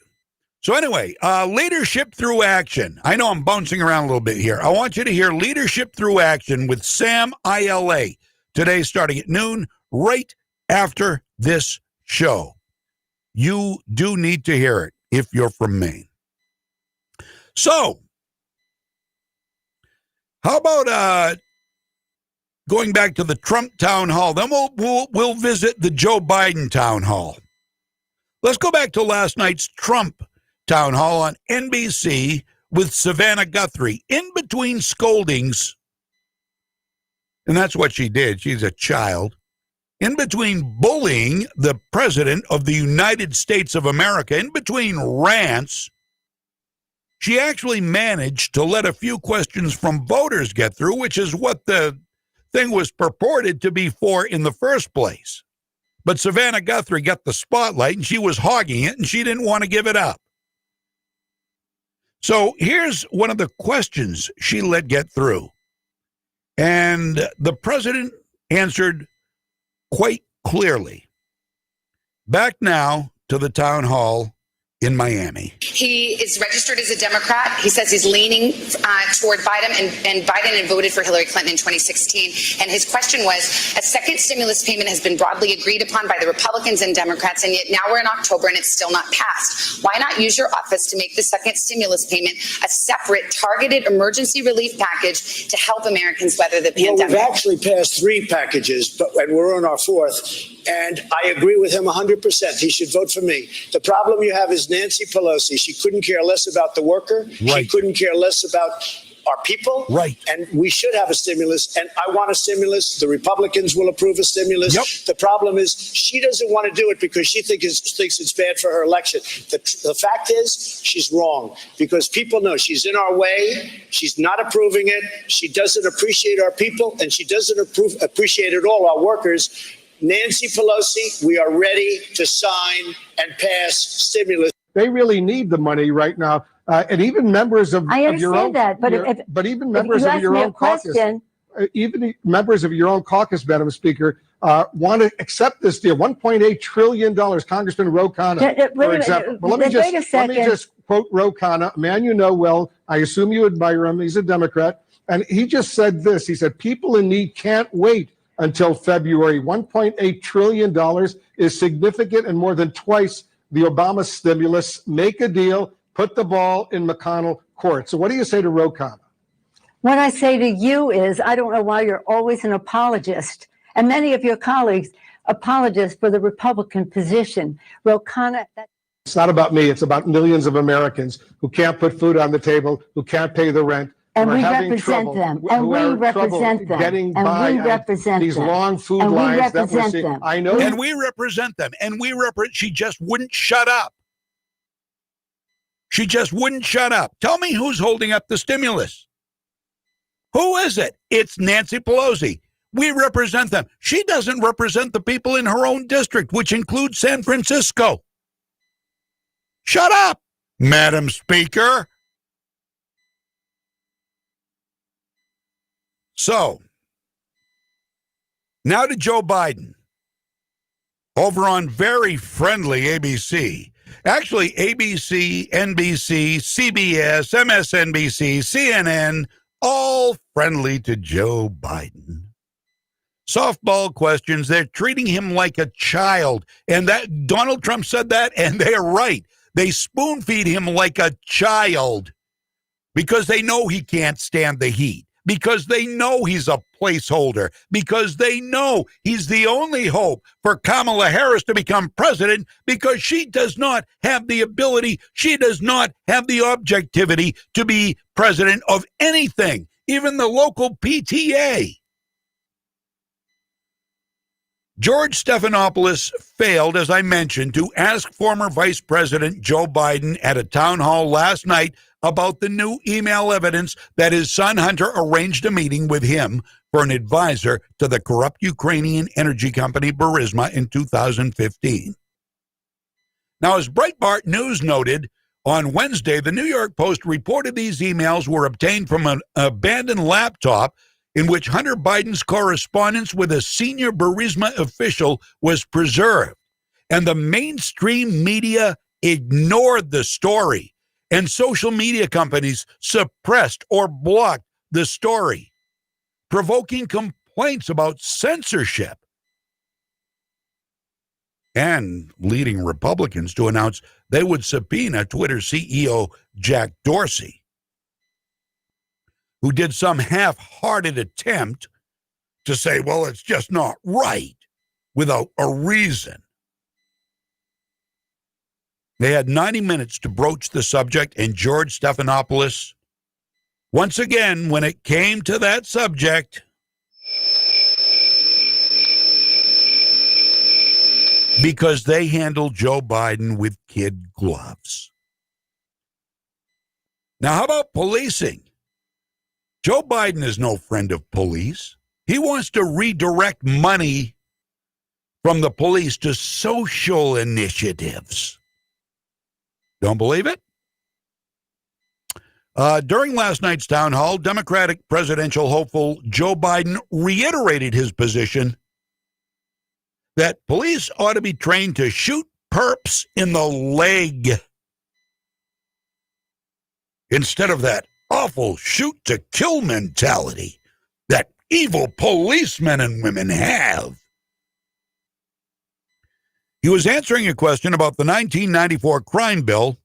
So anyway, leadership through action. I know I'm bouncing around a little bit here. I want you to hear Leadership Through Action with Sam ILA today starting at noon, right after this show. You do need to hear it if you're from Maine. So, how about going back to the Trump town hall? Then we'll visit the Joe Biden town hall. Let's go back to last night's Trump town hall on NBC with Savannah Guthrie. In between scoldings, and that's what she did. She's a child. In between bullying the president of the United States of America, in between rants, she actually managed to let a few questions from voters get through, which is what the thing was purported to be for in the first place. But Savannah Guthrie got the spotlight, and she was hogging it, and she didn't want to give it up. So here's one of the questions she let get through. And the president answered quite clearly. Back now to the town hall in Miami. He is registered as a Democrat. He says he's leaning toward Biden, and Biden had voted for Hillary Clinton in 2016. And his question was, a second stimulus payment has been broadly agreed upon by the Republicans and Democrats, and yet now we're in October and it's still not passed. Why not use your office to make the second stimulus payment a separate targeted emergency relief package to help Americans weather the pandemic? Well, we've actually passed 3 packages, and we're on our 4th. And I agree with him 100%. He should vote for me. The problem you have is Nancy Pelosi. She couldn't care less about the worker. Right. She couldn't care less about our people. Right. And we should have a stimulus. And I want a stimulus. The Republicans will approve a stimulus. Yep. The problem is she doesn't want to do it because she thinks it's bad for her election. The fact is she's wrong, because people know she's in our way. She's not approving it. She doesn't appreciate our people, and she doesn't appreciate at all our workers. Nancy Pelosi, we are ready to sign and pass stimulus. They really need the money right now. And even members of your own, that, but even members of your own caucus, even members of your own caucus, Madam Speaker, want to accept this deal. $1.8 trillion. Congressman Ro Khanna, for example. But let me just quote Ro Khanna, a man you know well. I assume you admire him. He's a Democrat. And he just said this. He said, people in need can't wait until February. $1.8 trillion is significant and more than twice the Obama stimulus. Make a deal. Put the ball in McConnell court. So what do you say to Ro Khanna? What I say to you is, I don't know why you're always an apologist, and many of your colleagues apologize for the Republican position. Ro Khanna, it's not about me. It's about millions of Americans who can't put food on the table, who can't pay the rent. and we represent them, and we represent them, and we represent these long food lines that we're seeing. I know, and we represent them, and we represent. She just wouldn't shut up. She just wouldn't shut up. Tell me who's holding up the stimulus. Who is it? It's Nancy Pelosi. We represent them. She doesn't represent the people in her own district, which includes San Francisco. Shut up, Madam Speaker. So, now to Joe Biden. Over on very friendly ABC. Actually, ABC, NBC, CBS, MSNBC, CNN, all friendly to Joe Biden. Softball questions, they're treating him like a child. And that Donald Trump said that, and they're right. They spoon feed him like a child because they know he can't stand the heat, because they know he's a placeholder, because they know he's the only hope for Kamala Harris to become president, because she does not have the ability, she does not have the objectivity to be president of anything, even the local PTA. George Stephanopoulos failed, as I mentioned, to ask former Vice President Joe Biden at a town hall last night about the new email evidence that his son Hunter arranged a meeting with him for an advisor to the corrupt Ukrainian energy company Burisma in 2015. Now, as Breitbart News noted, on Wednesday, the New York Post reported these emails were obtained from an abandoned laptop in which Hunter Biden's correspondence with a senior Burisma official was preserved. And the mainstream media ignored the story, and social media companies suppressed or blocked the story, provoking complaints about censorship and leading Republicans to announce they would subpoena Twitter CEO Jack Dorsey, who did some half-hearted attempt to say, well, it's just not right, without a reason. They had 90 minutes to broach the subject, and George Stephanopoulos, once again, when it came to that subject, because they handled Joe Biden with kid gloves. Now, how about policing? Joe Biden is no friend of police. He wants to redirect money from the police to social initiatives. Don't believe it? During last night's town hall, Democratic presidential hopeful Joe Biden reiterated his position that police ought to be trained to shoot perps in the leg instead of that awful shoot-to-kill mentality that evil policemen and women have. He was answering a question about the 1994 crime bill,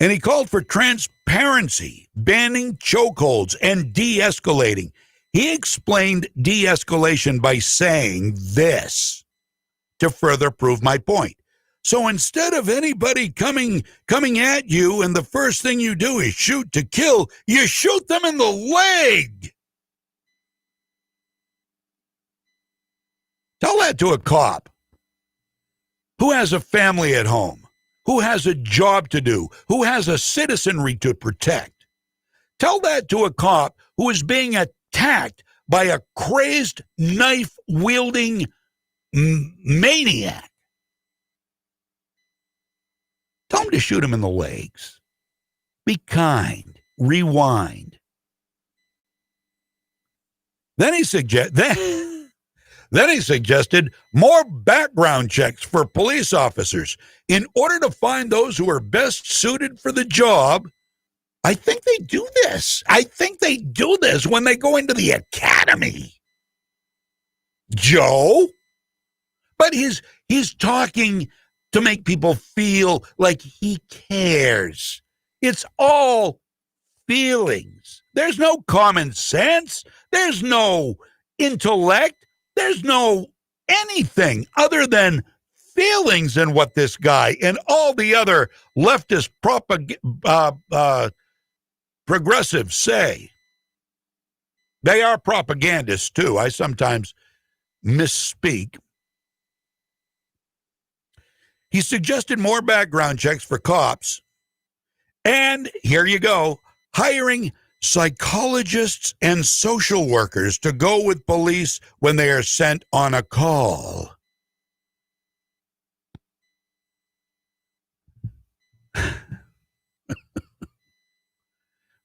and he called for transparency, banning chokeholds, and de-escalating. He explained de-escalation by saying this to further prove my point. So instead of anybody coming at you and the first thing you do is shoot to kill, you shoot them in the leg. Tell that to a cop who has a family at home, who has a job to do, who has a citizenry to protect. Tell that to a cop who is being attacked by a crazed, knife-wielding maniac. Tell him to shoot him in the legs. Be kind. Rewind. Then he suggests, Then he suggested more background checks for police officers in order to find those who are best suited for the job. I think they do this. I think they do this when they go into the academy. Joe? But he's talking to make people feel like he cares. It's all feelings. There's no common sense. There's no intellect. There's no anything other than feelings in what this guy and all the other leftist progressives say. They are propagandists, too. I sometimes misspeak. He suggested more background checks for cops. And here you go, hiring psychologists and social workers to go with police when they are sent on a call.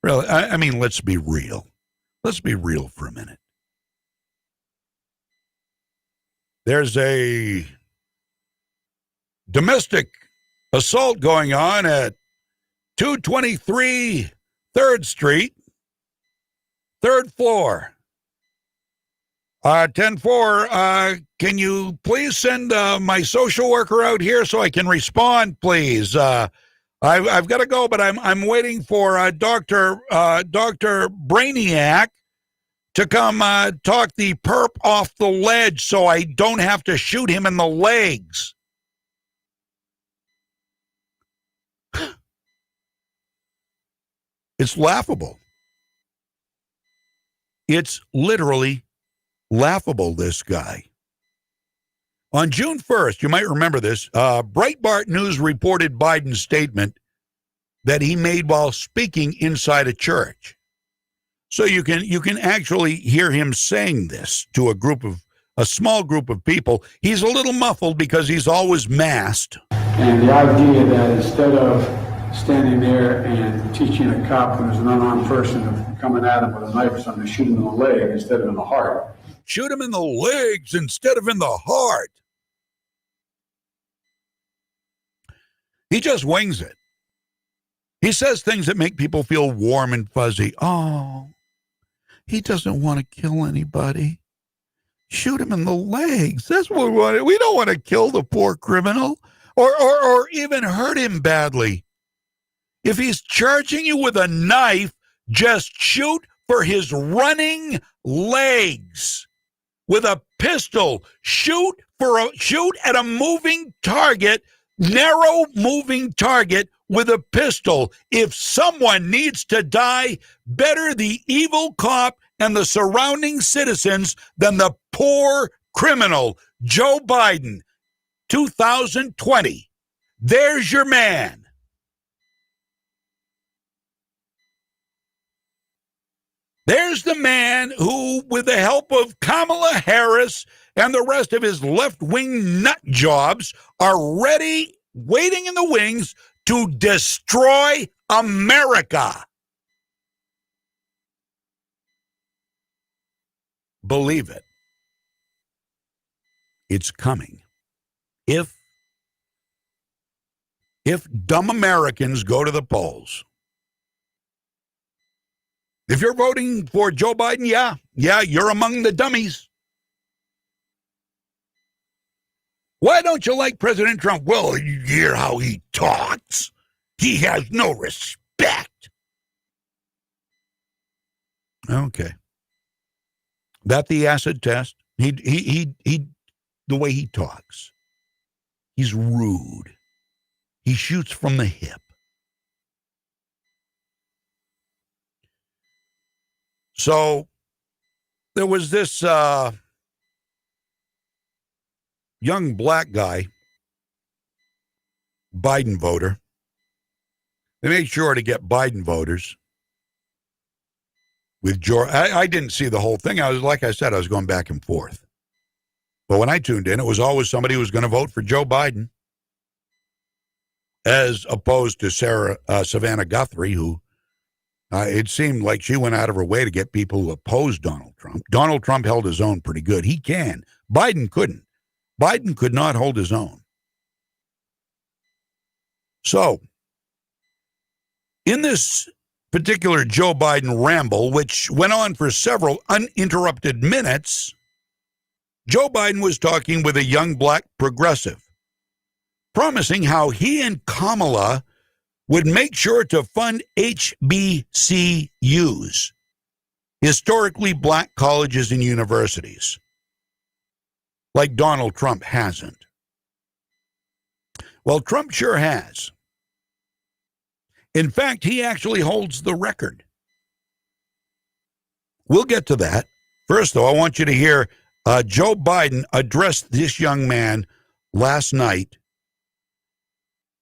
Really, I mean, let's be real. Let's be real for a minute. There's a domestic assault going on at 223 3rd Street, 3rd floor. 10-4, can you please send my social worker out here so I can respond, please? I've got to go, but I'm waiting for Dr. Brainiac to come talk the perp off the ledge so I don't have to shoot him in the legs. It's laughable. It's literally laughable, this guy. On June 1st, you might remember this, Breitbart News reported Biden's statement that he made while speaking inside a church. So you can actually hear him saying this to a small group of people. He's a little muffled because he's always masked. And the idea that instead of standing there and teaching a cop when there's an unarmed person coming at him with a knife or something, shoot him in the leg instead of in the heart. Shoot him in the legs instead of in the heart. He just wings it. He says things that make people feel warm and fuzzy. Oh, he doesn't want to kill anybody. Shoot him in the legs. That's what we want. We don't want to kill the poor criminal or even hurt him badly. If he's charging you with a knife, just shoot for his running legs. With a pistol, shoot at a moving target, narrow moving target with a pistol. If someone needs to die, better the evil cop and the surrounding citizens than the poor criminal. Joe Biden, 2020. There's your man. There's the man who, with the help of Kamala Harris and the rest of his left-wing nut jobs, are ready, waiting in the wings to destroy America. Believe it. It's coming. If dumb Americans go to the polls. If you're voting for Joe Biden, yeah, you're among the dummies. Why don't you like President Trump? Well, you hear how he talks. He has no respect. Okay. That the acid test? He the way he talks. He's rude. He shoots from the hip. So there was this young black guy, Biden voter. They made sure to get Biden voters with George. I didn't see the whole thing. I was going back and forth. But when I tuned in, it was always somebody who was going to vote for Joe Biden, as opposed to Savannah Guthrie, who it seemed like she went out of her way to get people who opposed Donald Trump. Donald Trump held his own pretty good. He can Biden couldn't. Biden could not hold his own. So, in this particular Joe Biden ramble, which went on for several uninterrupted minutes, Joe Biden was talking with a young black progressive, promising how he and Kamala would make sure to fund HBCUs, historically black colleges and universities, like Donald Trump hasn't. Well, Trump sure has. In fact, he actually holds the record. We'll get to that. First, though, I want you to hear Joe Biden address this young man last night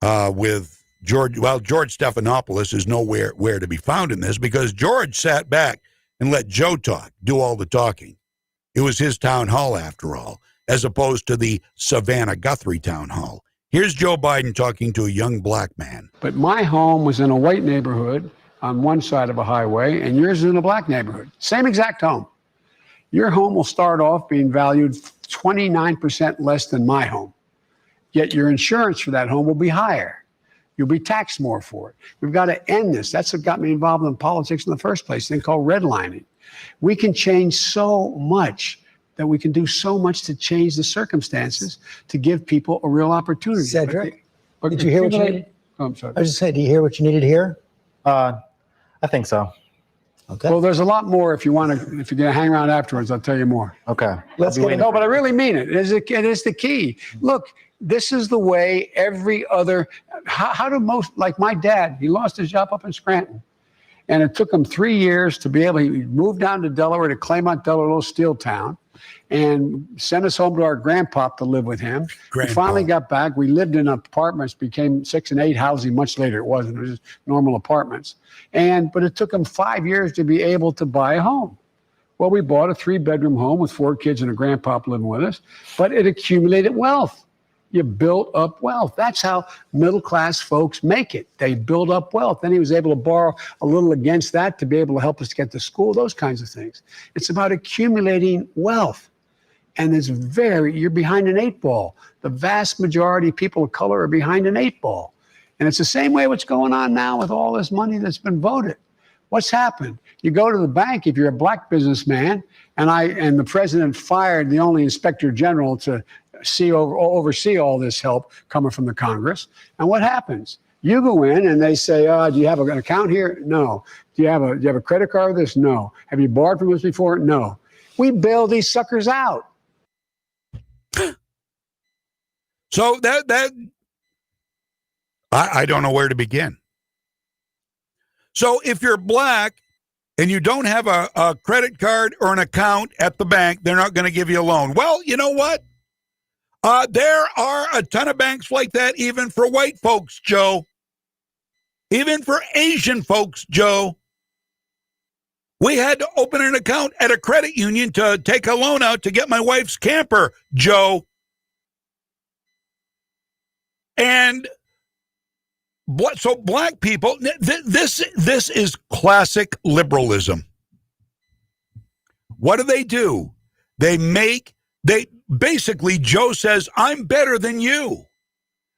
with George. Well, George Stephanopoulos is nowhere to be found in this because George sat back and let Joe talk, do all the talking. It was his town hall, after all, as opposed to the Savannah Guthrie town hall. Here's Joe Biden talking to a young black man. But my home was in a white neighborhood on one side of a highway, and yours is in a black neighborhood. Same exact home. Your home will start off being valued 29% less than my home. Yet your insurance for that home will be higher. You'll be taxed more for it. We've got to end this. That's what got me involved in politics in the first place, a thing called redlining. We can change so much, that we can do so much to change the circumstances to give people a real opportunity. Cedric, did you hear what you needed? Oh, I'm sorry. I was just saying, do you hear what you needed to hear? I think so. Okay. Well, there's a lot more. If you're going to hang around afterwards, I'll tell you more. Okay. Let's get it. No, but I really mean it. It is the key. Look, this is the way every other. How do most, like my dad? He lost his job up in Scranton, and it took him 3 years to be able. He moved down to Delaware, to Claymont, Delaware, a little steel town, and sent us home to our grandpop to live with him. We finally got back. We lived in apartments, became 6 and 8 housing much later. It wasn't. It was just normal apartments. But it took him 5 years to be able to buy a home. Well, we bought a 3-bedroom home with 4 kids and a grandpop living with us, but it accumulated wealth. You built up wealth. That's how middle-class folks make it. They build up wealth. Then he was able to borrow a little against that to be able to help us get to school, those kinds of things. It's about accumulating wealth. And you're behind an 8 ball. The vast majority of people of color are behind an 8 ball. And it's the same way what's going on now with all this money that's been voted. What's happened? You go to the bank, if you're a black businessman, and the president fired the only inspector general to oversee all this help coming from the Congress. And what happens? You go in and they say, do you have an account here? No. Do you have a credit card with this? No. Have you borrowed from us before? No. We bail these suckers out. So I don't know where to begin. So if you're black and you don't have a credit card or an account at the bank, they're not going to give you a loan. Well, you know what? There are a ton of banks like that, even for white folks, Joe. Even for Asian folks, Joe. We had to open an account at a credit union to take a loan out to get my wife's camper, Joe. And so black people, this is classic liberalism. What do? Basically, Joe says, I'm better than you.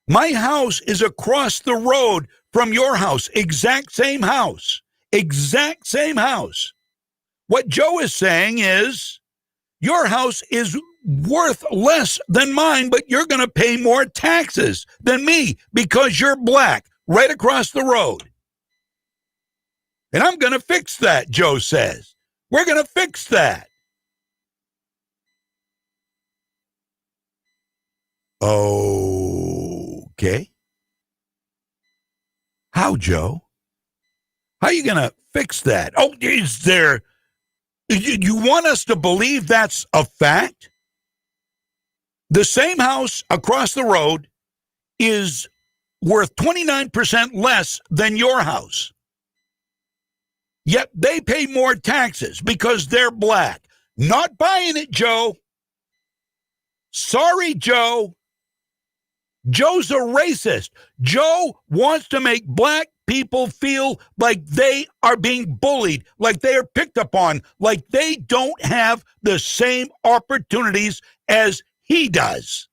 My house is across the road from your house. Exact same house. Exact same house. What Joe is saying is, your house is worth less than mine, but you're going to pay more taxes than me because you're black, right across the road. And I'm going to fix that, Joe says. We're going to fix that. Okay. How, Joe? How are you going to fix that? Oh, is there... You want us to believe that's a fact? The same house across the road is worth 29% less than your house. Yet they pay more taxes because they're black. Not buying it, Joe. Sorry, Joe. Joe's a racist. Joe wants to make black people feel like they are being bullied, like they are picked upon, like they don't have the same opportunities as he does.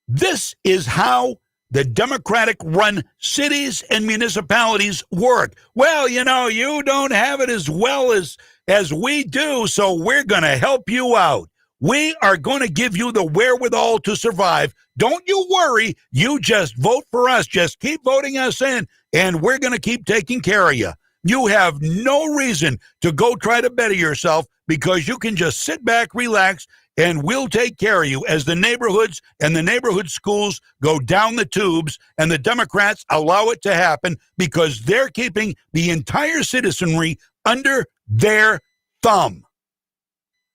This is how the Democratic-run cities and municipalities work. Well, you know, you don't have it as well as we do, so we're going to help you out. We are going to give you the wherewithal to survive. Don't you worry. You just vote for us. Just keep voting us in, and we're going to keep taking care of you. You have no reason to go try to better yourself because you can just sit back, relax, and we'll take care of you as the neighborhoods and the neighborhood schools go down the tubes, and the Democrats allow it to happen because they're keeping the entire citizenry under their thumb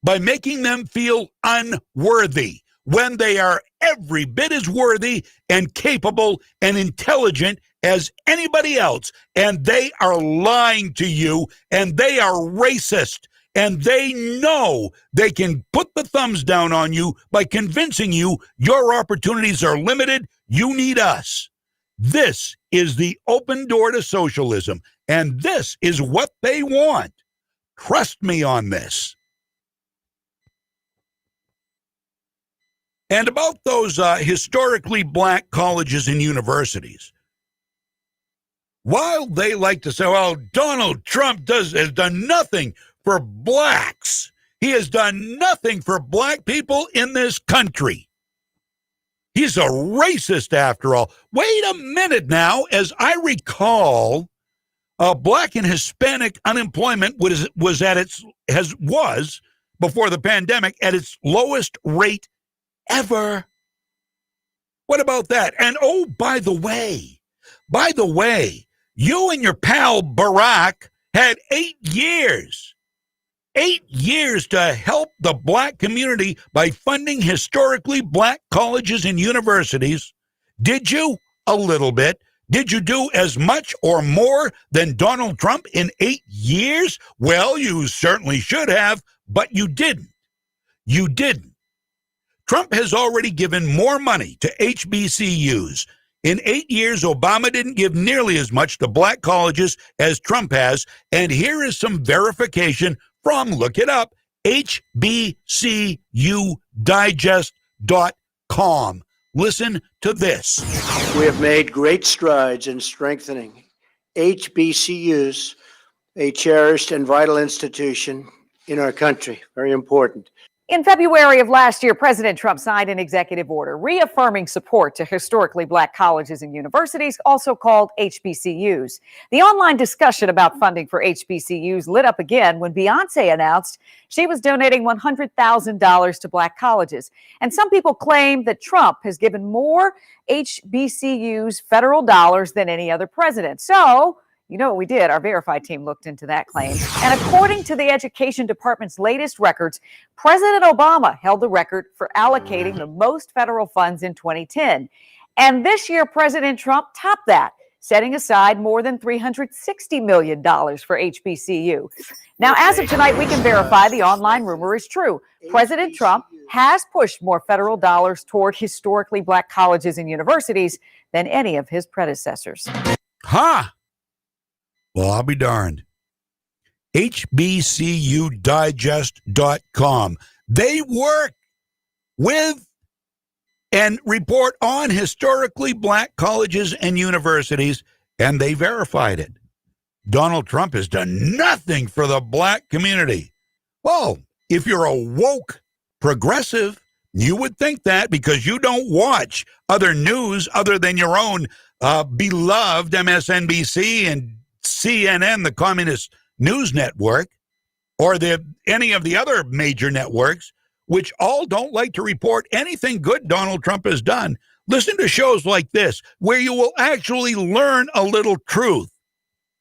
by making them feel unworthy when they are every bit as worthy and capable and intelligent as anybody else. And they are lying to you, and they are racist. And they know they can put the thumbs down on you by convincing you your opportunities are limited. You need us. This is the open door to socialism, and this is what they want. Trust me on this. And about those historically black colleges and universities, while they like to say, well, Donald Trump has done nothing for blacks. He has done nothing for black people in this country. He's a racist after all. Wait a minute now. As I recall, black and Hispanic unemployment was before the pandemic at its lowest rate ever. What about that? And oh, by the way, you and your pal Barack had 8 years. 8 years to help the black community by funding historically black colleges and universities. Did you? A little bit. Did you do as much or more than Donald Trump in 8 years? Well, you certainly should have, but you didn't. You didn't. Trump has already given more money to HBCUs. In 8 years, Obama didn't give nearly as much to black colleges as Trump has. And here is some verification from, look it up, HBCUdigest.com. Listen to this. We have made great strides in strengthening HBCUs, a cherished and vital institution in our country. Very important. In February of last year, President Trump signed an executive order reaffirming support to historically black colleges and universities, also called HBCUs. The online discussion about funding for HBCUs lit up again when Beyonce announced she was donating $100,000 to black colleges. And some people claim that Trump has given more HBCUs federal dollars than any other president. So, you know what we did? Our verified team looked into that claim. And according to the Education Department's latest records, President Obama held the record for allocating the most federal funds in 2010. And this year, President Trump topped that, setting aside more than $360 million for HBCU. Now, as of tonight, we can verify the online rumor is true. President Trump has pushed more federal dollars toward historically black colleges and universities than any of his predecessors. Ha! Well, I'll be darned. HBCUdigest.com. They work with and report on historically black colleges and universities, and they verified it. Donald Trump has done nothing for the black community. Well, if you're a woke progressive, you would think that because you don't watch other news other than your own beloved MSNBC and CNN, the communist news network, or any of the other major networks, which all don't like to report anything good Donald Trump has done. Listen to shows like this, where you will actually learn a little truth.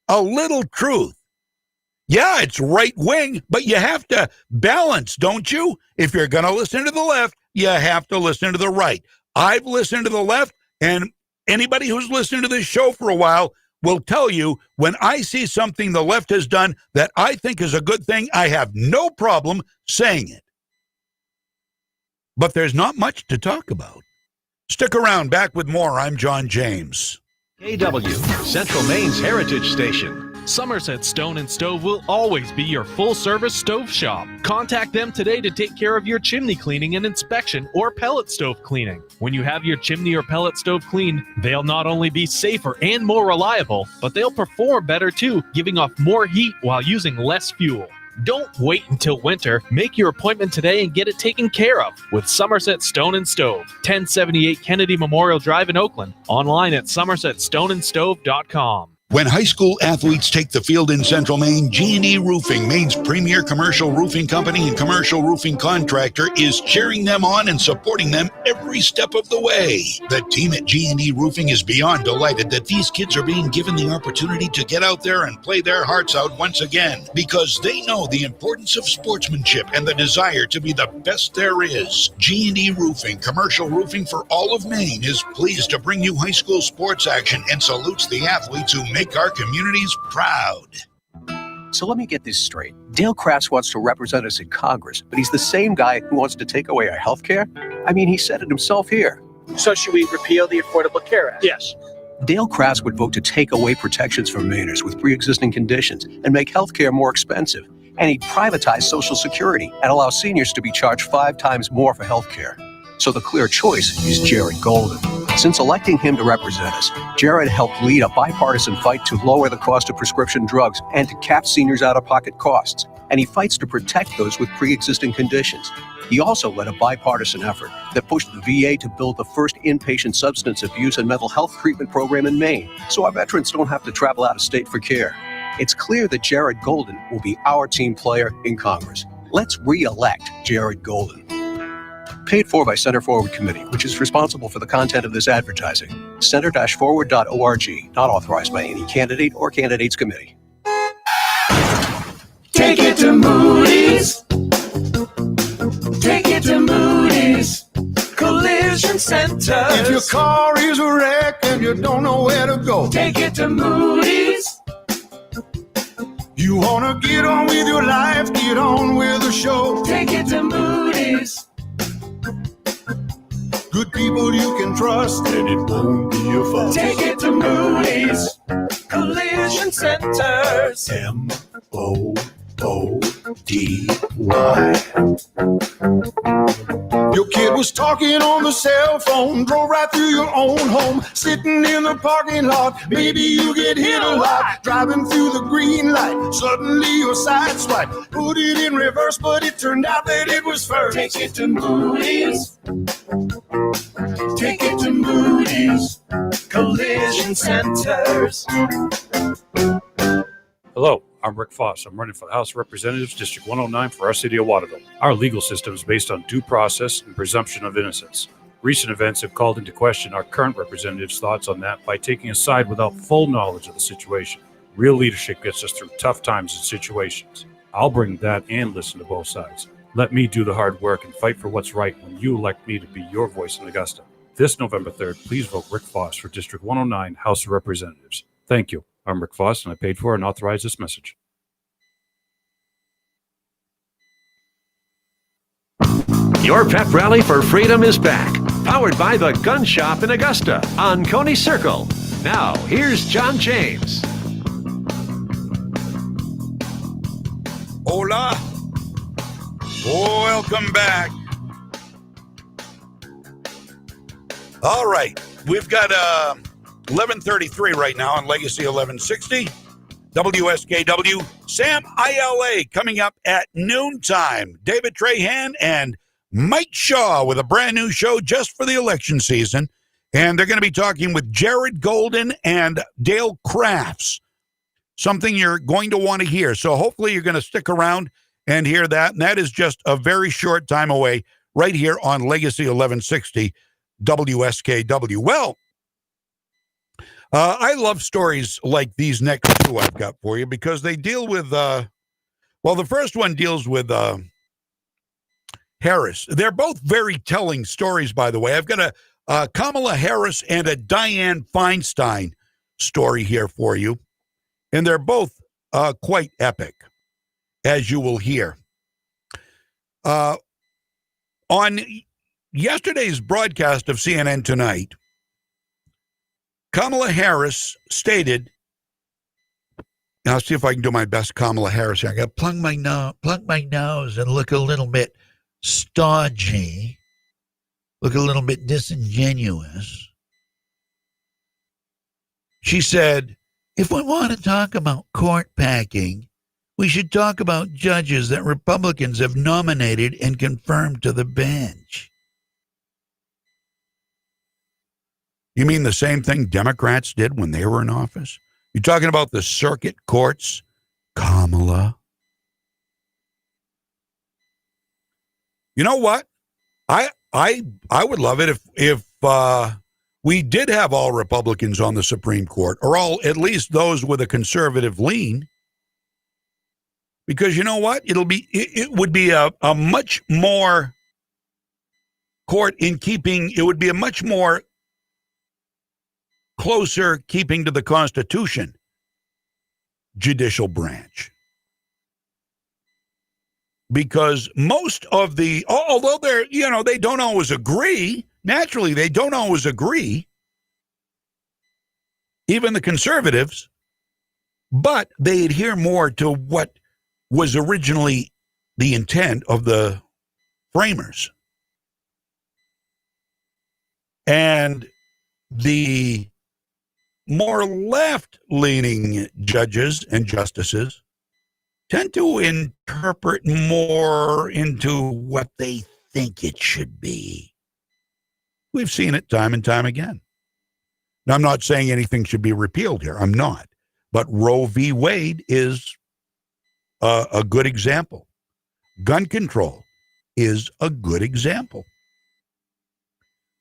A little truth. Yeah, it's right wing, but you have to balance, don't you? If you're going to listen to the left, you have to listen to the right. I've listened to the left, and anybody who's listened to this show for a while will tell you when I see something the left has done that I think is a good thing, I have no problem saying it. But there's not much to talk about. Stick around. Back with more. I'm John James. KW, Central Maine's Heritage Station. Somerset Stone & Stove will always be your full-service stove shop. Contact them today to take care of your chimney cleaning and inspection or pellet stove cleaning. When you have your chimney or pellet stove cleaned, they'll not only be safer and more reliable, but they'll perform better too, giving off more heat while using less fuel. Don't wait until winter. Make your appointment today and get it taken care of with Somerset Stone & Stove, 1078 Kennedy Memorial Drive in Oakland. Online at somersetstoneandstove.com. When high school athletes take the field in Central Maine, G&E Roofing, Maine's premier commercial roofing company and commercial roofing contractor, is cheering them on and supporting them every step of the way. The team at G&E Roofing is beyond delighted that these kids are being given the opportunity to get out there and play their hearts out once again, because they know the importance of sportsmanship and the desire to be the best there is. G&E Roofing, commercial roofing for all of Maine, is pleased to bring you high school sports action and salutes the athletes who make our communities proud. So let me get this straight. Dale Crafts wants to represent us in Congress, but he's the same guy who wants to take away our health care? I mean, he said it himself here. So should we repeal the Affordable Care Act? Yes. Dale Crafts would vote to take away protections from Mainers with pre-existing conditions and make health care more expensive. And he'd privatize Social Security and allow seniors to be charged 5 times more for health care. So the clear choice is Jared Golden. Since electing him to represent us, Jared helped lead a bipartisan fight to lower the cost of prescription drugs and to cap seniors' out-of-pocket costs. And he fights to protect those with pre-existing conditions. He also led a bipartisan effort that pushed the VA to build the first inpatient substance abuse and mental health treatment program in Maine, so our veterans don't have to travel out of state for care. It's clear that Jared Golden will be our team player in Congress. Let's re-elect Jared Golden. Paid for by Center Forward Committee, which is responsible for the content of this advertising. Center-forward.org, not authorized by any candidate or candidates committee. Take it to Moody's. Take it to Moody's Collision Center. If your car is a wreck and you don't know where to go, take it to Moody's. You wanna get on with your life, get on with the show, take it to Moody's. Good people you can trust, and it won't be a fuss. Take it to Moody's Collision Centers. MOODY. Your kid was talking on the cell phone, drove right through your own home, sitting in the parking lot. Maybe you get hit a lot, driving through the green light. Suddenly your side swipe, put it in reverse, but it turned out that it was first. Take it to Moody's. Take it to Moody's Collision Centers. Hello, I'm Rick Foss. I'm running for the House of Representatives, District 109 for our city of Waterville. Our legal system is based on due process and presumption of innocence. Recent events have called into question our current representatives' thoughts on that by taking a side without full knowledge of the situation. Real leadership gets us through tough times and situations. I'll bring that and listen to both sides. Let me do the hard work and fight for what's right when you elect me to be your voice in Augusta. This November 3rd, please vote Rick Foss for District 109, House of Representatives. Thank you. I'm Rick Foss, and I paid for and authorized this message. Your pep rally for freedom is back. Powered by the Gun Shop in Augusta on Coney Circle. Now, here's John James. Hola. Welcome back. All right. We've got 11:33 right now on Legacy 1160. WSKW. Sam ILA coming up at noontime. David Trahan and Mike Shaw with a brand new show just for the election season. And they're going to be talking with Jared Golden and Dale Crafts. Something you're going to want to hear. So hopefully you're going to stick around and hear that. And that is just a very short time away right here on Legacy 1160 WSKW. Well, I love stories like these next two I've got for you because they deal with, the first one deals with Harris. They're both very telling stories, by the way. I've got a Kamala Harris and a Dianne Feinstein story here for you. And they're both quite epic, as you will hear. On yesterday's broadcast of CNN Tonight, Kamala Harris stated I'll see if I can do my best Kamala Harris here. I got to plug my nose and look a little bit stodgy, look a little bit disingenuous. She said, if we want to talk about court packing, we should talk about judges that Republicans have nominated and confirmed to the bench. You mean the same thing Democrats did when they were in office? You're talking about the circuit courts, Kamala? You know what? I would love it if we did have all Republicans on the Supreme Court, or at least those with a conservative lean. Because you know what? It would be a much more court in keeping. It would be a much more closer keeping to the Constitution judicial branch. Because most of although they don't always agree, naturally they don't always agree, even the conservatives, but they adhere more to what was originally the intent of the framers. And the more left-leaning judges and justices tend to interpret more into what they think it should be. We've seen it time and time again. Now, I'm not saying anything should be repealed here. I'm not. But Roe v. Wade is a good example. Gun control is a good example.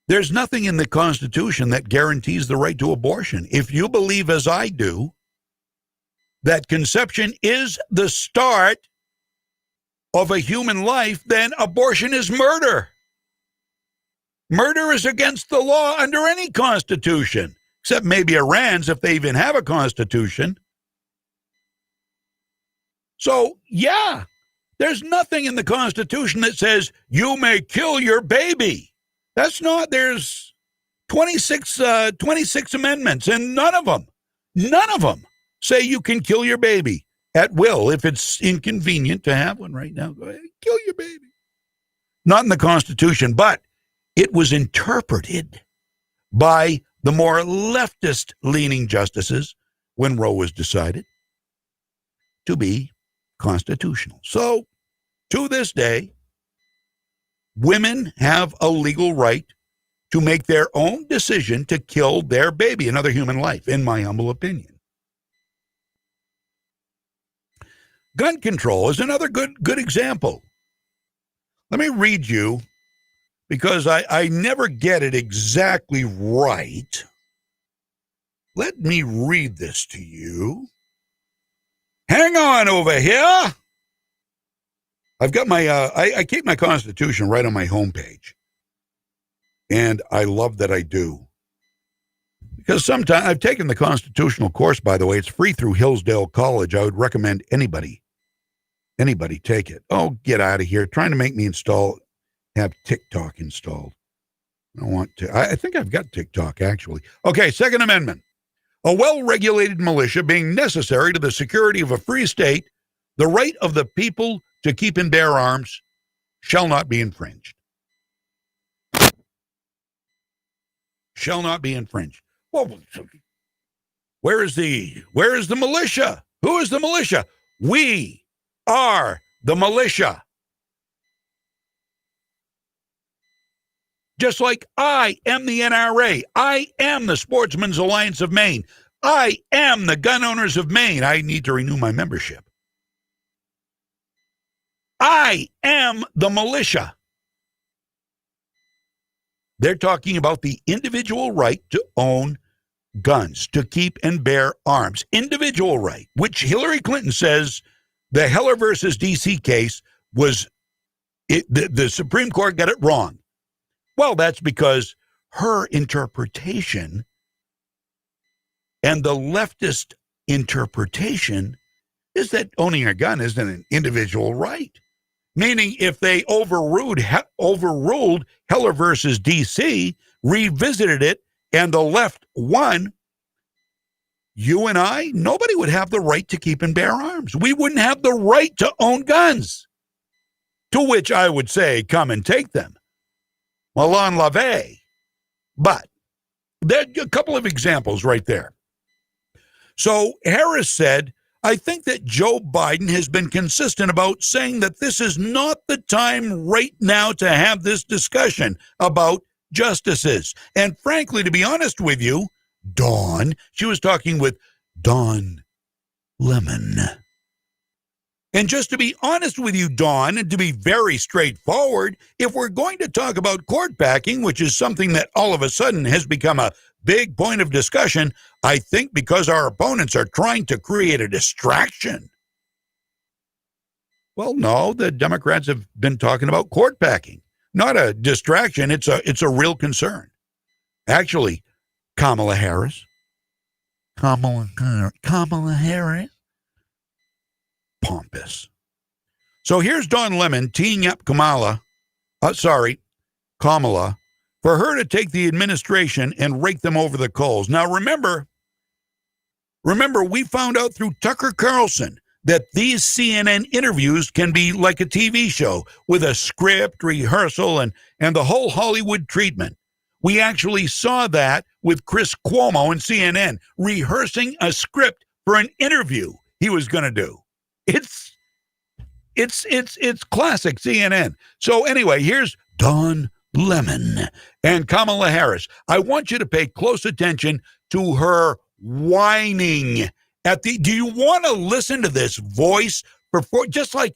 There's nothing in the Constitution that guarantees the right to abortion. If you believe, as I do, that conception is the start of a human life, then abortion is murder. Murder is against the law under any constitution, except maybe Iran's, if they even have a constitution. So, yeah, there's nothing in the Constitution that says you may kill your baby. That's not, there's 26 amendments, and none of them say you can kill your baby at will if it's inconvenient to have one right now. Go ahead, kill your baby. Not in the Constitution, but it was interpreted by the more leftist-leaning justices when Roe was decided to be constitutional. So, to this day, women have a legal right to make their own decision to kill their baby, another human life, in my humble opinion. Gun control is another good example. Let me read you, because I never get it exactly right. Let me read this to you. Hang on over here. I've got my, I keep my Constitution right on my homepage. And I love that I do. Because sometimes, I've taken the constitutional course, by the way. It's free through Hillsdale College. I would recommend anybody take it. Oh, get out of here. Trying to make me have TikTok installed. I don't want to. I think I've got TikTok, actually. Okay, Second Amendment. A well-regulated militia being necessary to the security of a free state, the right of the people to keep and bear arms shall not be infringed. Shall not be infringed. Well, where is the militia? Who is the militia? We are the militia. Just like I am the NRA. I am the Sportsmen's Alliance of Maine. I am the Gun Owners of Maine. I need to renew my membership. I am the militia. They're talking about the individual right to own guns, to keep and bear arms. Individual right, which Hillary Clinton says the Heller versus D.C. case was, the Supreme Court got it wrong. Well, that's because her interpretation and the leftist interpretation is that owning a gun isn't an individual right. Meaning if they overruled Heller versus D.C., revisited it, and the left won, you and I, nobody would have the right to keep and bear arms. We wouldn't have the right to own guns. To which I would say, come and take them. Malon lave. But there are a couple of examples right there. So Harris said, I think that Joe Biden has been consistent about saying that this is not the time right now to have this discussion about justices. And frankly, to be honest with you, Dawn, she was talking with Don Lemon. And just to be honest with you, Dawn, and to be very straightforward, if we're going to talk about court packing, which is something that all of a sudden has become a big point of discussion, I think because our opponents are trying to create a distraction. Well, no, the Democrats have been talking about court packing. Not a distraction, it's a real concern. Actually, Kamala Harris, pompous. So here's Don Lemon teeing up Kamala, for her to take the administration and rake them over the coals. Now remember, we found out through Tucker Carlson that these CNN interviews can be like a TV show with a script, rehearsal, and the whole Hollywood treatment. We actually saw that with Chris Cuomo and CNN rehearsing a script for an interview he was going to do. It's classic CNN. So anyway, here's Don Lemon and Kamala Harris. I want you to pay close attention to her whining do you want to listen to this voice before, just like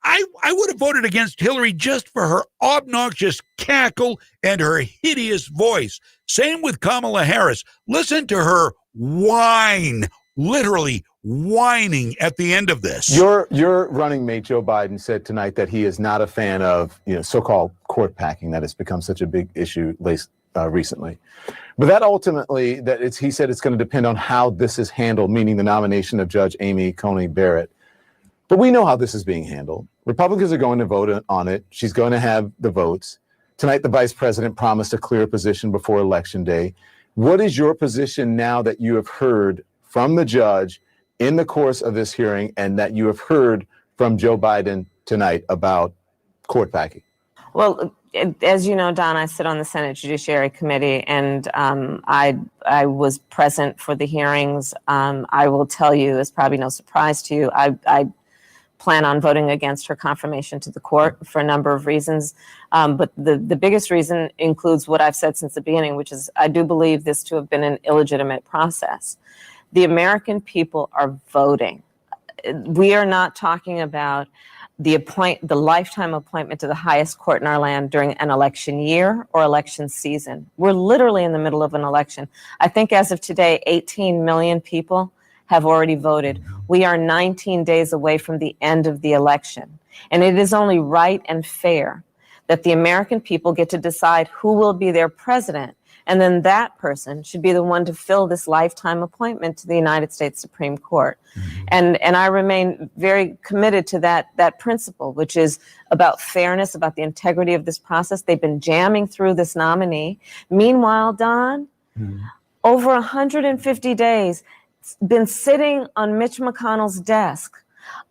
I would have voted against Hillary just for her obnoxious cackle and her hideous voice. Same with Kamala Harris. Listen to her whine, literally whining at the end of this. Your running mate, Joe Biden, said tonight that he is not a fan of so-called court packing that has become such a big issue recently. But that ultimately, he said it's going to depend on how this is handled, meaning the nomination of Judge Amy Coney Barrett. But we know how this is being handled. Republicans are going to vote on it. She's going to have the votes. Tonight, the vice president promised a clear position before Election Day. What is your position now that you have heard from the judge in the course of this hearing and that you have heard from Joe Biden tonight about court packing? Well, as you know, Don, I sit on the Senate Judiciary Committee, and I was present for the hearings. I will tell you, it's probably no surprise to you, I plan on voting against her confirmation to the court for a number of reasons. But the biggest reason includes what I've said since the beginning, which is I do believe this to have been an illegitimate process. The American people are voting. We are not talking about the lifetime appointment to the highest court in our land during an election year or election season. We're literally in the middle of an election. I think as of today, 18 million people have already voted. We are 19 days away from the end of the election. And it is only right and fair that the American people get to decide who will be their president. And then that person should be the one to fill this lifetime appointment to the United States Supreme Court. And I remain very committed to that principle, which is about fairness, about the integrity of this process. They've been jamming through this nominee. Meanwhile, Don, over 150 days, been sitting on Mitch McConnell's desk,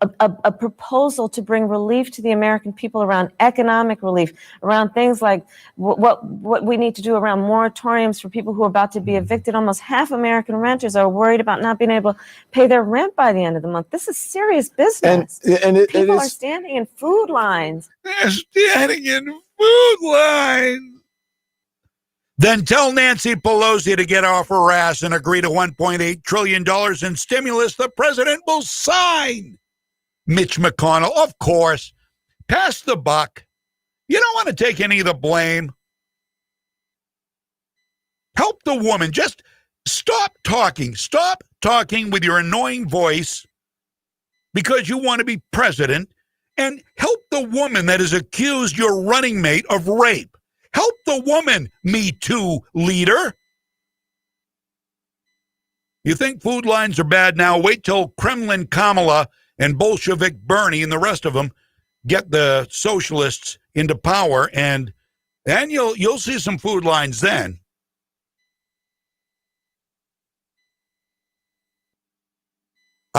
a proposal to bring relief to the American people around economic relief, around things like what we need to do around moratoriums for people who are about to be evicted. Almost half American renters are worried about not being able to pay their rent by the end of the month. This is serious business. And people are standing in food lines. They're standing in food lines. Then tell Nancy Pelosi to get off her ass and agree to $1.8 trillion in stimulus the president will sign. Mitch McConnell, of course, pass the buck. You don't want to take any of the blame. Help the woman. Just stop talking. Stop talking with your annoying voice because you want to be president, and help the woman that has accused your running mate of rape. Help the woman, Me Too leader. You think food lines are bad now? Wait till Kremlin Kamala and Bolshevik Bernie and the rest of them get the socialists into power, and you'll see some food lines then.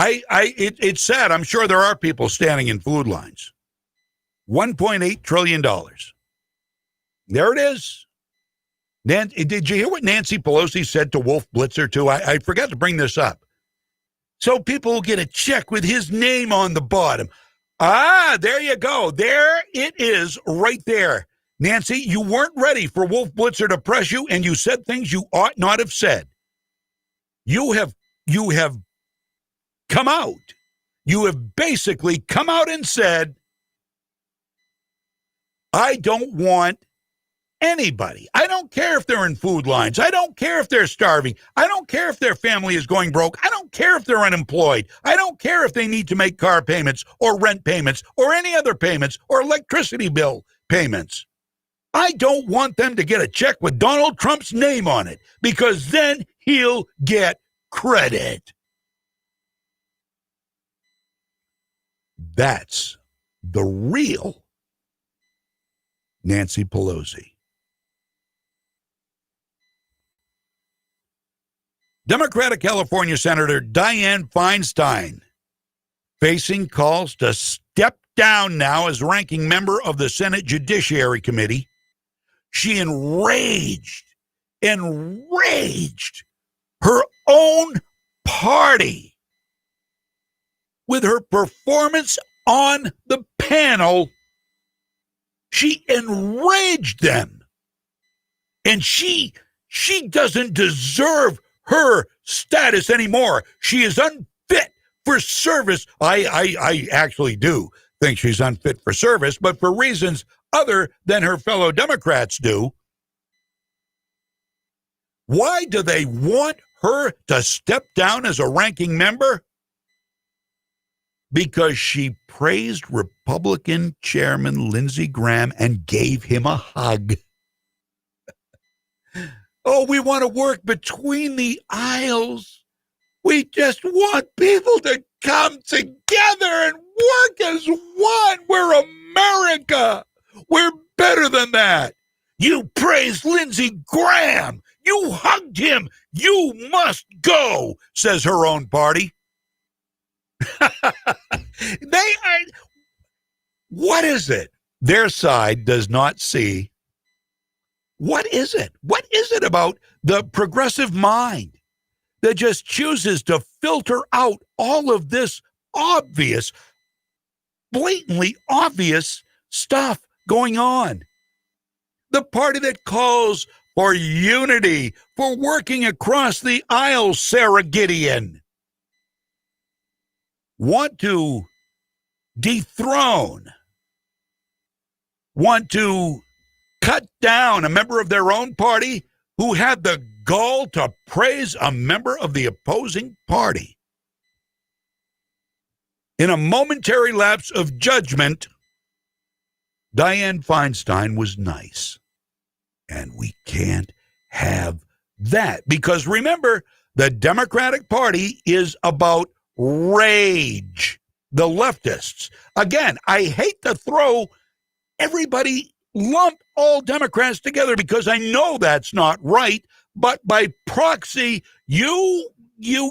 It's sad. I'm sure there are people standing in food lines. $1.8 trillion. There it is. Did you hear what Nancy Pelosi said to Wolf Blitzer, too? I forgot to bring this up. So people will get a check with his name on the bottom. There you go. There it is right there. Nancy, you weren't ready for Wolf Blitzer to press you, and you said things you ought not have said. You have come out. You have basically come out and said, I don't want anybody. I don't care if they're in food lines. I don't care if they're starving. I don't care if their family is going broke. I don't care if they're unemployed. I don't care if they need to make car payments or rent payments or any other payments or electricity bill payments. I don't want them to get a check with Donald Trump's name on it, because then he'll get credit. That's the real Nancy Pelosi. Democratic California Senator Dianne Feinstein facing calls to step down now as ranking member of the Senate Judiciary Committee. She enraged her own party with her performance on the panel. She enraged them. And she doesn't deserve her status anymore. She is unfit for service. I actually do think she's unfit for service, but for reasons other than her fellow Democrats do. Why do they want her to step down as a ranking member? Because she praised Republican Chairman Lindsey Graham and gave him a hug. Oh, we want to work between the aisles. We just want people to come together and work as one. We're America. We're better than that. You praised Lindsey Graham. You hugged him. You must go, says her own party. What is it their side does not see? What is it? What is it about the progressive mind that just chooses to filter out all of this obvious, blatantly obvious stuff going on? The party that calls for unity, for working across the aisle, Sarah Gideon, want to dethrone, want to cut down a member of their own party who had the gall to praise a member of the opposing party. In a momentary lapse of judgment, Dianne Feinstein was nice. And we can't have that. Because remember, the Democratic Party is about rage. The leftists. Again, I hate to throw everybody, lump all Democrats together, because I know that's not right. But by proxy, you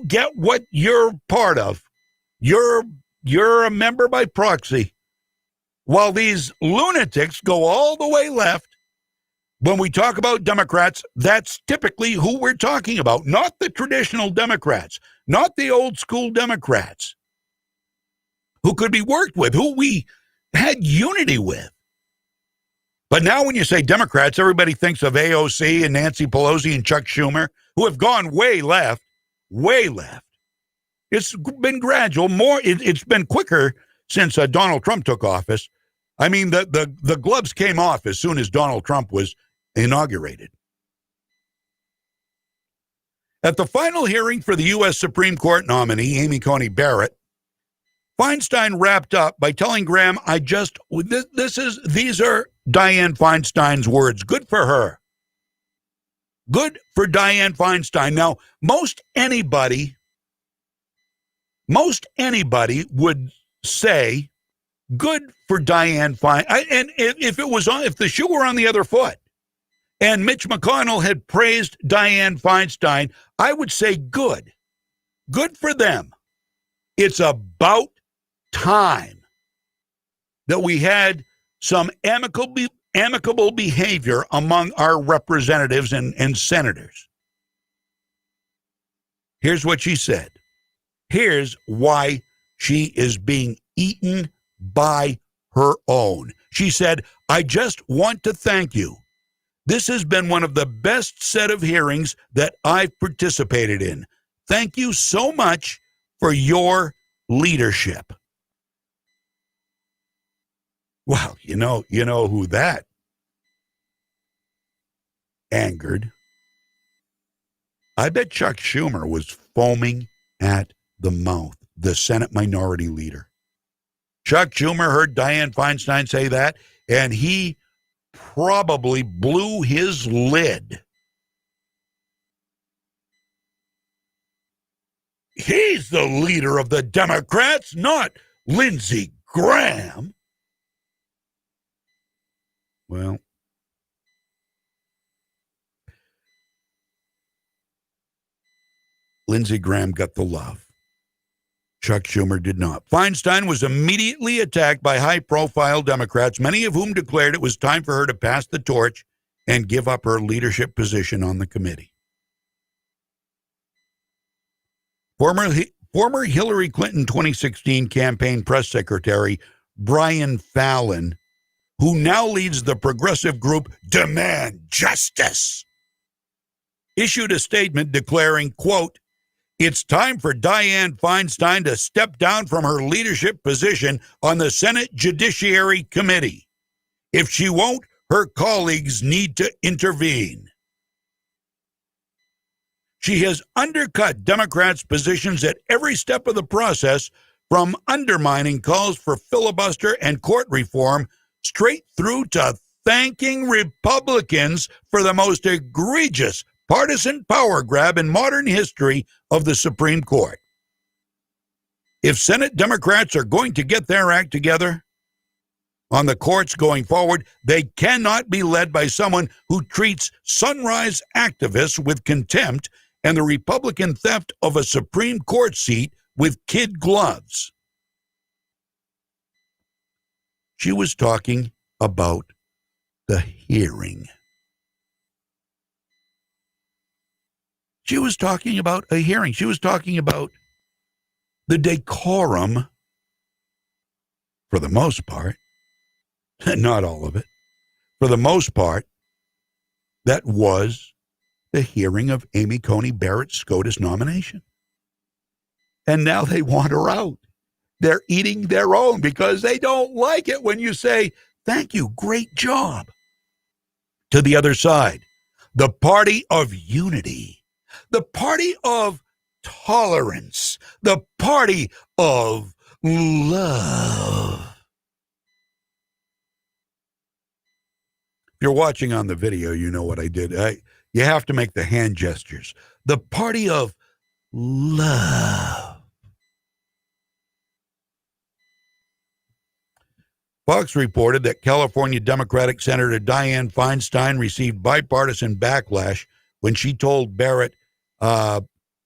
get what you're part of. You're a member by proxy. While these lunatics go all the way left, when we talk about Democrats, that's typically who we're talking about, not the traditional Democrats, not the old school Democrats who could be worked with, who we had unity with. But now when you say Democrats, everybody thinks of AOC and Nancy Pelosi and Chuck Schumer, who have gone way left, way left. It's been gradual. It's been quicker since Donald Trump took office. I mean, the gloves came off as soon as Donald Trump was inaugurated. At the final hearing for the U.S. Supreme Court nominee, Amy Coney Barrett, Feinstein wrapped up by telling Graham, these are Dianne Feinstein's words. Good for her. Good for Dianne Feinstein. Now, most anybody would say, good for Dianne Feinstein. And if the shoe were on the other foot, and Mitch McConnell had praised Dianne Feinstein, I would say good. Good for them. It's about time that we had some amicable behavior among our representatives and senators. Here's what she said. Here's why she is being eaten by her own. She said, I just want to thank you. This has been one of the best set of hearings that I've participated in. Thank you so much for your leadership. Well, you know who that angered. I bet Chuck Schumer was foaming at the mouth, the Senate Minority Leader. Chuck Schumer heard Dianne Feinstein say that, and he probably blew his lid. He's the leader of the Democrats, not Lindsey Graham. Well, Lindsey Graham got the love. Chuck Schumer did not. Feinstein was immediately attacked by high-profile Democrats, many of whom declared it was time for her to pass the torch and give up her leadership position on the committee. Former Hillary Clinton 2016 campaign press secretary Brian Fallon, who now leads the progressive group Demand Justice, issued a statement declaring, quote, it's time for Dianne Feinstein to step down from her leadership position on the Senate Judiciary Committee. If she won't, her colleagues need to intervene. She has undercut Democrats' positions at every step of the process, from undermining calls for filibuster and court reform straight through to thanking Republicans for the most egregious partisan power grab in modern history of the Supreme Court. If Senate Democrats are going to get their act together on the courts going forward, they cannot be led by someone who treats Sunrise activists with contempt and the Republican theft of a Supreme Court seat with kid gloves. She was talking about the hearing. She was talking about a hearing. She was talking about the decorum, for the most part, not all of it, for the most part, that was the hearing of Amy Coney Barrett's SCOTUS nomination. And now they want her out. They're eating their own because they don't like it when you say, thank you, great job. To the other side, the party of unity. The party of tolerance, the party of love. If you're watching on the video, you know what I did. You have to make the hand gestures. The party of love. Fox reported that California Democratic Senator Dianne Feinstein received bipartisan backlash when she told Barrett a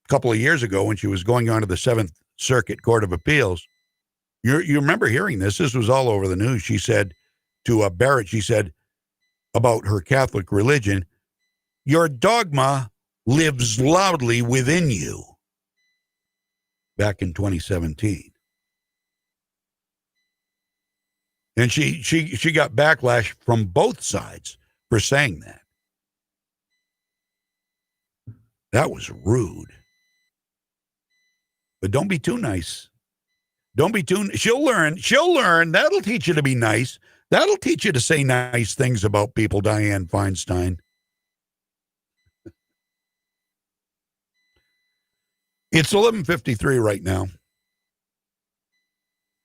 couple of years ago, when she was going on to the Seventh Circuit Court of Appeals. You remember hearing this. This was all over the news. She said to Barrett, she said about her Catholic religion, your dogma lives loudly within you. Back in 2017. And she got backlash from both sides for saying that. That was rude. But don't be too nice. Don't be too, she'll learn. That'll teach you to be nice. That'll teach you to say nice things about people, Dianne Feinstein. It's 11:53 right now.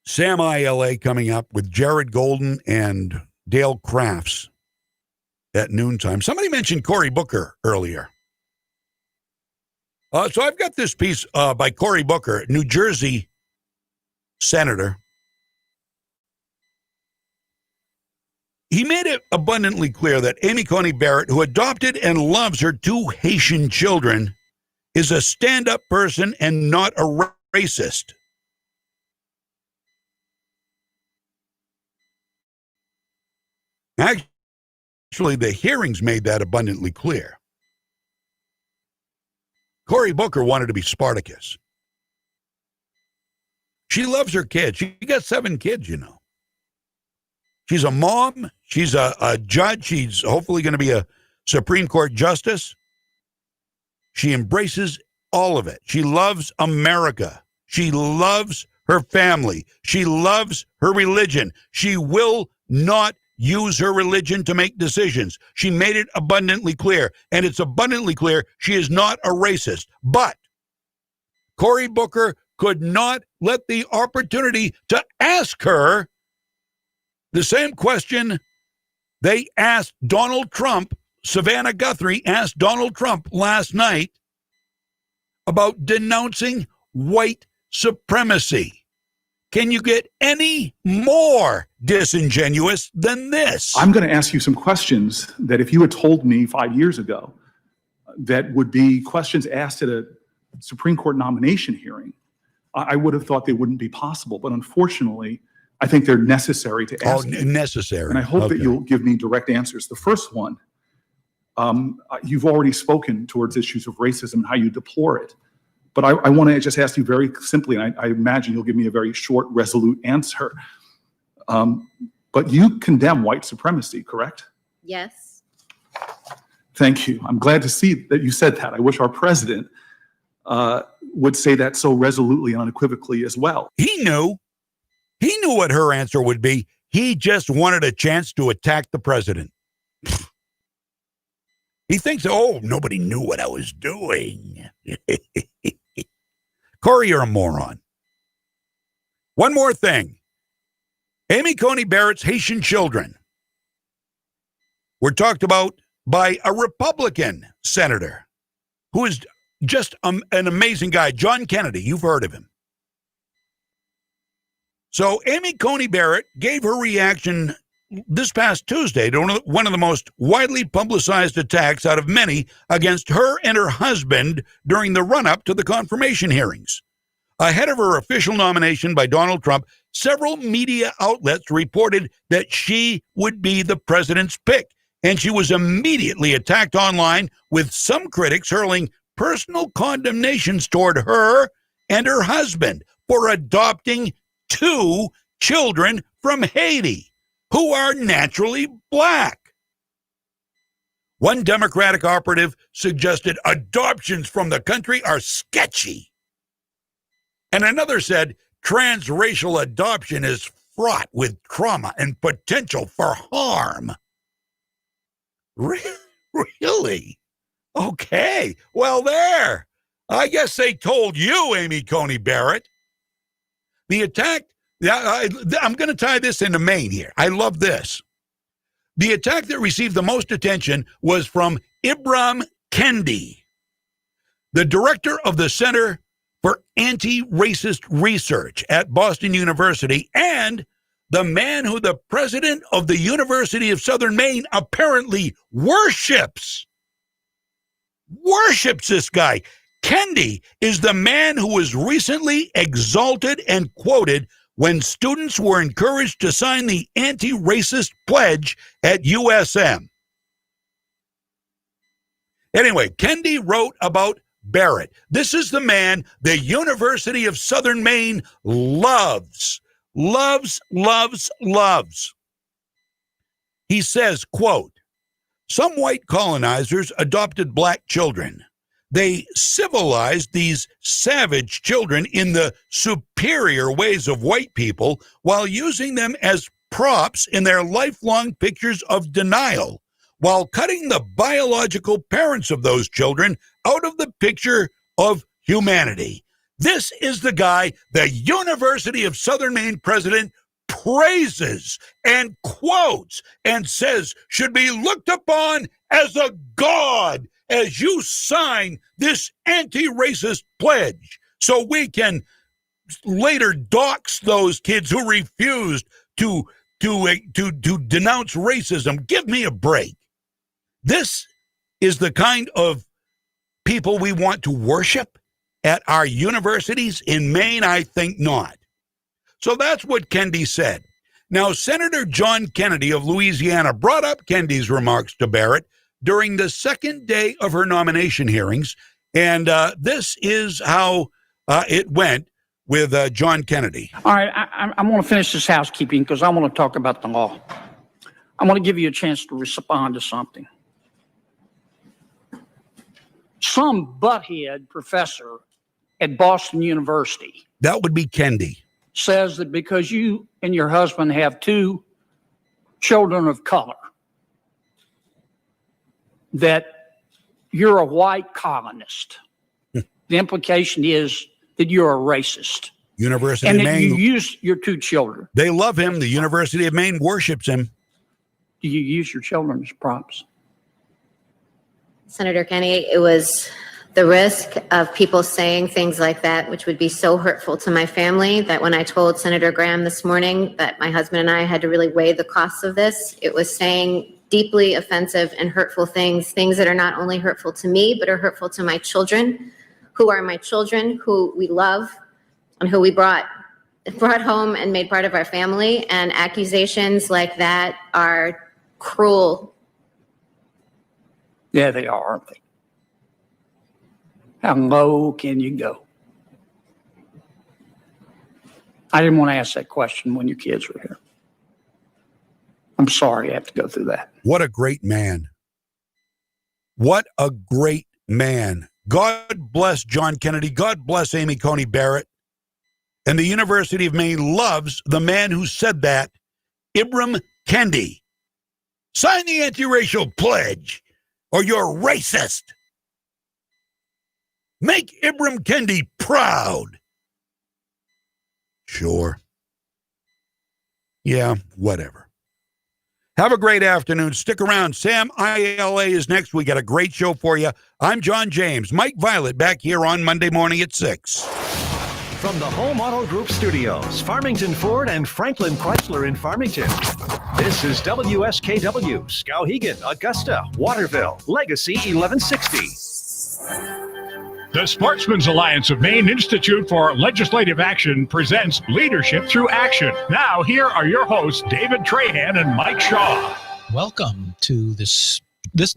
Sam ILA coming up with Jared Golden and Dale Crafts at noontime. Somebody mentioned Cory Booker earlier. So I've got this piece by Cory Booker, New Jersey senator. He made it abundantly clear that Amy Coney Barrett, who adopted and loves her two Haitian children, is a stand-up person and not a racist. Actually, the hearings made that abundantly clear. Cory Booker wanted to be Spartacus. She loves her kids. She got 7 kids, you know. She's a mom. She's a judge. She's hopefully going to be a Supreme Court justice. She embraces all of it. She loves America. She loves her family. She loves her religion. She will not use her religion to make decisions. She made it abundantly clear, and it's abundantly clear she is not a racist. But Cory Booker could not let the opportunity to ask her the same question they asked Donald Trump. Savannah Guthrie asked Donald Trump last night about denouncing white supremacy. Can you get any more disingenuous than this? I'm going to ask you some questions that if you had told me 5 years ago, that would be questions asked at a Supreme Court nomination hearing, I would have thought they wouldn't be possible. But unfortunately, I think they're necessary to ask. Necessary. And I hope that you'll give me direct answers. The first one, you've already spoken towards issues of racism and how you deplore it. But I want to just ask you very simply, and I imagine you'll give me a very short, resolute answer. But you condemn white supremacy, correct? Yes. Thank you. I'm glad to see that you said that. I wish our president would say that so resolutely and unequivocally as well. He knew what her answer would be. He just wanted a chance to attack the president. He thinks, oh, nobody knew what I was doing. Cory, you're a moron. One more thing. Amy Coney Barrett's Haitian children were talked about by a Republican senator who is just an amazing guy, John Kennedy. You've heard of him. So Amy Coney Barrett gave her reaction this past Tuesday to one of the most widely publicized attacks out of many against her and her husband during the run-up to the confirmation hearings. Ahead of her official nomination by Donald Trump, several media outlets reported that she would be the president's pick, and she was immediately attacked online, with some critics hurling personal condemnations toward her and her husband for adopting 2 children from Haiti who are naturally black. One Democratic operative suggested adoptions from the country are sketchy. And another said transracial adoption is fraught with trauma and potential for harm. Really? Okay. Well, there. I guess they told you, Amy Coney Barrett. The attack, I'm going to tie this into Maine here. I love this. The attack that received the most attention was from Ibram Kendi, the director of the Center for Anti-Racist Research at Boston University, and the man who the president of the University of Southern Maine apparently worships. Worships this guy. Kendi is the man who was recently exalted and quoted when students were encouraged to sign the anti-racist pledge at USM. Anyway, Kendi wrote about Barrett. This is the man the University of Southern Maine loves. Loves, loves, loves. He says, quote, "Some white colonizers adopted black children. They civilized these savage children in the superior ways of white people while using them as props in their lifelong pictures of denial, while cutting the biological parents of those children out of the picture of humanity." This is the guy the University of Southern Maine president praises and quotes and says should be looked upon as a god as you sign this anti-racist pledge, so we can later dox those kids who refused to denounce racism. Give me a break. This is the kind of people we want to worship at our universities in Maine? I think not. So that's what Kendi said. Now, Senator John Kennedy of Louisiana brought up Kendi's remarks to Barrett during the second day of her nomination hearings, and this is how it went with John Kennedy. All right, I want to finish this housekeeping because I want to talk about the law. I want to give you a chance to respond to something. Some butthead professor at Boston University. That would be Kendi. Says that because you and your husband have 2 children of color, that you're a white colonist. The implication is that you're a racist. University and of that Maine. you use your 2 children. They love him. The University of Maine worships him. Do you use your children as props? Senator Kennedy, it was the risk of people saying things like that, which would be so hurtful to my family, that when I told Senator Graham this morning that my husband and I had to really weigh the costs of this, it was saying deeply offensive and hurtful things that are not only hurtful to me, but are hurtful to my children, who are my children, who we love, and who we brought home and made part of our family. And accusations like that are cruel. Yeah, they are, aren't they? How low can you go? I didn't want to ask that question when your kids were here. I'm sorry I have to go through that. What a great man. What a great man. God bless John Kennedy. God bless Amy Coney Barrett. And the University of Maine loves the man who said that, Ibram Kendi. Sign the anti-racial pledge or you're racist. Make Ibram Kendi proud. Sure. Yeah, whatever. Have a great afternoon. Stick around. Sam ILA is next. We got a great show for you. I'm John James. Mike Violet back here on Monday morning at 6. From the Home Auto Group Studios, Farmington Ford and Franklin Chrysler in Farmington. This is WSKW, Skowhegan, Augusta, Waterville, Legacy 1160. The Sportsman's Alliance of Maine Institute for Legislative Action presents Leadership Through Action. Now, here are your hosts, David Trahan and Mike Shaw. Welcome to this